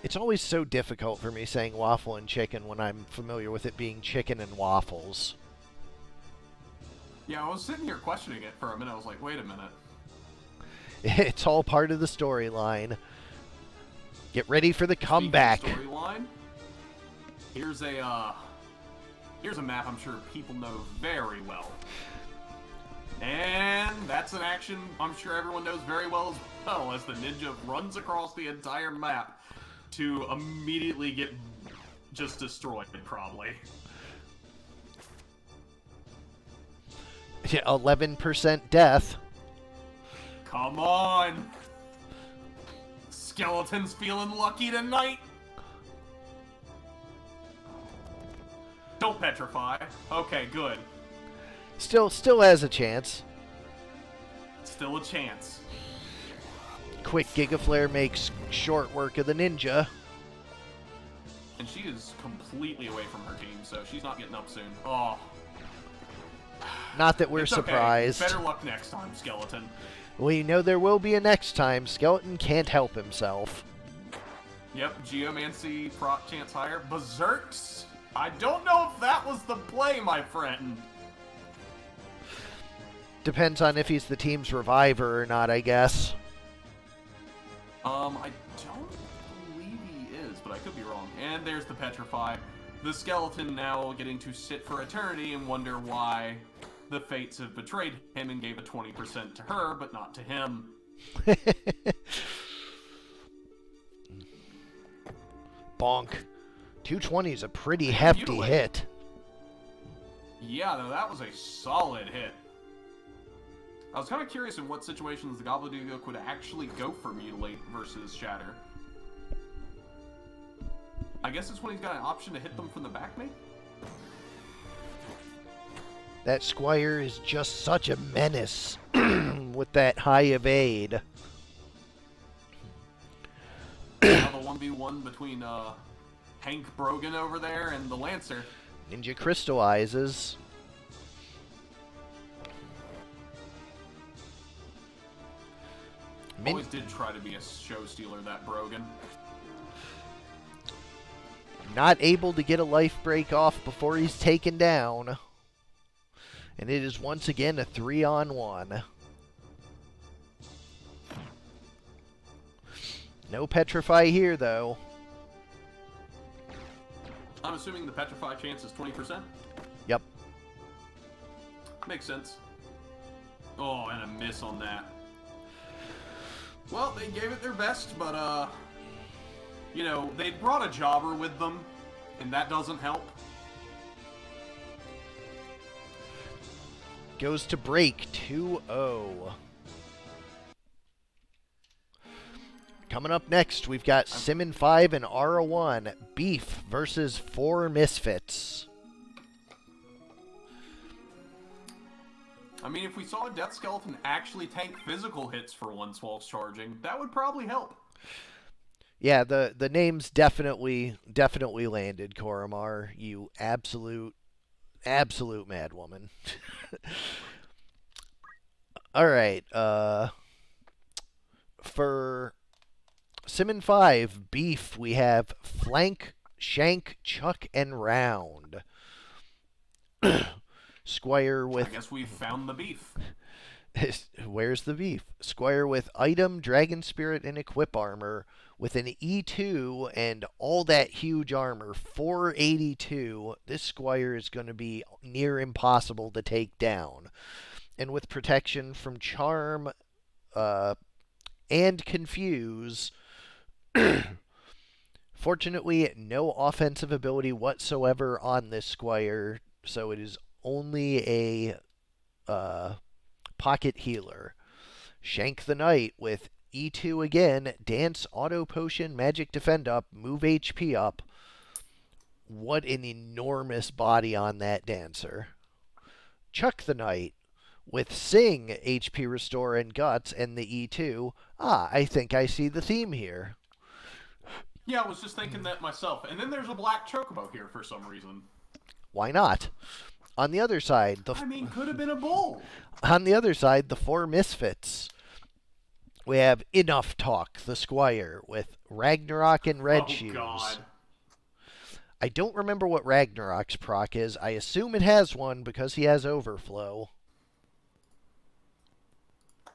It's always so difficult for me saying waffle and chicken when I'm familiar with it being chicken and waffles. Yeah, I was sitting here questioning it for a minute. I was like, wait a minute. It's all part of the storyline. Get ready for the comeback. Storyline. Here's a map I'm sure people know very well. And that's an action I'm sure everyone knows very well as the ninja runs across the entire map to immediately get just destroyed, probably. Yeah, 11% death. Come on! Skeleton's feeling lucky tonight! Don't petrify. Okay, good. Still has a chance. Still a chance. Quick Giga Flare makes short work of the ninja. And she is completely away from her team, so she's not getting up soon. Oh. Not that we're It's okay. surprised. Better luck next time, Skeleton. We know there will be a next time. Skeleton can't help himself. Yep, Geomancy, proc chance higher. Berserks? I don't know if that was the play, my friend. Depends on if he's the team's reviver or not, I guess. I don't believe he is, but I could be wrong. And there's the Petrify. The Skeleton now getting to sit for eternity and wonder why the fates have betrayed him and gave a 20% to her, but not to him. Bonk. 220 is a pretty hefty hit. Yeah, no, that was a solid hit. I was kind of curious in what situations the Gobbledygook would actually go for Mutilate versus Shatter. I guess it's when he's got an option to hit them from the back, maybe? That Squire is just such a menace with that high evade. Now the 1v1 between Hank Brogan over there and the Lancer. Ninja crystallizes. Always did try to be a show stealer, that Brogan. Not able to get a life break off before he's taken down. And it is once again a 3-on-1. No Petrify here, though. I'm assuming the Petrify chance is 20%? Yep. Makes sense. Oh, and a miss on that. Well, they gave it their best, but, you know, they brought a jobber with them, and that doesn't help. Goes to break 2-0. Coming up next, we've got Simmon 5 and Aura 1. Beef versus 4 Misfits. I mean, if we saw a Death Skeleton actually tank physical hits for once while charging, that would probably help. Yeah, the names definitely landed, Korremar. You absolute madwoman. All right. For Simmon 5, Beef, we have Flank, Shank, Chuck, and Round. Squire with... I guess we found the beef. Where's the beef? Squire with Item, Dragon Spirit, and Equip Armor with an E2 and all that huge armor, 482. This Squire is going to be near impossible to take down. And with protection from Charm and Confuse... Fortunately, no offensive ability whatsoever on this Squire, so it is only a pocket healer. Shank the Knight with E2 again, Dance, Auto Potion, Magic Defend up, Move HP up. What an enormous body on that Dancer. Chuck the Knight with Sing, HP Restore, and Guts, and the E2. I think I see the theme here. Yeah, I was just thinking that myself. And then there's a black chocobo here for some reason. Why not? On the other side, I mean, could have been a bull. On the other side, the 4 Misfits. We have Enough Talk, the Squire, with Ragnarok and Red Shoes. God. I don't remember what Ragnarok's proc is. I assume it has one because he has Overflow.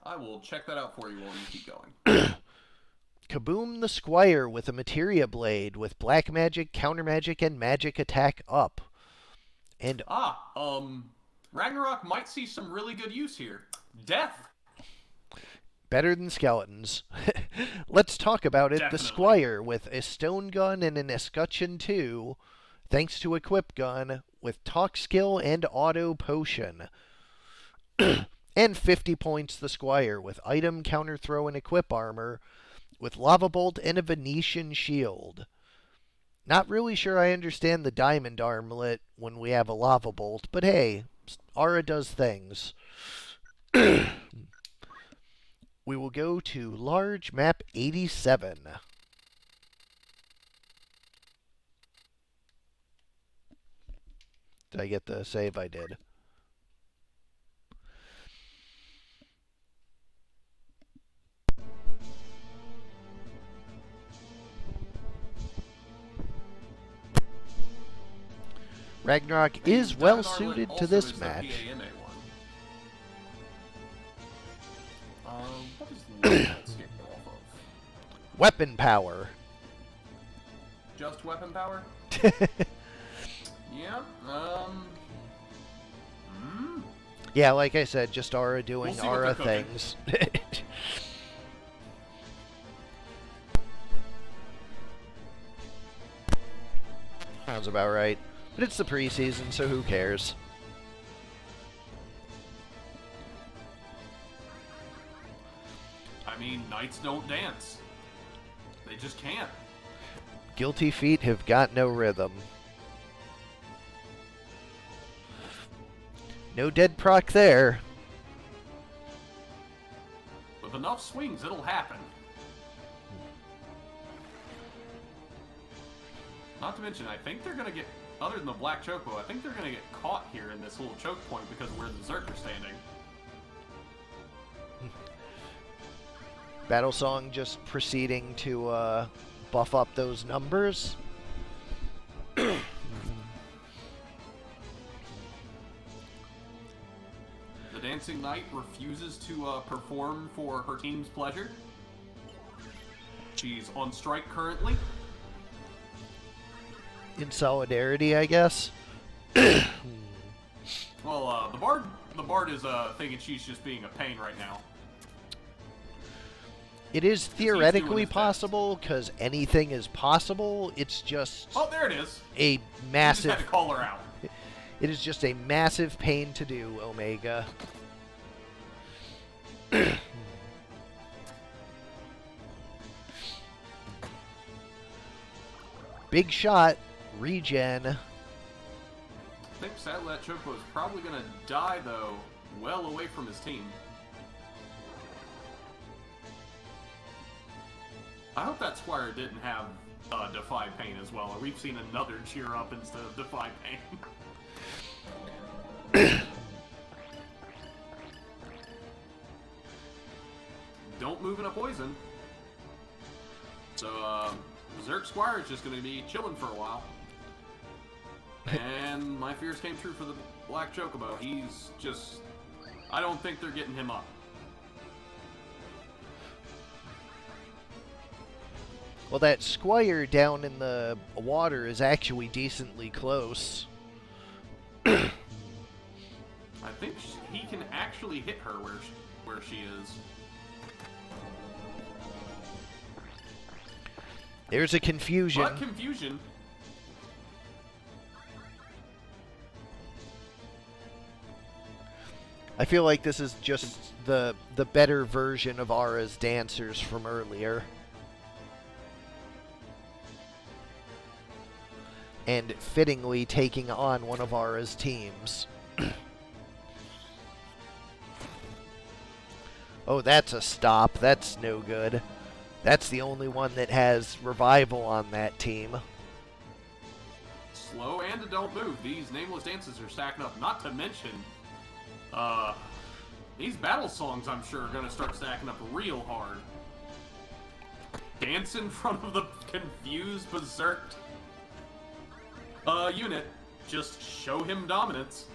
I will check that out for you while you keep going. Kaboom the Squire with a Materia Blade with Black Magic, Counter Magic, and Magic Attack up. And Ragnarok might see some really good use here. Death. better than skeletons. Let's talk about it. Definitely. The Squire with a Stone Gun and an Escutcheon 2, thanks to Equip Gun, with Talk Skill and Auto Potion. And 50 points the Squire with Item, Counter Throw, and Equip Armor, with Lava Bolt and a Venetian Shield. Not really sure I understand the Diamond Armlet when we have a Lava Bolt, but hey, Aura does things. We will go to large map 87. Did I get the save? I did. Ragnarok is well suited to this match. What is the level skip off of? Weapon power. Just weapon power? Yeah. Yeah, like I said, just Aura doing We'll see what Aura they're cooking. things. Sounds about right. But it's the preseason, so who cares? I mean, knights don't dance. They just can't. Guilty feet have got no rhythm. No dead proc there. With enough swings, it'll happen. Not to mention, I think they're going to get, other than the Black Choco, I think they're going to get caught here in this little choke point because of where the Zerk are standing. Battle Song just proceeding to buff up those numbers. The Dancing Knight refuses to perform for her team's pleasure. She's on strike currently. In solidarity, I guess. Well, the Bard is thinking she's just being a pain right now. It is doing theoretically his best. possible, because anything is possible. It's just Oh, there it is. a You just massive... had to call her out. It is just a massive pain to do, Omega. Big shot, regen. I think sadly that Choco is probably going to die, though, well away from his team. I hope that Squire didn't have Defy Pain as well, or we've seen another cheer up instead of Defy Pain. Don't move in a poison. So, Zerk Squire is just going to be chilling for a while. And my fears came true for the Black Chocobo. He's just... I don't think they're getting him up. Well, that Squire down in the water is actually decently close. I think he can actually hit her where she is. There's a confusion. But confusion. I feel like this is just the better version of Aura's dancers from earlier. And fittingly taking on one of Aura's teams. Oh, that's a stop. That's no good. That's the only one that has revival on that team. Slow and a don't move. These nameless dances are stacking up. Not to mention, these battle songs, I'm sure, are going to start stacking up real hard. Dance in front of the confused berserked unit. Just show him dominance.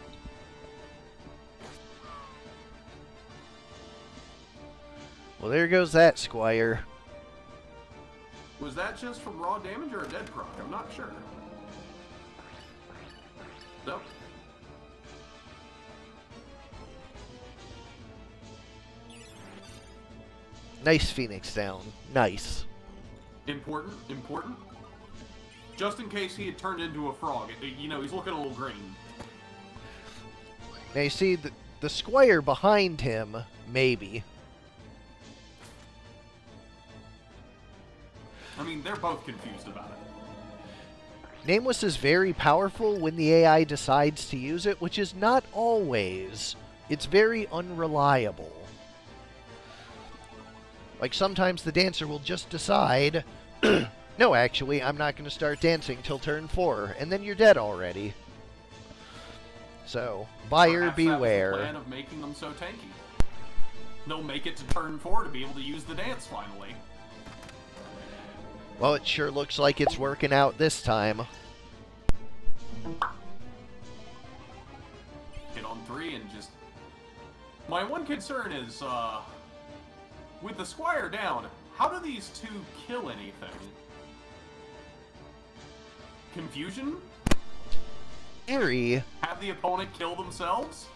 Well, there goes that Squire. Was that just from raw damage or a dead proc? I'm not sure. Nope. Nice Phoenix down. Nice. Important, important. Just in case he had turned into a frog. You know, he's looking a little green. Now you see the squire behind him, maybe. I mean, they're both confused about it. Nameless is very powerful when the AI decides to use it, which is not always. It's very unreliable. Like, sometimes the dancer will just decide, no, actually, I'm not going to start dancing till turn 4, and then you're dead already. So, buyer Perhaps beware. That was the plan of making them so tanky. They'll make it to turn 4 to be able to use the dance finally. Well, it sure looks like it's working out this time. Hit on 3 and just... My one concern is, with the squire down, how do these two kill anything? Confusion? Theory, Have the opponent kill themselves?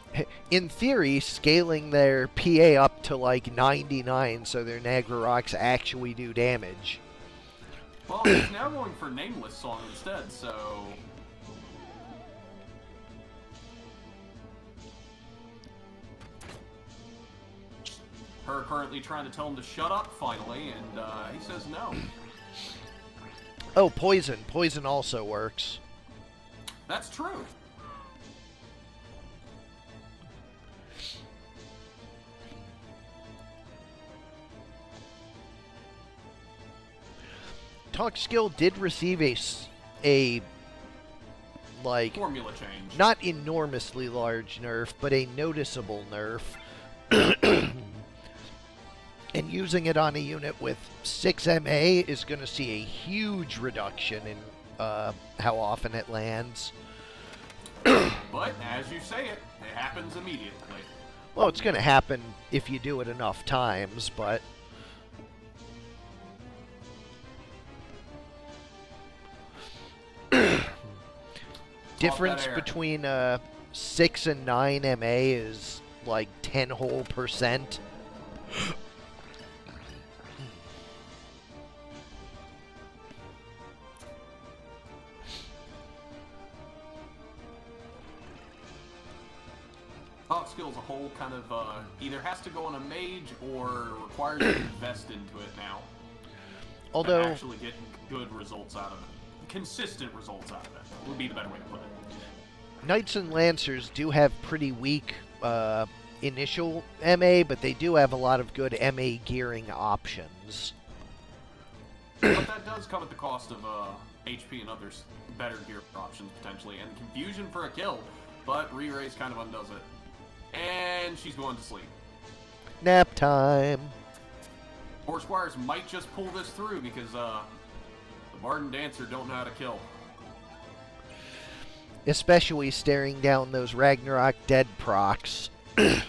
in theory, scaling their PA up to like 99 so their Nagrarocks actually do damage. Well, he's now going for Nameless Song instead, so... Her currently trying to tell him to shut up, finally, and he says no. Oh, poison. Poison also works. That's true. Talk Skill did receive a like, Formula change. not enormously large nerf, but a noticeable nerf. And using it on a unit with 6 MA is going to see a huge reduction in how often it lands. But, as you say it, it happens immediately. Well, it's going to happen if you do it enough times, but... Difference between 6 and 9 MA is like 10 whole %. Talk skill as a whole kind of either has to go on a mage or requires you to invest into it now. Although... to actually get good results out of it. Consistent results out of it would be the better way to put it. Knights and Lancers do have pretty weak initial MA, but they do have a lot of good MA gearing options. But that does come at the cost of HP and other better gear options, potentially, and confusion for a kill. But re-raise kind of undoes it. And she's going to sleep. Nap time. Or Squires might just pull this through because the Bard and Dancer don't know how to kill. Especially staring down those Ragnarok dead procs. And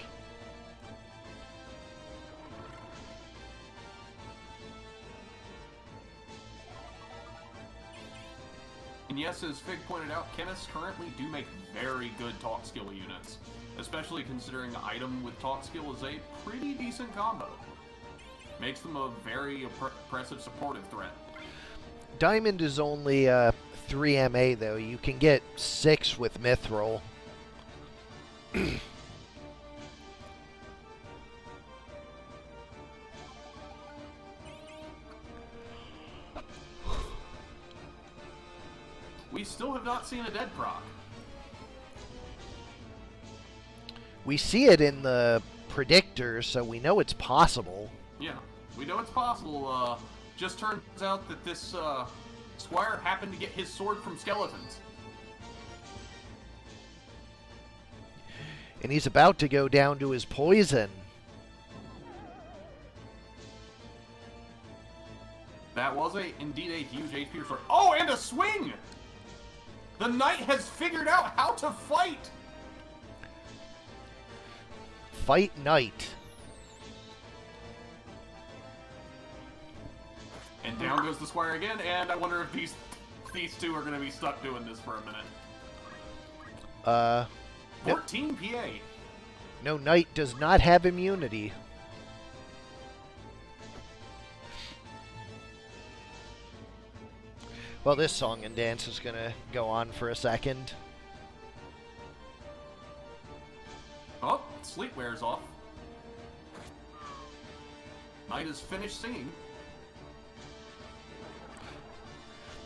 yes, as Fig pointed out, chemists currently do make very good talk skill units. Especially considering the item with talk skill is a pretty decent combo. Makes them a very impressive supportive threat. Diamond is only 3 MA though. You can get 6 with Mithril. We still have not seen a dead proc. We see it in the predictor, so we know it's possible. Yeah, we know it's possible. Just turns out that this Squire happened to get his sword from skeletons. And he's about to go down to his poison. That was indeed a huge HP restore. Oh, and a swing! The knight has figured out how to fight! Fight Knight. And down goes the Squire again, and I wonder if these two are going to be stuck doing this for a minute. Nope. 14 PA. No, Knight does not have immunity. Well, this song and dance is going to go on for a second. Oh, sleep wears off. Knight is finished singing.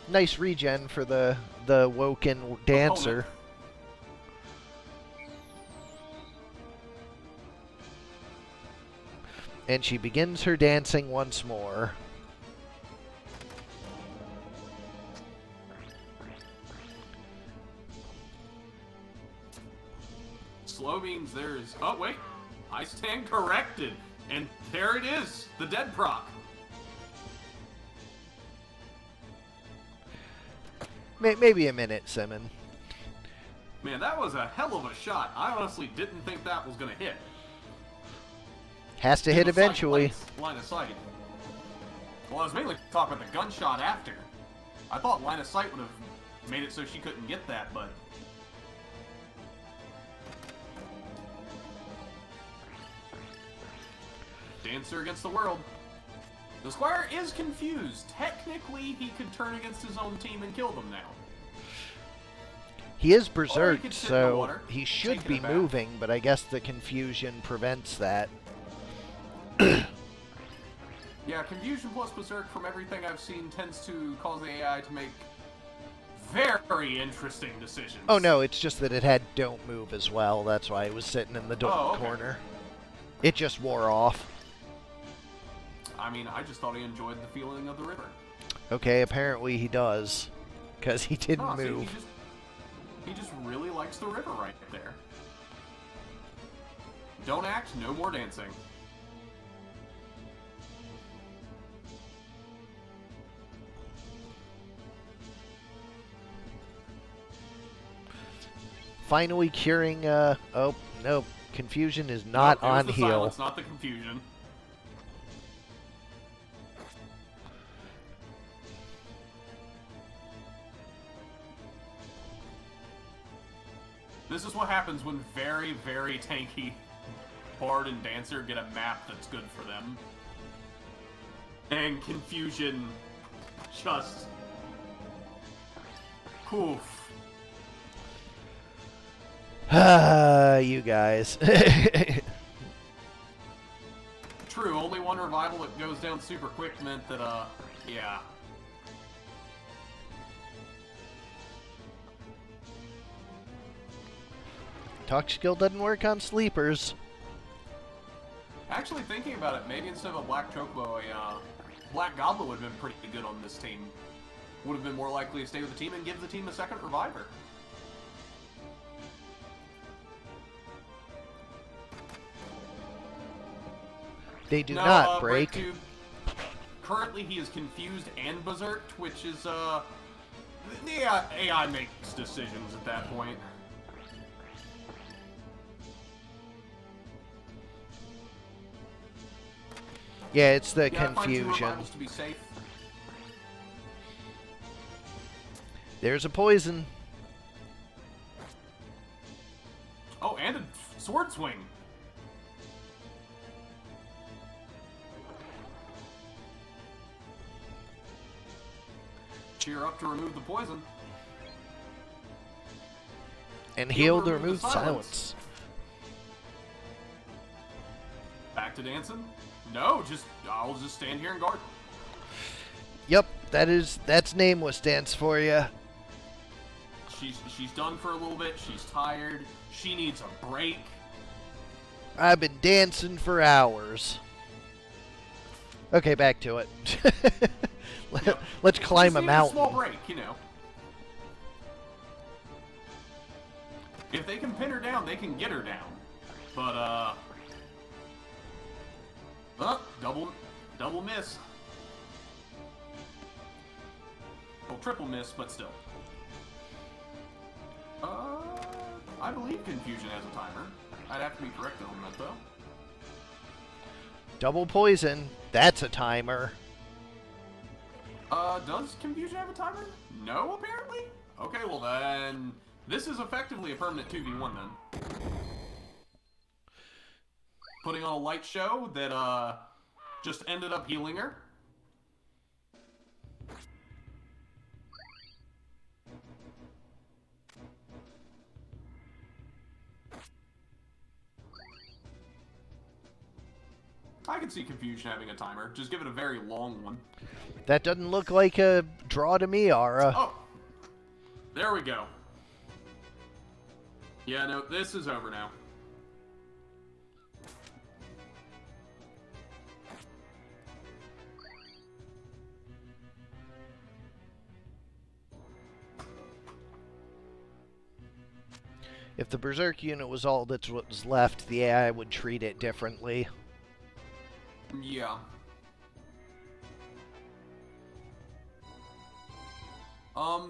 Nice regen for the woken dancer. And she begins her dancing once more. Slow means there's... Oh, wait. I stand corrected. And there it is. The dead proc. Maybe a minute, Simmon. Man, that was a hell of a shot. I honestly didn't think that was going to hit. Has to hit eventually. Line of sight. Well, I was mainly talking about the gunshot after. I thought line of sight would have made it so she couldn't get that, but... Dancer against the world. The Squire is confused. Technically, he could turn against his own team and kill them now. He is Or he berserked, could sit in the so water, he should taking be it back. moving, but I guess the confusion prevents that. Yeah, Confusion plus Berserk, from everything I've seen, tends to cause the AI to make very interesting decisions. Oh no, it's just that it had don't move as well. That's why it was sitting in the corner. It just wore off. I mean, I just thought he enjoyed the feeling of the river. Okay, apparently he does. Because he didn't No, see, move. he just really likes the river right there. Don't act, no more dancing. Finally curing, oh, no. Confusion is not No, it was on the heal. silence, not the confusion. This is what happens when very, very tanky Bard and Dancer get a map that's good for them. And Confusion just... Oof. Ah, you guys. True, only one revival that goes down super quick meant that, yeah. Talk skill doesn't work on sleepers. Actually, thinking about it, maybe instead of a Black Chocobo, a Black Goblin would have been pretty good on this team. Would have been more likely to stay with the team and give the team a second reviver. They do No, not break. Breaktube, currently he is confused and berserked, which is, the AI makes decisions at that point. Yeah, it's the Yeah, find two confusion. revivals to be safe. There's a poison. Oh, and a sword swing. Cheer up to remove the poison. And Heal heal to to remove remove the silence. silence. Back to dancing? No, I'll just stand here and guard. Yep, that's nameless dance for you. She's done for a little bit. She's tired. She needs a break. I've been dancing for hours. Okay, back to it. Yep. Let's climb a Just needs small mountain. break, you know. If they can pin her down, they can get her down. But double miss. Well, triple miss, but still. I believe Confusion has a timer. I'd have to be corrected on that, though. Double poison. That's a timer. Does Confusion have a timer? No, apparently? Okay, well then... This is effectively a permanent 2v1 then. Putting on a light show that, just ended up healing her. I can see Confusion having a timer. Just give it a very long one. That doesn't look like a draw to me, Ara. Oh! There we go. Yeah, no, this is over now. If the Berserk unit was all that was left, the AI would treat it differently. Yeah.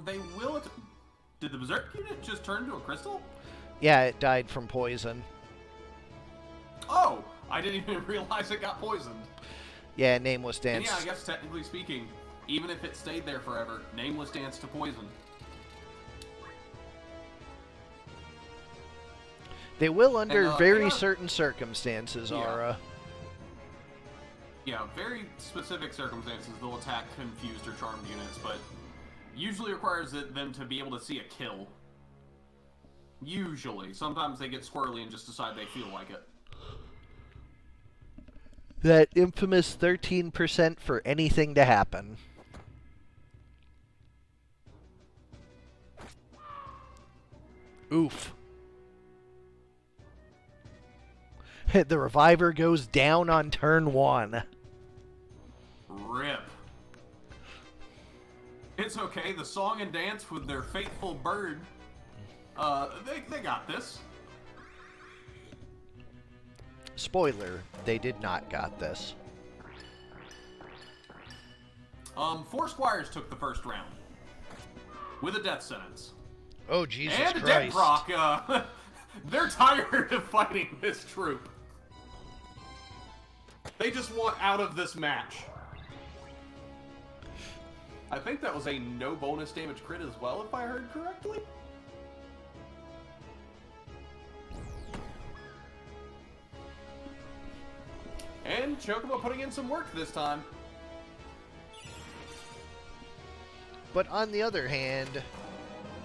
They will... Did the Berserk unit just turn into a crystal? Yeah, it died from poison. Oh! I didn't even realize it got poisoned. Yeah, Nameless And Dance. yeah, I guess technically speaking, even if it stayed there forever, Nameless Dance to poison. They will under And, very yeah. certain circumstances, Yeah. Ara. Yeah, very specific circumstances they'll attack confused or charmed units, but usually requires them to be able to see a kill. Usually. Sometimes they get squirrely and just decide they feel like it. That infamous 13% for anything to happen. Oof. The Reviver goes down on turn 1. RIP. It's okay, the song and dance with their faithful bird, they got this. Spoiler, they did not got this. 4 squires took the first round. With a death sentence. Oh, Jesus And a Christ. dead proc, they're tired of fighting this troop. They just want out of this match. I think that was a no bonus damage crit as well, if I heard correctly. And Chocobo putting in some work this time. But on the other hand,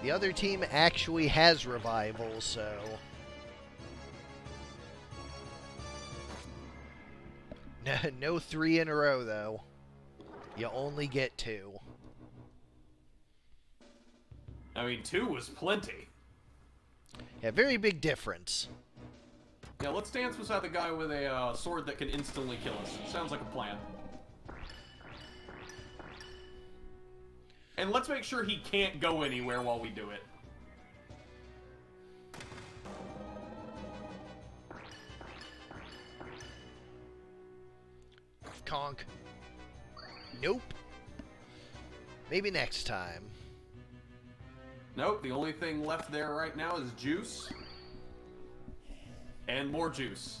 the other team actually has revival, so... No 3 in a row, though. You only get 2. I mean, 2 was plenty. Yeah, very big difference. Yeah, let's dance beside the guy with a sword that can instantly kill us. Sounds like a plan. And let's make sure he can't go anywhere while we do it. Conk. Nope. Maybe next time. Nope, the only thing left there right now is juice. And more juice.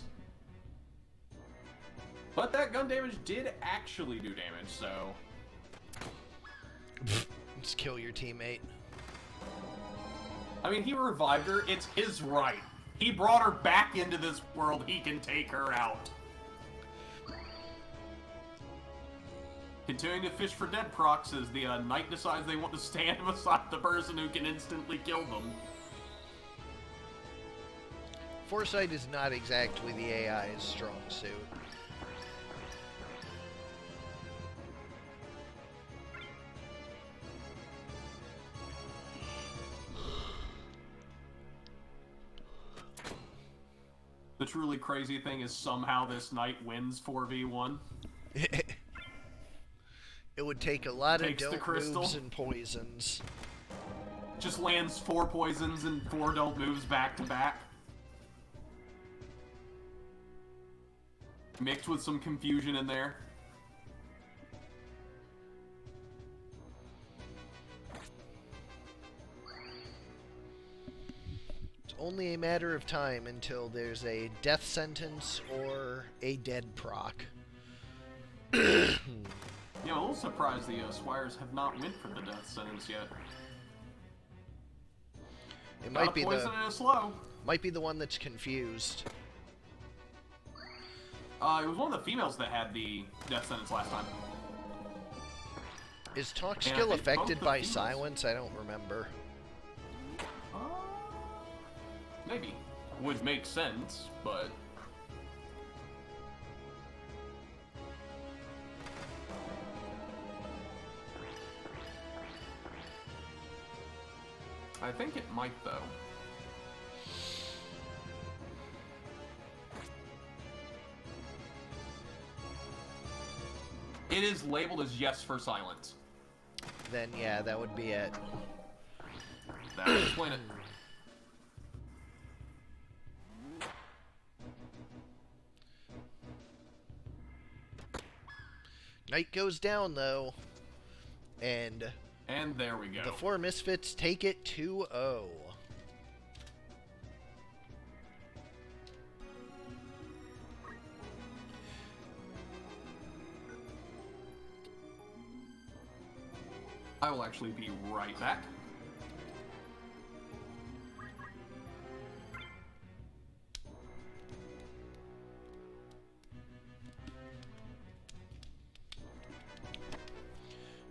But that gun damage did actually do damage, so... Just kill your teammate. I mean, he revived her. It's his right. He brought her back into this world. He can take her out. Continuing to fish for dead procs as the knight decides they want to stand beside the person who can instantly kill them. Foresight is not exactly the AI's strong suit. The truly crazy thing is somehow this knight wins 4v1. It would take a lot of Takes the don't crystal. moves and poisons. Just lands 4 poisons and 4 don't moves back to back. Mixed with some confusion in there. It's only a matter of time until there's a death sentence or a dead proc. You I'm a little surprised the Squires have not went for the death sentence yet. It might be poison and a slow. Might be the one that's confused. It was one of the females that had the death sentence last time. Is talk And I skill think affected both the by females. silence? I don't remember. Maybe. Would make sense, but... I think it might, though. It is labeled as yes for silence. Then yeah, that would be it. That would explain it. Night goes down though, and there we go. the 4 Misfits take it 2-0. I will actually be right back.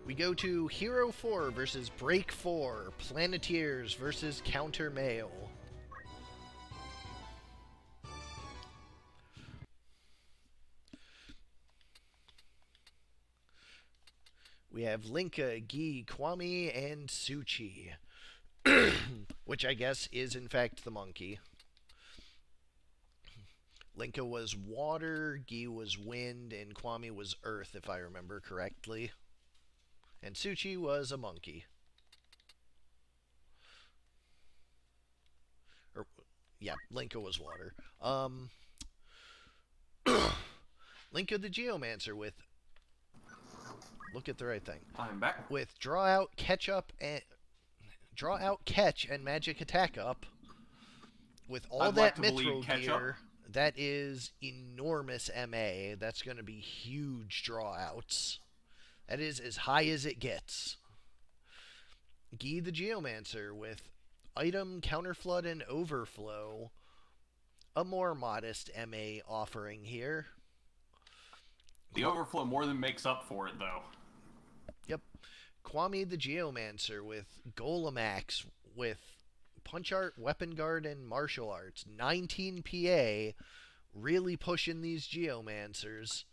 We go to Hero 4 versus Break 4, Planeteers versus Counter Mail. We have Linka, Gi, Kwame, and Suchi. Which I guess is in fact the monkey. Linka was water, Gi was wind, and Kwame was earth, if I remember correctly. And Suchi was a monkey. Or, yeah, Linka was water. Linka the Geomancer with... Look at the right thing. I'm back. With draw out, catch, and magic attack up. With all I'd that like to mithril believe catch up. gear, that is enormous MA. That's going to be huge draw outs. That is as high as it gets. Gi the Geomancer with item, counterflood, and overflow. A more modest MA offering here. The overflow more than makes up for it, though. Yep. Kwame the Geomancer with Golemax with Punch Art, Weapon Guard, and Martial Arts. 19 PA, really pushing these Geomancers.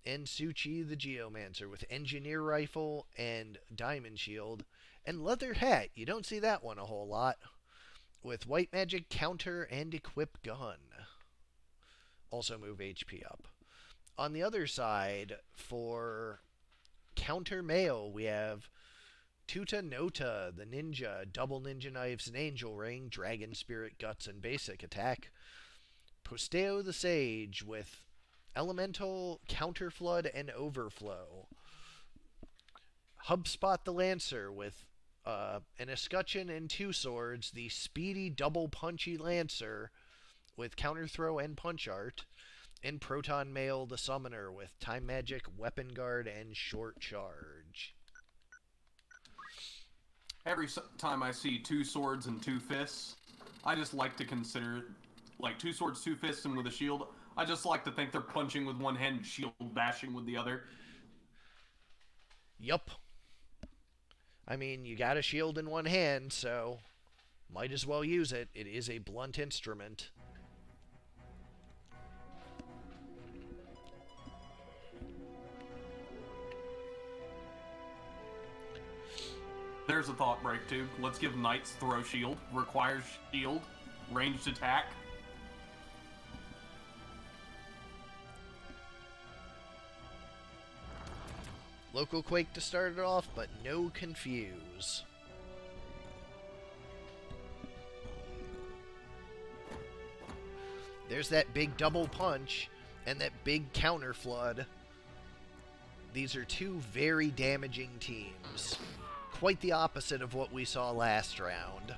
And Suchi the Geomancer with Engineer Rifle and Diamond Shield. And Leather Hat, you don't see that one a whole lot. With White Magic Counter and Equip Gun. Also move HP up. On the other side, for Counter Mail, we have Tuta Nota, the Ninja, Double Ninja Knives and Angel Ring, Dragon Spirit Guts and Basic Attack. Posteo the Sage with Elemental, Counterflood, and Overflow. Hubspot the Lancer with an Escutcheon and 2 swords, the Speedy Double Punchy Lancer with Counter Throw and Punch Art. And Proton Mail the Summoner with Time Magic, Weapon Guard, and Short Charge. Every time I see 2 swords and 2 fists, I just like to consider, like, 2 swords, 2 fists, and with a shield, I just like to think they're punching with one hand and shield bashing with the other. Yup. I mean, you got a shield in one hand, so might as well use it. It is a blunt instrument. There's a thought break, too. Let's give Knights throw shield. Requires shield. Ranged attack. Local Quake to start it off, but no Confuse. There's that big double punch and that big counter flood. These are 2 very damaging teams. Quite the opposite of what we saw last round.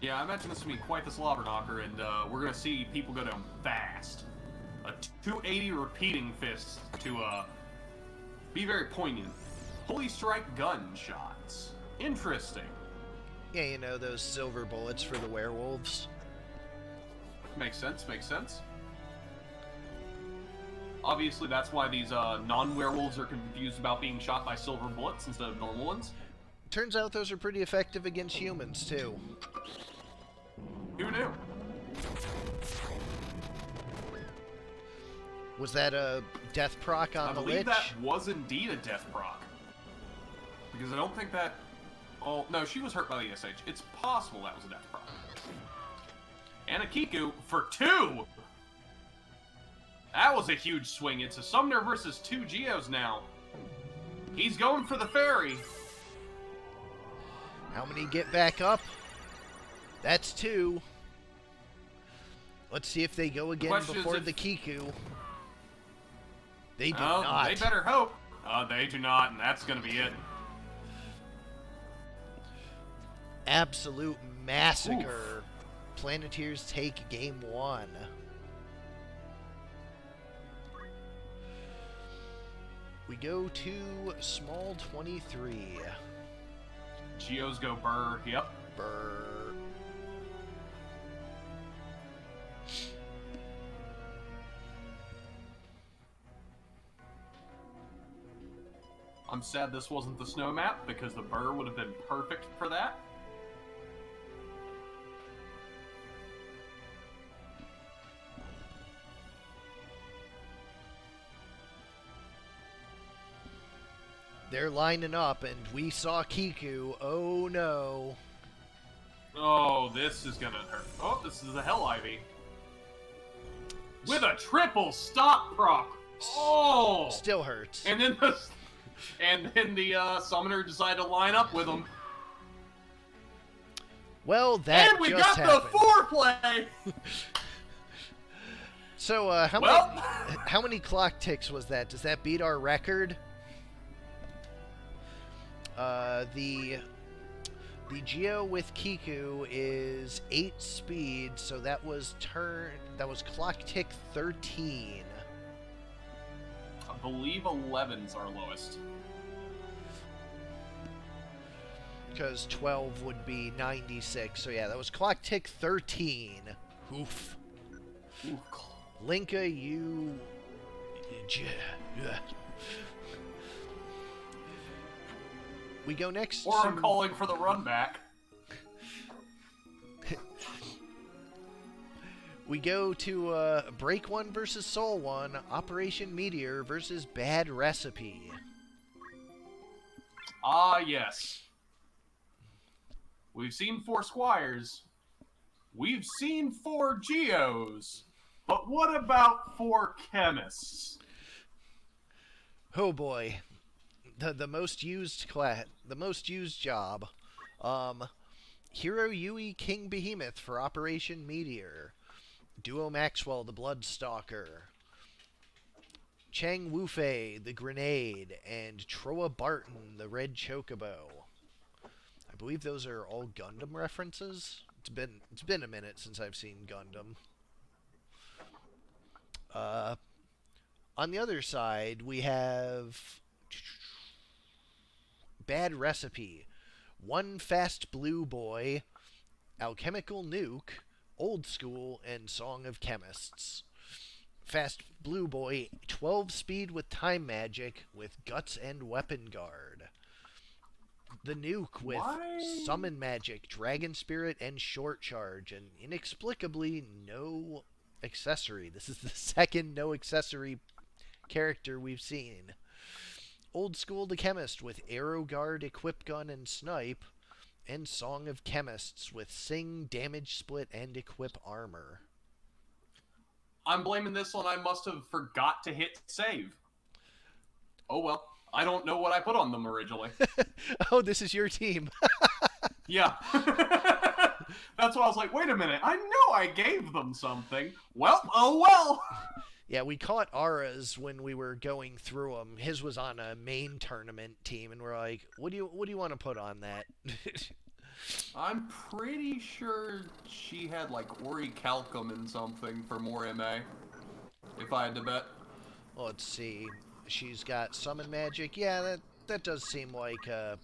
Yeah, I imagine this will be quite the slobber knocker, and we're going to see people go down fast. A 280 repeating fist to Be very poignant. Holy Strike gunshots. Interesting. Yeah, you know, those silver bullets for the werewolves. Makes sense, makes sense. Obviously, that's why these non-werewolves are confused about being shot by silver bullets instead of normal ones. Turns out those are pretty effective against humans, too. Who knew? Was that a death proc on the Lich? I believe that was indeed a death proc. Because I don't think that... Oh, no, she was hurt by the SH. It's possible that was a death proc. And a Kiku for 2! That was a huge swing. It's a Summoner versus 2 Geos now. He's going for the fairy. How many get back up? That's 2. Let's see if they go again before the Kiku. They do not. They better hope. They do not, and that's going to be it. Absolute massacre. Oof. Planeteers take game 1. We go to small 23. Geos go burr. Yep. Burr. I'm sad this wasn't the snow map, because the burr would have been perfect for that. They're lining up, and we saw Kiku. Oh, no. Oh, this is gonna hurt. Oh, this is a Hell Ivy. With a triple stop proc. Oh! Still hurts. And then the summoner decided to line up with him. Well, that and we just got happened. The foreplay. So, how many clock ticks was that? Does that beat our record? The Geo with Kiku is 8 speed, so that was clock tick 13. I believe 11's our lowest. Because 12 would be 96, so yeah, that was clock tick 13. Oof. Ooh. Linka, you... We go next Or I'm calling for the run back. We go to Break 1 versus Soul 1, Operation Meteor versus Bad Recipe. Ah, yes. We've seen 4 Squires. We've seen 4 Geos. But what about 4 Chemists? Oh boy. The most used class, the most used job. Hero Yui King Behemoth for Operation Meteor. Duo Maxwell the Bloodstalker. Chang Wufei the Grenade, and Troa Barton the Red Chocobo. I believe those are all Gundam references. It's been a minute since I've seen Gundam. On the other side, we have Bad Recipe, One Fast Blue Boy, Alchemical Nuke, Old School, and Song of Chemists. Fast Blue Boy, 12 speed with Time Magic, with Guts and Weapon Guard. The Nuke with Summon Magic, Dragon Spirit, and Short Charge, and inexplicably no accessory. This is the second no accessory character we've seen. Old School the Chemist with Arrow Guard, Equip Gun, and Snipe, and Song of Chemists with Sing, Damage Split, and Equip Armor. I'm blaming this on I must have forgot to hit save. Oh well, I don't know what I put on them originally. Oh, this is your team. Yeah. That's why I was like, wait a minute, I know I gave them something. Well, oh well. Yeah, we caught Ara's when we were going through them. His was on a main tournament team, and we're like, what do you want to put on that? I'm pretty sure she had like Orichalcum and something for more MA. If I had to bet. Well, let's see. She's got summon magic. Yeah, that does seem like a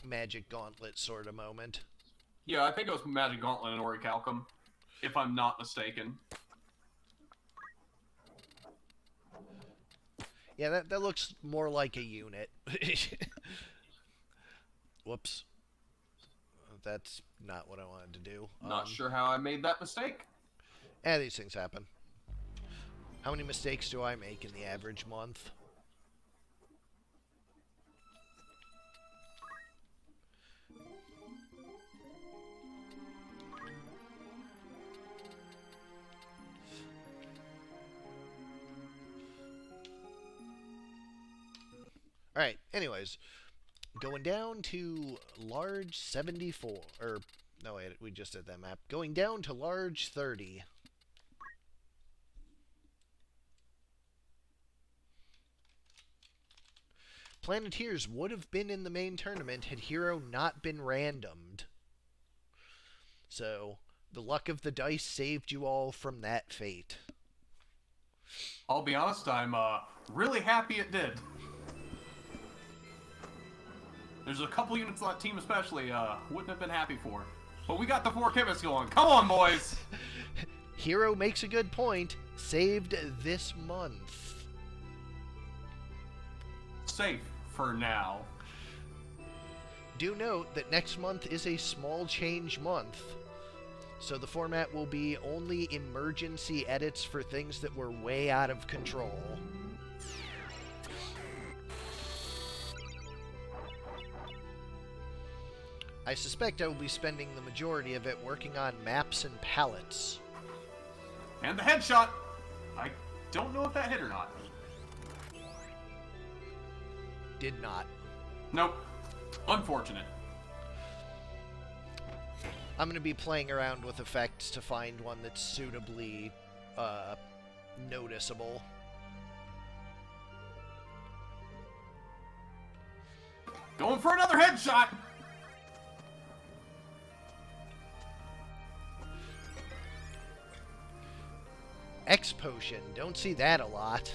magic gauntlet sort of moment. Yeah, I think it was Magic Gauntlet and Orichalcum, if I'm not mistaken. Yeah, that looks more like a unit. Whoops. That's not what I wanted to do. Not sure how I made that mistake. These things happen. How many mistakes do I make in the average month? Alright, anyways. Going down to large 74. Or, no, wait, we just did that map. Going down to large 30. Planeteers would have been in the main tournament had Hero not been randomed. So, the luck of the dice saved you all from that fate. I'll be honest, I'm really happy it did. There's a couple units on that team especially wouldn't have been happy for. But we got the 4 chemists going. Come on, boys! Hero makes a good point. Saved this month. Safe for now. Do note that next month is a small change month. So the format will be only emergency edits for things that were way out of control. I suspect I will be spending the majority of it working on maps and palettes. And the headshot! I don't know if that hit or not. Did not. Nope. Unfortunate. I'm going to be playing around with effects to find one that's suitably noticeable. Going for another headshot! X potion. Don't see that a lot.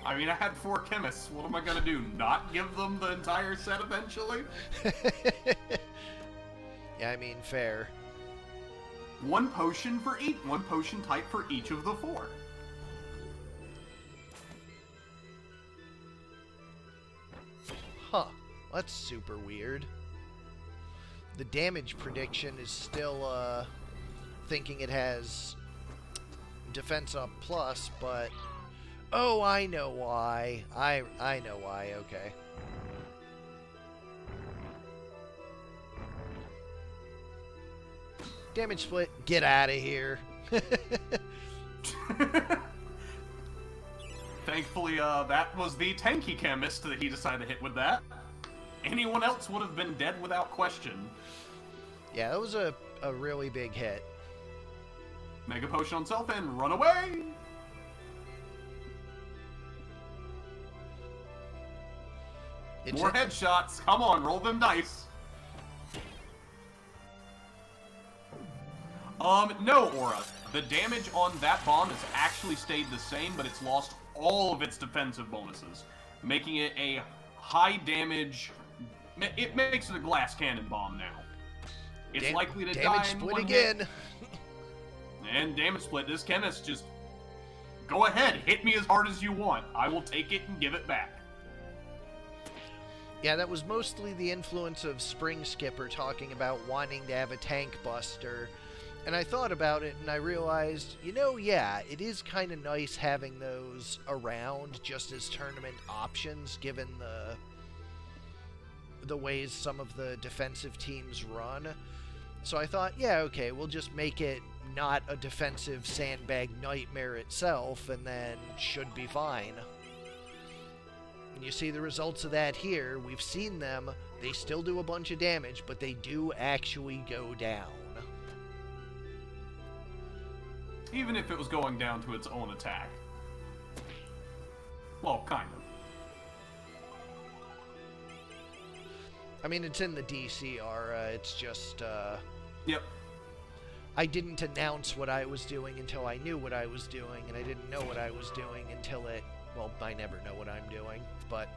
I mean, I had 4 chemists. What am I gonna do? Not give them the entire set eventually? Yeah, I mean, fair. 1 potion for each. 1 potion type for each of the 4. Huh. That's super weird. The damage prediction is still, thinking it has defense up plus, but... Oh, I know why. I know why, okay. Damage split, get out of here. Thankfully, that was the tanky chemist that he decided to hit with that. Anyone else would have been dead without question. Yeah, that was a really big hit. Mega potion on self and run away! More headshots. Come on, roll them dice. No, Aura. The damage on that bomb has actually stayed the same, but it's lost all of its defensive bonuses, making it a high damage... It makes it a glass cannon bomb now. It's likely to die in damage split again. Hit. And damage split. This chemist just... Go ahead, hit me as hard as you want. I will take it and give it back. Yeah, that was mostly the influence of SpringSkipper talking about wanting to have a tank buster. And I thought about it and I realized, you know, yeah, it is kind of nice having those around just as tournament options given the ways some of the defensive teams run. So I thought, yeah, okay, we'll just make it not a defensive sandbag nightmare itself and then should be fine. And you see the results of that here. We've seen them. They still do a bunch of damage, but they do actually go down. Even if it was going down to its own attack. Well, kind of. I mean, it's in the DC aura. It's just, Yep. I didn't announce what I was doing until I knew what I was doing, and I didn't know what I was doing until it Well, I never know what I'm doing, but...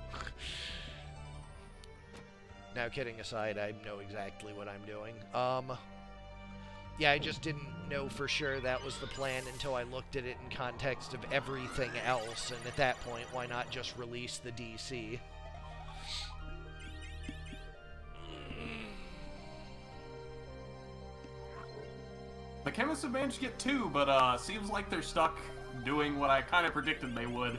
Now, kidding aside, I know exactly what I'm doing. Yeah, I just didn't know for sure that was the plan until I looked at it in context of everything else, and at that point, why not just release the DC? The chemists have managed to get 2, but seems like they're stuck doing what I kind of predicted they would.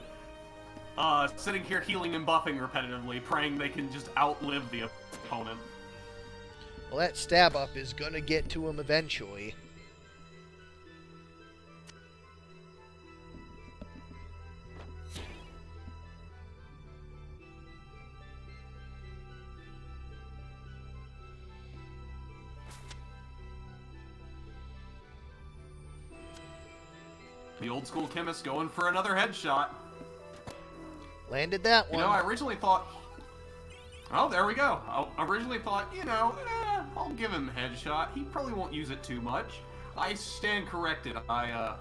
Sitting here healing and buffing repetitively, praying they can just outlive the opponent. Well, that stab up is gonna get to him eventually. The old school chemist going for another headshot. Landed that one. You know, I originally thought... Oh, there we go. I originally thought, I'll give him a headshot. He probably won't use it too much. I stand corrected. I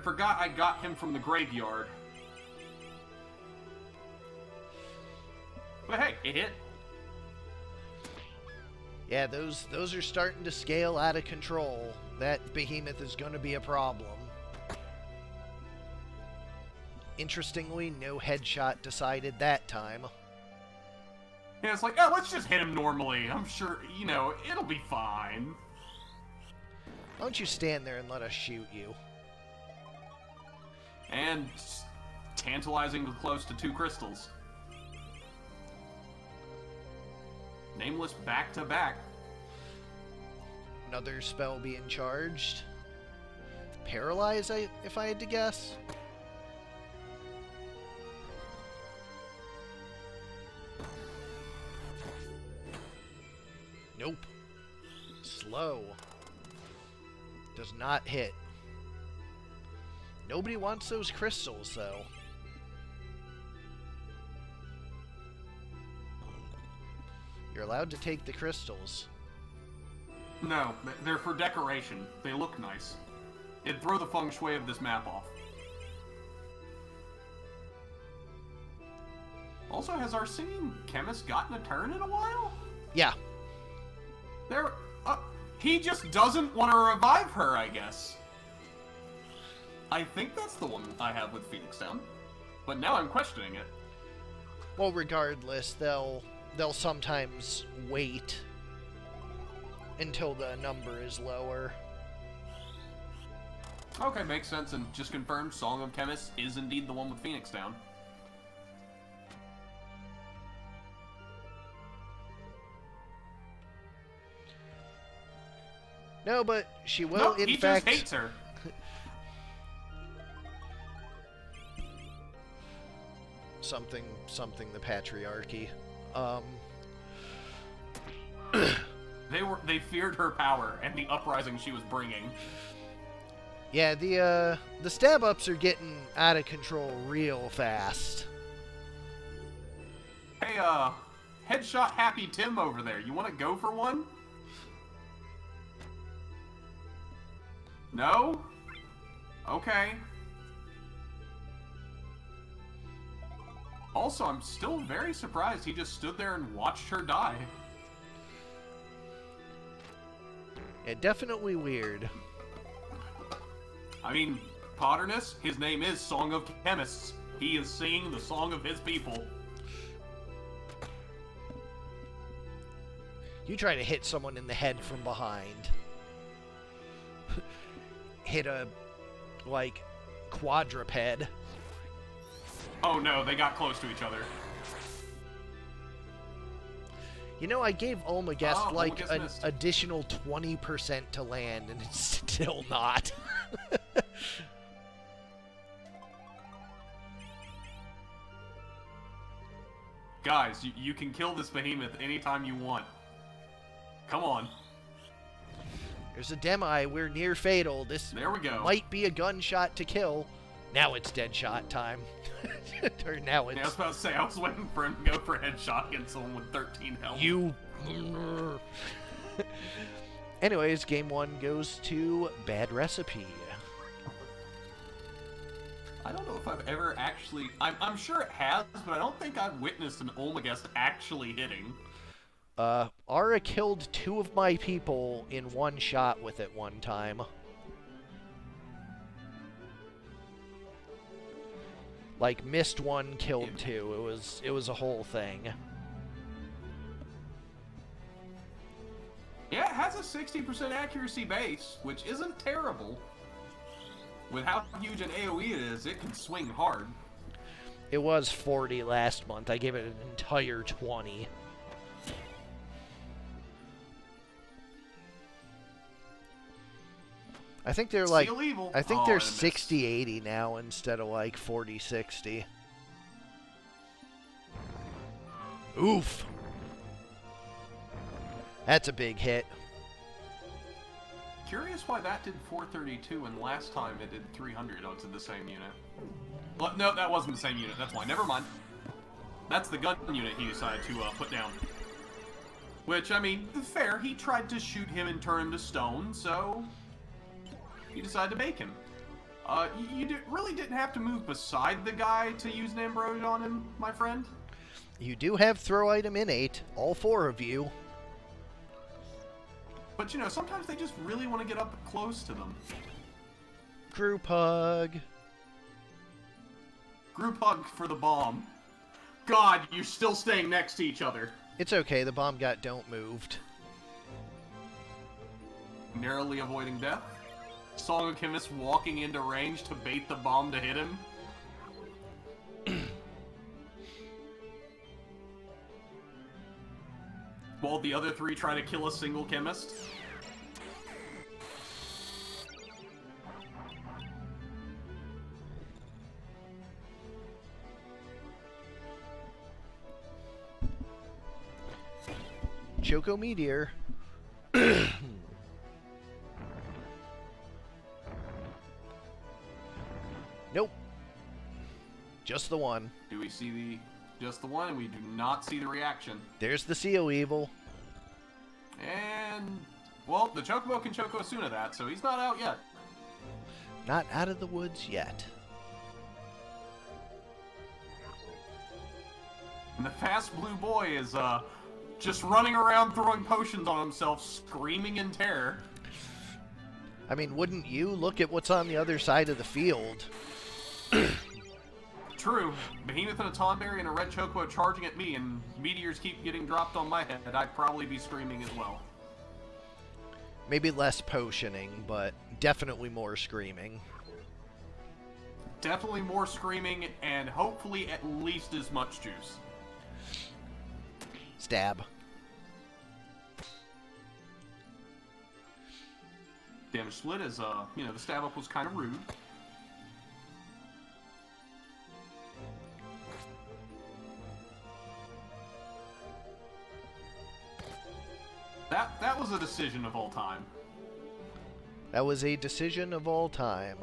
forgot I got him from the graveyard. But hey, it hit. Yeah, those are starting to scale out of control. That behemoth is going to be a problem. Interestingly, no headshot decided that time. Yeah, it's like, oh, let's just hit him normally. I'm sure, it'll be fine. Why don't you stand there and let us shoot you? And tantalizingly close to 2 crystals. Nameless back-to-back. Another spell being charged. Paralyze, if I had to guess. Nope. Slow. Does not hit. Nobody wants those crystals, though. You're allowed to take the crystals. No, they're for decoration. They look nice. It'd throw the feng shui of this map off. Also, has our singing chemist gotten a turn in a while? Yeah. He just doesn't want to revive her, I guess. I think that's the one I have with Phoenix Down. But now I'm questioning it. Well, regardless, they'll sometimes wait until the number is lower. Okay, makes sense, and just confirmed Song of Chemists is indeed the one with Phoenix Down. No, but she will, No, in he fact... just hates her. something the patriarchy. They feared her power and the uprising she was bringing. Yeah, the stab-ups are getting out of control real fast. Hey, Headshot Happy Tim over there, you want to go for one? No? Okay. Also, I'm still very surprised he just stood there and watched her die. Yeah, definitely weird. I mean, Potterness, his name is Song of Chemists. He is singing the song of his people. You try to hit someone in the head from behind. Hit a, quadruped. Oh no, they got close to each other. You know, I gave Omagesuspekt an missed. additional 20% to land, and it's still not. Guys, you can kill this behemoth anytime you want. Come on. There's a Demi. We're near fatal. There we go. Might be a gunshot to kill. Now it's dead shot time. Or now it's... Yeah, I was about to say, I was waiting for him to go for a headshot against someone with 13 health. You... Anyways, game 1 goes to Bad Recipe. I don't know if I've ever actually... I'm sure it has, but I don't think I've witnessed an Omegast actually hitting. Ara killed 2 of my people in one shot with it one time. Like, missed 1, killed 2. It was a whole thing. Yeah, it has a 60% accuracy base, which isn't terrible. With how huge an AoE it is, it can swing hard. It was 40 last month. I gave it an entire 20. I think they're like, I think they're 60-80 now instead of like 40-60. Oof. That's a big hit. Curious why that did 432 and last time it did 300. Oh, it's in the same unit. Well, no, that wasn't the same unit. That's why. Never mind. That's the gun unit he decided to put down. Which, I mean, fair. He tried to shoot him and turn him to stone, so he decided to bake him. You really didn't have to move beside the guy to use an ambrose on him, my friend. You do have throw item innate, all 4 of you. But, you know, sometimes they just really want to get up close to them. Group hug. Group hug for the bomb. God, you're still staying next to each other. It's okay, the bomb got don't moved. Narrowly avoiding death. Song of Chemist walking into range to bait the bomb to hit him. While the other 3 try to kill a single chemist. Choco Meteor. Nope. Just the one. Do we see just the one? We do not see the reaction. There's the Seal Evil. And, well, the Chocobo can Choco Asuna that, so he's not out yet. Not out of the woods yet. And the fast blue boy is, just running around throwing potions on himself, screaming in terror. I mean, wouldn't you? Look at what's on the other side of the field. True. Behemoth and a Tonberry and a red Chocobo charging at me, and meteors keep getting dropped on my head. I'd probably be screaming as well. Maybe less potioning, but definitely more screaming. Definitely more screaming, and hopefully at least as much juice. Stab. Damage split is, you know, the stab up was kind of rude. That was a decision of all time. That was a decision of all time.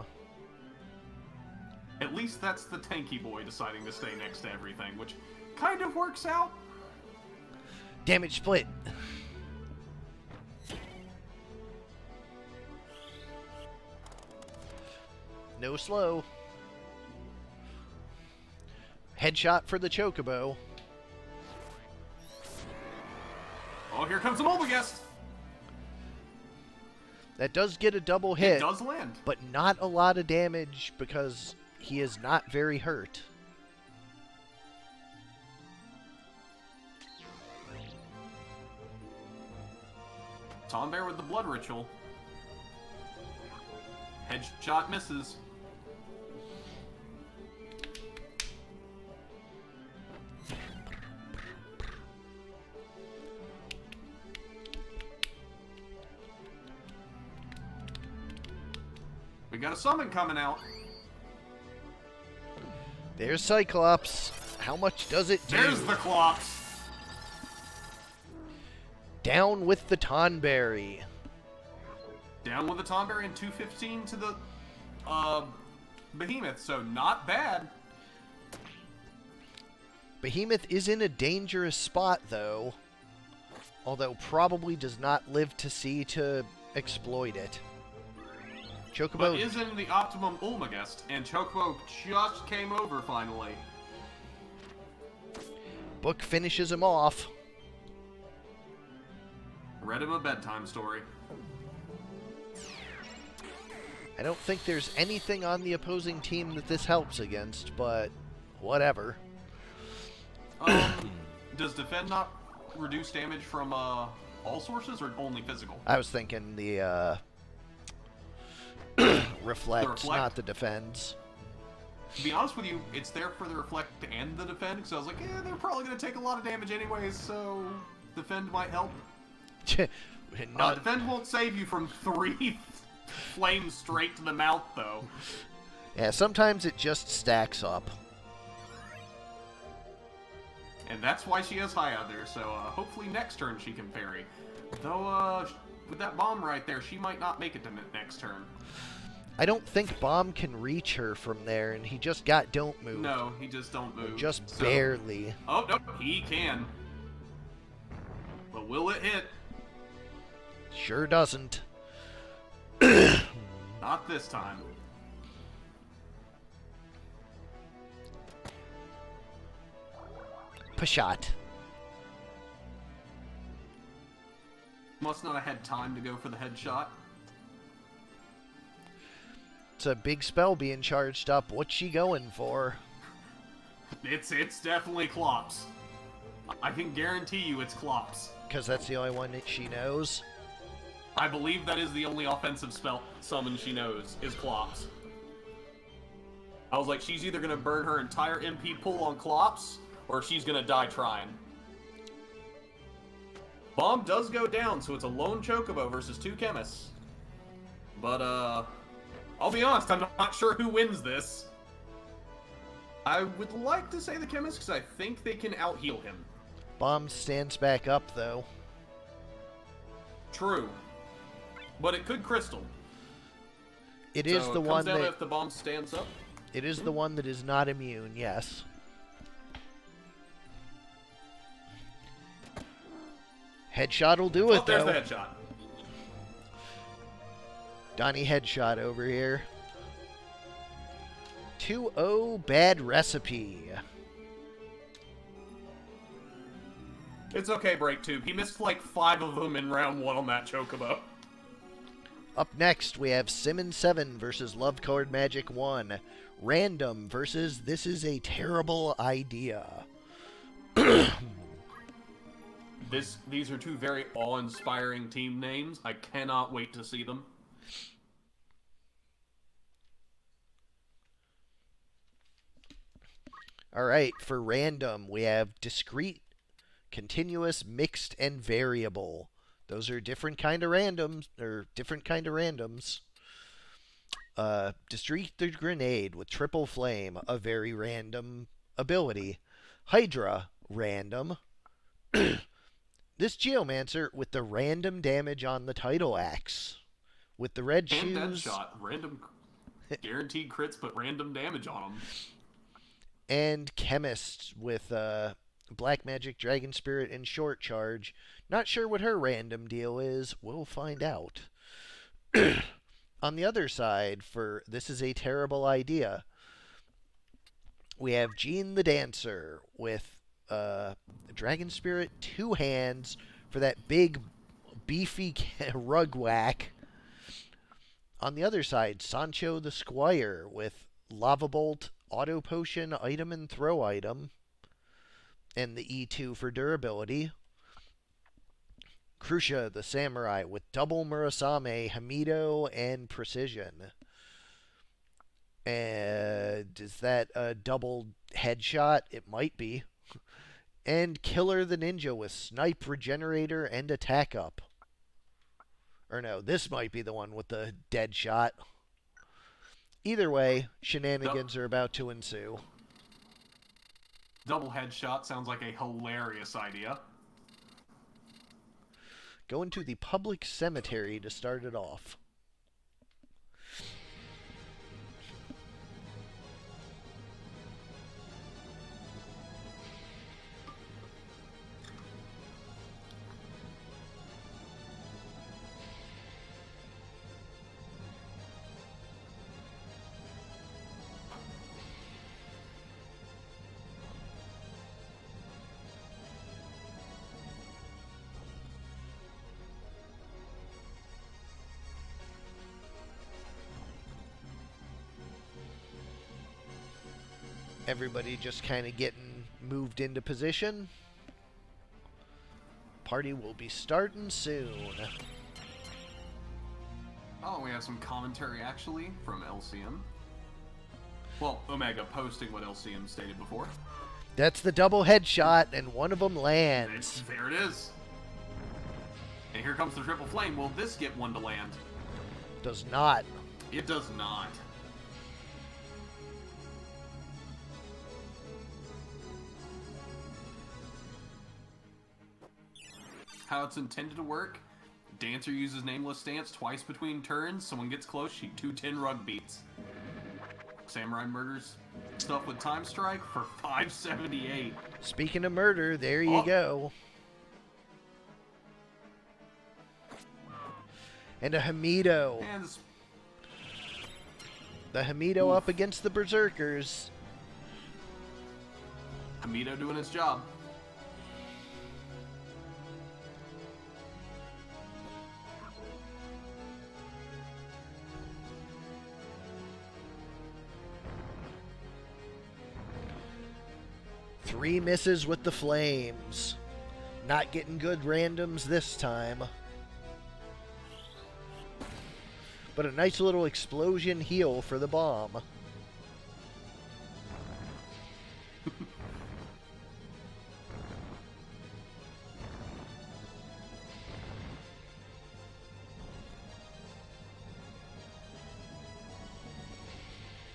At least that's the tanky boy deciding to stay next to everything, which kind of works out. Damage split. No slow. Headshot for the Chocobo. Oh, here comes the Omegast. That does get a double hit. It does land. But not a lot of damage because he is not very hurt. Tonberry with the blood ritual. Headshot misses. We got a summon coming out. There's Cyclops. How much does it do? There's the Clops. Down with the Tonberry. Down with the Tonberry and 215 to the Behemoth, so not bad. Behemoth is in a dangerous spot, though. Although probably does not live to see to exploit it. Chocobo. But is in the optimum Omegast, and Chocobo just came over finally. Book finishes him off. Read him a bedtime story. I don't think there's anything on the opposing team that this helps against, but whatever. Does defend not reduce damage from all sources or only physical? I was thinking the reflect, not the defends. To be honest with you, it's there for the reflect and the defend, so I was like, they're probably going to take a lot of damage anyways, so defend might help. Defend won't save you from 3 flames straight to the mouth, though. Yeah, sometimes it just stacks up. And that's why she has high out there, so hopefully next turn she can parry. Though, with that bomb right there, she might not make it to next turn. I don't think Bomb can reach her from there, and he just got don't move. No, he just don't move. Just barely. Oh, no, he can. But will it hit? Sure doesn't. Not this time. Pashot. Must not have had time to go for the headshot. It's a big spell being charged up. What's she going for? It's definitely Clops. I can guarantee you it's Clops. Because that's the only one that she knows. I believe that is the only offensive spell summon she knows, is Clops. I was like, she's either going to burn her entire MP pool on Clops, or she's going to die trying. Bomb does go down, so it's a lone Chocobo versus 2 chemists. But, I'll be honest, I'm not sure who wins this. I would like to say the chemist, because I think they can out-heal him. Bomb stands back up, though. True. But it could crystal. It is the one that... if the bomb stands up. It is the one that is not immune, yes. Headshot will do it, there's though. the headshot. Donnie headshot over here. 2-0 bad recipe. It's okay, Break Tube. He missed like 5 of them in round 1 on that Chocobo. Up next, we have Simmon 7 versus Love Card Magic 1. Random versus This Is a Terrible Idea. These are 2 very awe-inspiring team names. I cannot wait to see them. Alright, for random, we have discrete, continuous, mixed, and variable. Those are different kind of randoms, Discrete the Grenade with Triple Flame, a very random ability. Hydra, random. This Geomancer with the random damage on the Tidal Axe. With the red shoes... And Deadshot, random guaranteed crits, but random damage on them. And Chemist with Black Magic, Dragon Spirit, and Short Charge. Not sure what her random deal is. We'll find out. On the other side, for This Is a Terrible Idea, we have Jean the Dancer with Dragon Spirit, 2 hands for that big, beefy rug whack. On the other side, Sancho the Squire with Lava Bolt, Auto Potion, Item and Throw Item, and the E2 for durability. Krusha the Samurai with double Murasame, Hamido, and Precision. And is that a double headshot? It might be. And Killer the Ninja with Snipe, Regenerator, and Attack Up. Or no, this might be the one with the dead shot. Either way, shenanigans are about to ensue. Double headshot sounds like a hilarious idea. Go into the public cemetery to start it off. Everybody just kind of getting moved into position. Party will be starting soon. Oh, we have some commentary actually from LCM. Well, Omega posting what LCM stated before. That's the double headshot, and one of them lands. There it is. And here comes the triple flame. Will this get one to land? Does not. It does not. How it's intended to work: Dancer uses Nameless Stance twice between turns. Someone gets close, she 210 rug beats. Samurai murders stuff with Time Strike for 578. Speaking of murder, there you go. And a Hamido. And The Hamido up against the Berserkers. Hamido doing his job. Three misses with the flames. Not getting good randoms this time. But a nice little explosion heal for the bomb.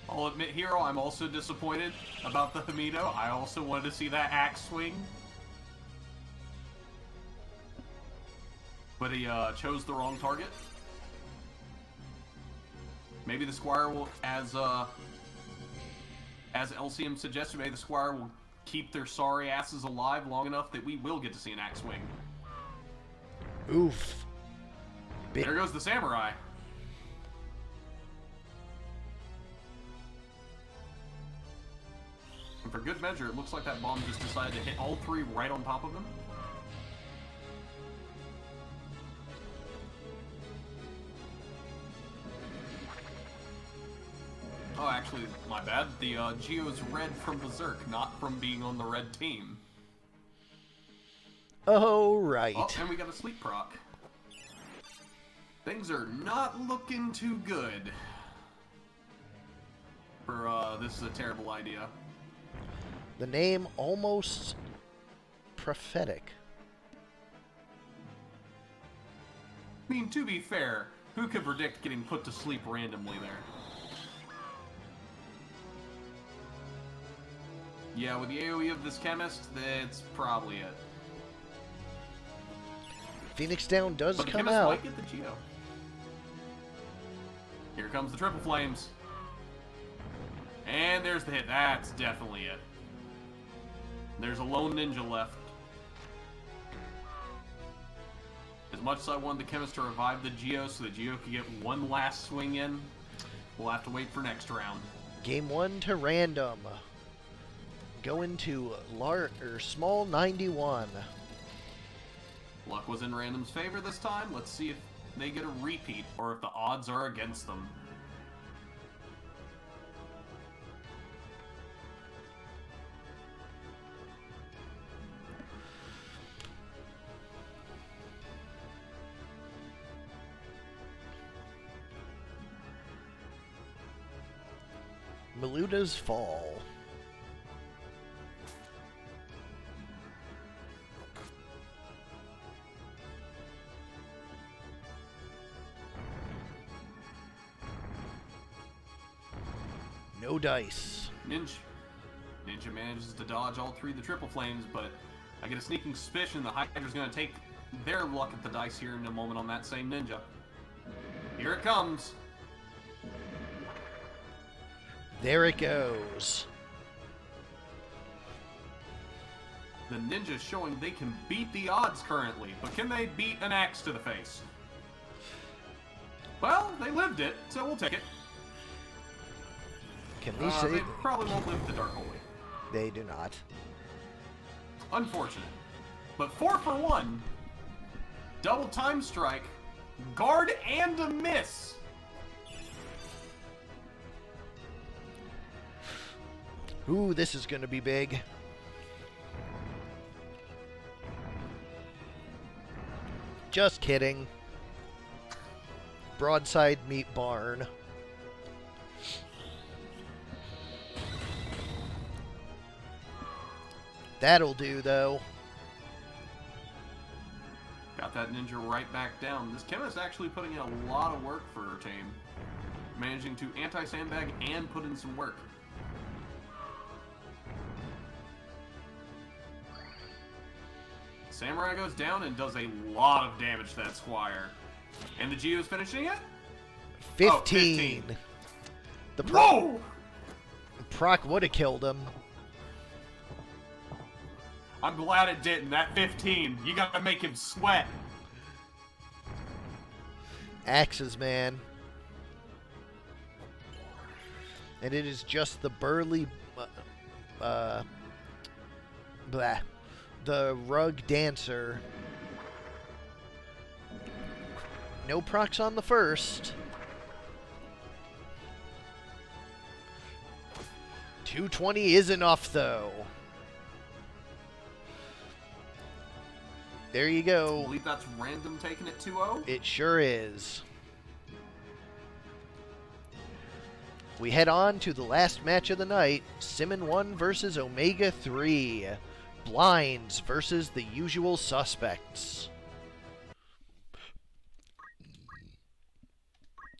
I'll admit, Hero, I'm also disappointed about the Hamido. I also wanted to see that axe swing. But he chose the wrong target. Maybe the Squire will, as LCM suggested, maybe the Squire will keep their sorry asses alive long enough that we will get to see an axe swing. Oof. There goes the Samurai. And for good measure, it looks like that bomb just decided to hit all three right on top of him. Oh, actually, my bad. The Geo's red from Berserk, not from being on the red team. Oh, right. Oh, and we got a sleep proc. Things are not looking too good. For, this is a terrible idea. The name almost prophetic. I mean, to be fair, who could predict getting put to sleep randomly there? Yeah, with the AoE of this chemist, that's probably it. Phoenix Down does But the come chemist out. might get the Geo. Here comes the triple flames. And there's the hit. That's definitely it. There's a lone ninja left. As much as I wanted the chemist to revive the Geo so the Geo could get one last swing in, we'll have to wait for next round. Game 1 to random. Going to small 91. Luck was in random's favor this time. Let's see if they get a repeat or if the odds are against them. Maluda's Fall. No dice. Ninja manages to dodge all three of the triple flames, but I get a sneaking suspicion the Hydra's going to take their luck at the dice here in a moment on that same Ninja. Here it comes. There it goes. The Ninja's showing they can beat the odds currently, but can they beat an axe to the face? Well, they lived it, so we'll take it. Can we say they probably won't live the Dark Holy. they do not? Unfortunate. But 4 for 1. Double time strike. Guard and a miss. Ooh, this is going to be big. Just kidding. Broadside meat barn. That'll do, though. Got that ninja right back down. This chemist actually putting in a lot of work for her team. Managing to anti-sandbag and put in some work. Samurai goes down and does a lot of damage to that squire. And the Geo's finishing it? 15. Oh, 15. The Whoa! proc would have killed him. I'm glad it didn't. That 15, you gotta make him sweat. Axes, man. And it is just the burly... the rug dancer. No procs on the first. 220 is enough, though. There you I go. believe that's random taking it 2-0. It sure is. We head on to the last match of the night. Simmon 1 versus Omega 3. Blinds versus the usual suspects.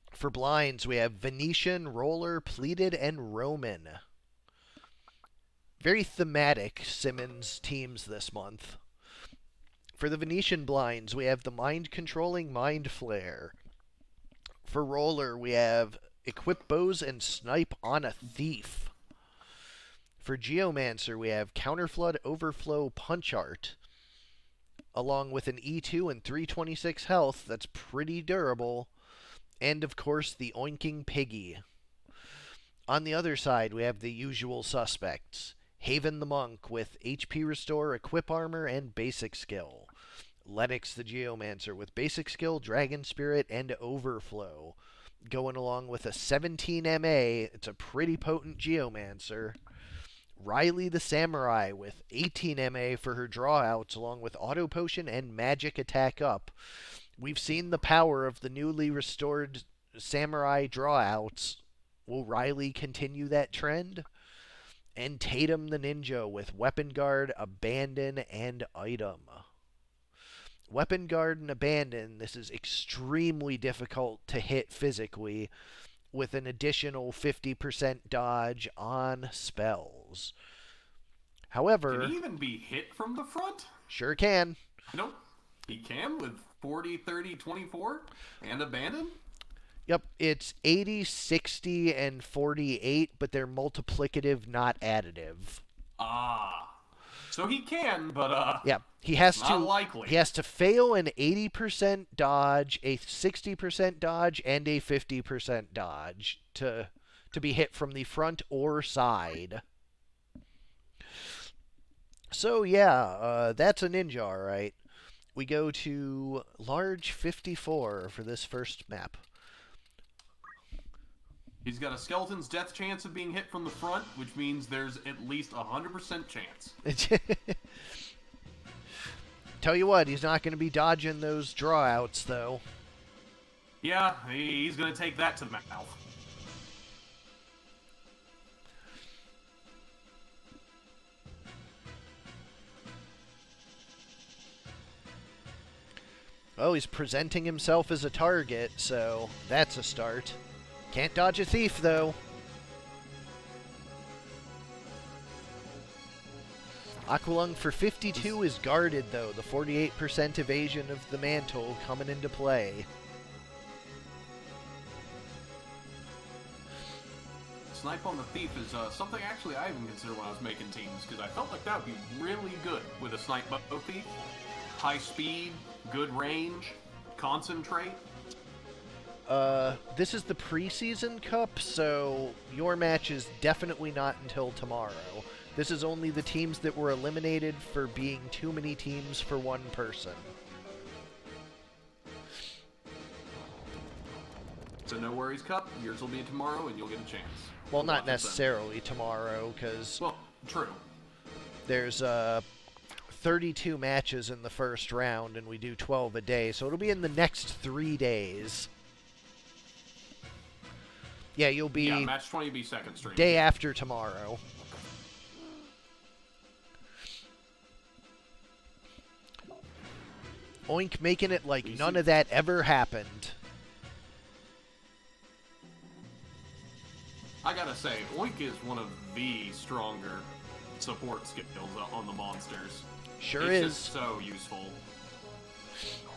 For blinds, we have Venetian, Roller, Pleated, and Roman. Very thematic Simmons teams this month. For the Venetian blinds, we have the mind-controlling Mind Flare. For Roller, we have Equip Bows and Snipe on a Thief. For Geomancer, we have Counterflood, Overflow, Punch Art, along with an E2 and 326 health that's pretty durable, and of course the Oinking Piggy. On the other side, we have the usual suspects. Haven the Monk with HP Restore, Equip Armor, and Basic Skill. Lennox the Geomancer with Basic Skill, Dragon Spirit, and Overflow. Going along with a 17 MA, it's a pretty potent Geomancer. Riley the Samurai with 18 MA for her drawouts, along with Auto Potion and Magic Attack Up. We've seen the power of the newly restored Samurai drawouts. Will Riley continue that trend? And Tatum the Ninja with Weapon Guard, Abandon, and Item. Weapon Guard and Abandon, this is extremely difficult to hit physically, with an additional 50% dodge on spells. However... Can he even be hit from the front? Sure can. Nope. He can with 40, 30, 24 and Abandon? Yep, it's 80, 60, and 48, but they're multiplicative, not additive. Ah. So he can, but yeah, he has not to likely. He has to fail an 80% dodge, a 60% dodge, and a 50% dodge to be hit from the front or side. So yeah, that's a ninja, all right. We go to large 54 for this first map. He's got a skeleton's death chance of being hit from the front, which means there's at least 100% chance. Tell you what, he's not going to be dodging those drawouts, though. Yeah, he's going to take that to the mouth. Oh, he's presenting himself as a target, so that's a start. Can't dodge a thief, though. Aqualung for 52 is guarded, though. The 48% evasion of the mantle coming into play. Snipe on the Thief is something actually I even considered when I was making teams, because I felt like that would be really good with a Snipe bow thief. High speed, good range, concentrate. This is the preseason cup, so your match is definitely not until tomorrow. This is only the teams that were eliminated for being too many teams for one person. So no worries, Cup. Yours will be tomorrow, and you'll get a chance. Well, to not watch it then. necessarily tomorrow, because Well, true. there's 32 matches in the first round, and we do 12 a day, so it'll be in the next 3 days. Yeah, you'll be Yeah, match 20 will be second stream. day after tomorrow. Oink making it like Easy. none of that ever happened. I gotta say, Oink is one of the stronger support skills on the monsters. Sure it's is. just so useful.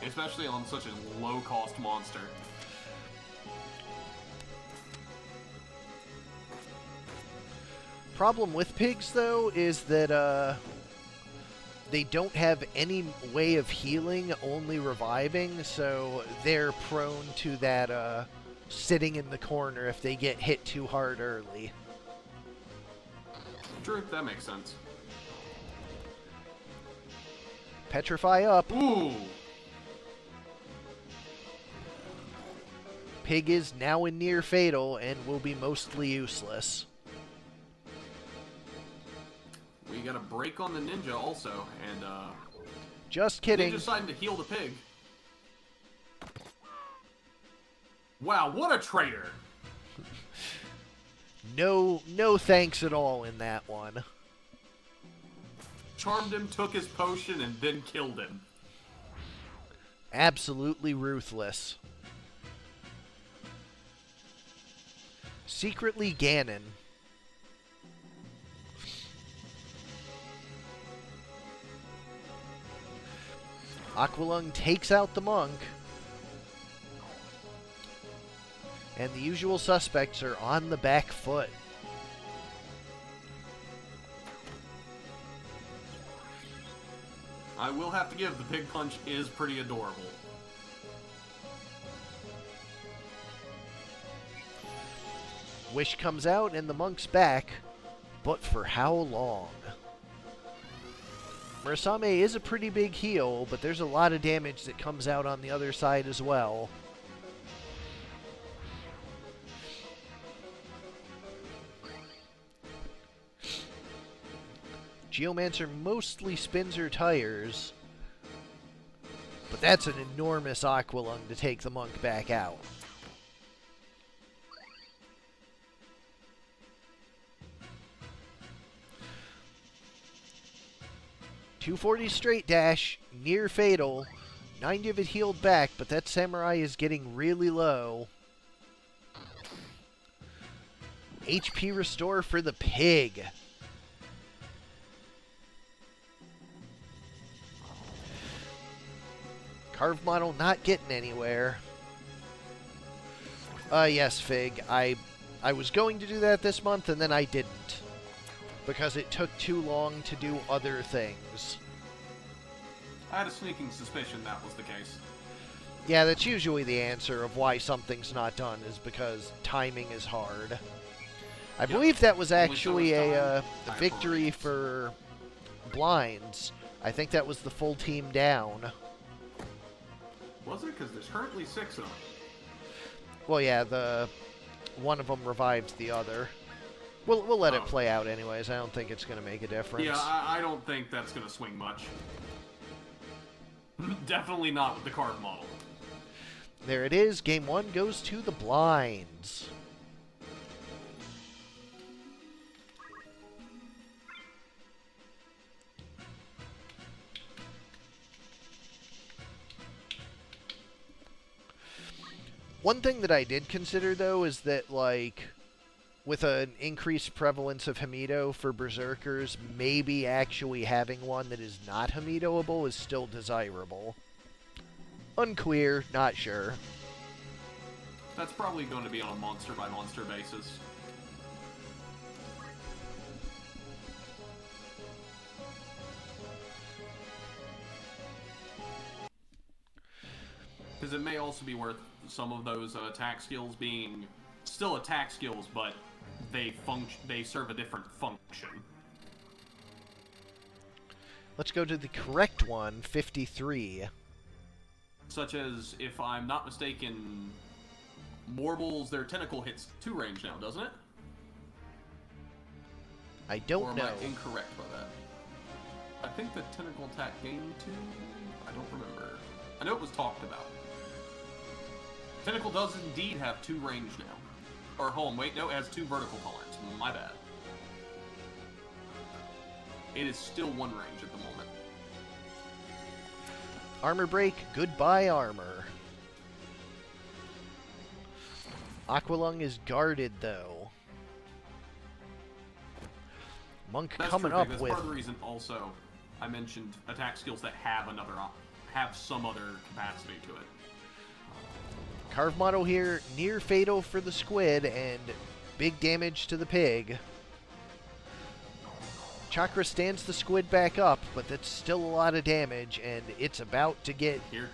Especially on such a low-cost monster. Problem with pigs, though, is that they don't have any way of healing, only reviving, so they're prone to that sitting in the corner if they get hit too hard early. True, that makes sense. Petrify up. Ooh! Pig is now in near fatal and will be mostly useless. We got a break on the ninja also, and Just kidding. ninja deciding to heal the pig. Wow, what a traitor! No thanks at all in that one. Charmed him, took his potion, and then killed him. Absolutely ruthless. Secretly Ganon. Aqualung takes out the monk. And the usual suspects are on the back foot. I will have to give, the pig punch is pretty adorable. Wish comes out and the monk's back, but for how long? Murasame is a pretty big heal, but there's a lot of damage that comes out on the other side as well. Geomancer mostly spins her tires, but that's an enormous Aqualung to take the monk back out. .240 straight dash, near fatal. 90 of it healed back, but that samurai is getting really low. HP restore for the pig. Carved model not getting anywhere. Yes, Fig. I was going to do that this month, and then I didn't. Because it took too long to do other things. I had a sneaking suspicion that was the case. Yeah, that's usually the answer of why something's not done, is because timing is hard. I believe that was Only so actually much a time, victory time for blinds. I think that was the full team down. Was it? Because there's currently 6 of them. Well, yeah, one of them revived the other. We'll let it Oh. play out anyways. I don't think it's going to make a difference. Yeah, I don't think that's going to swing much. Definitely not with the carved model. There it is. Game 1 goes to the blinds. One thing that I did consider, though, is that, like, with an increased prevalence of Hamido for Berserkers, maybe actually having one that is not Hamidoable is still desirable. Unclear, not sure. That's probably going to be on a monster-by-monster basis. Because it may also be worth some of those attack skills being still attack skills, but they serve a different function. Let's go to the correct one, 53. Such as, if I'm not mistaken, Morbals, their tentacle hits 2 range now, doesn't it? I don't or am know. I incorrect by that? I think the tentacle attack gained 2. I don't remember. I know it was talked about. Tentacle does indeed have 2 range now. Or home. Wait, no, it has 2 vertical tolerance. My bad. It is still 1 range at the moment. Armor break, goodbye armor. Aqualung is guarded though. Monk That's coming true, up That's with part of the reason also I mentioned attack skills that have some other capacity to it. carve model here, near fatal for the squid and big damage to the pig. Chakra stands the squid back up, but that's still a lot of damage, and it's about to get... Here.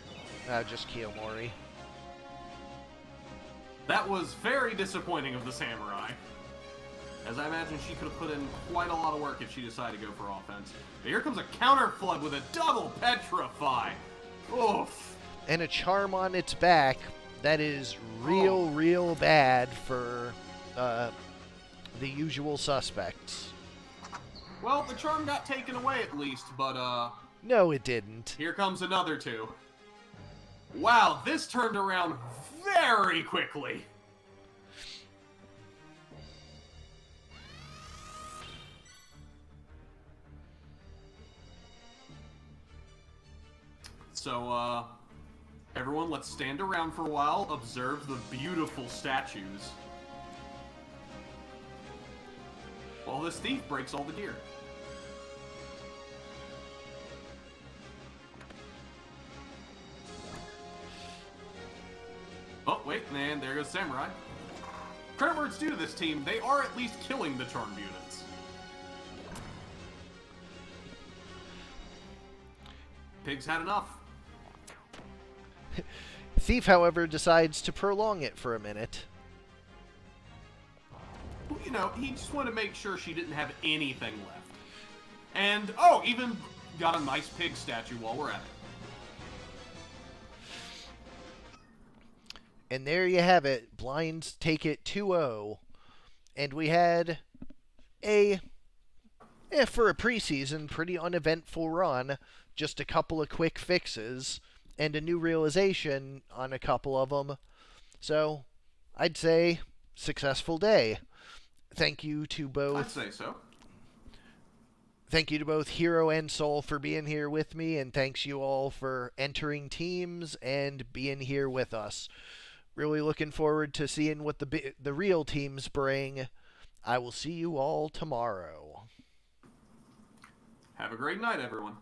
Just Kiyomori. That was very disappointing of the samurai. As I imagine she could have put in quite a lot of work if she decided to go for offense. But here comes a counter flood with a double petrify. Oof. And a charm on its back. That is real bad for the usual suspects. Well, the charm got taken away at least, but No, it didn't. here comes another 2. Wow, this turned around very quickly. So, everyone, let's stand around for a while, observe the beautiful statues. While this thief breaks all the gear. Oh, wait, and there goes Samurai. Credit where it's due to this team, they are at least killing the charmed units. Pig's had enough. Thief, however, decides to prolong it for a minute. Well, you know, he just wanted to make sure she didn't have anything left. And, even got a nice pig statue while we're at it. And there you have it. Blinds take it 2-0. And we had for a preseason, pretty uneventful run. Just a couple of quick fixes and a new realization on a couple of them. So, I'd say successful day. Thank you to both. I'd say so. Thank you to both Hero and Soul for being here with me, and thanks you all for entering teams and being here with us. Really looking forward to seeing what the real teams bring. I will see you all tomorrow. Have a great night, everyone.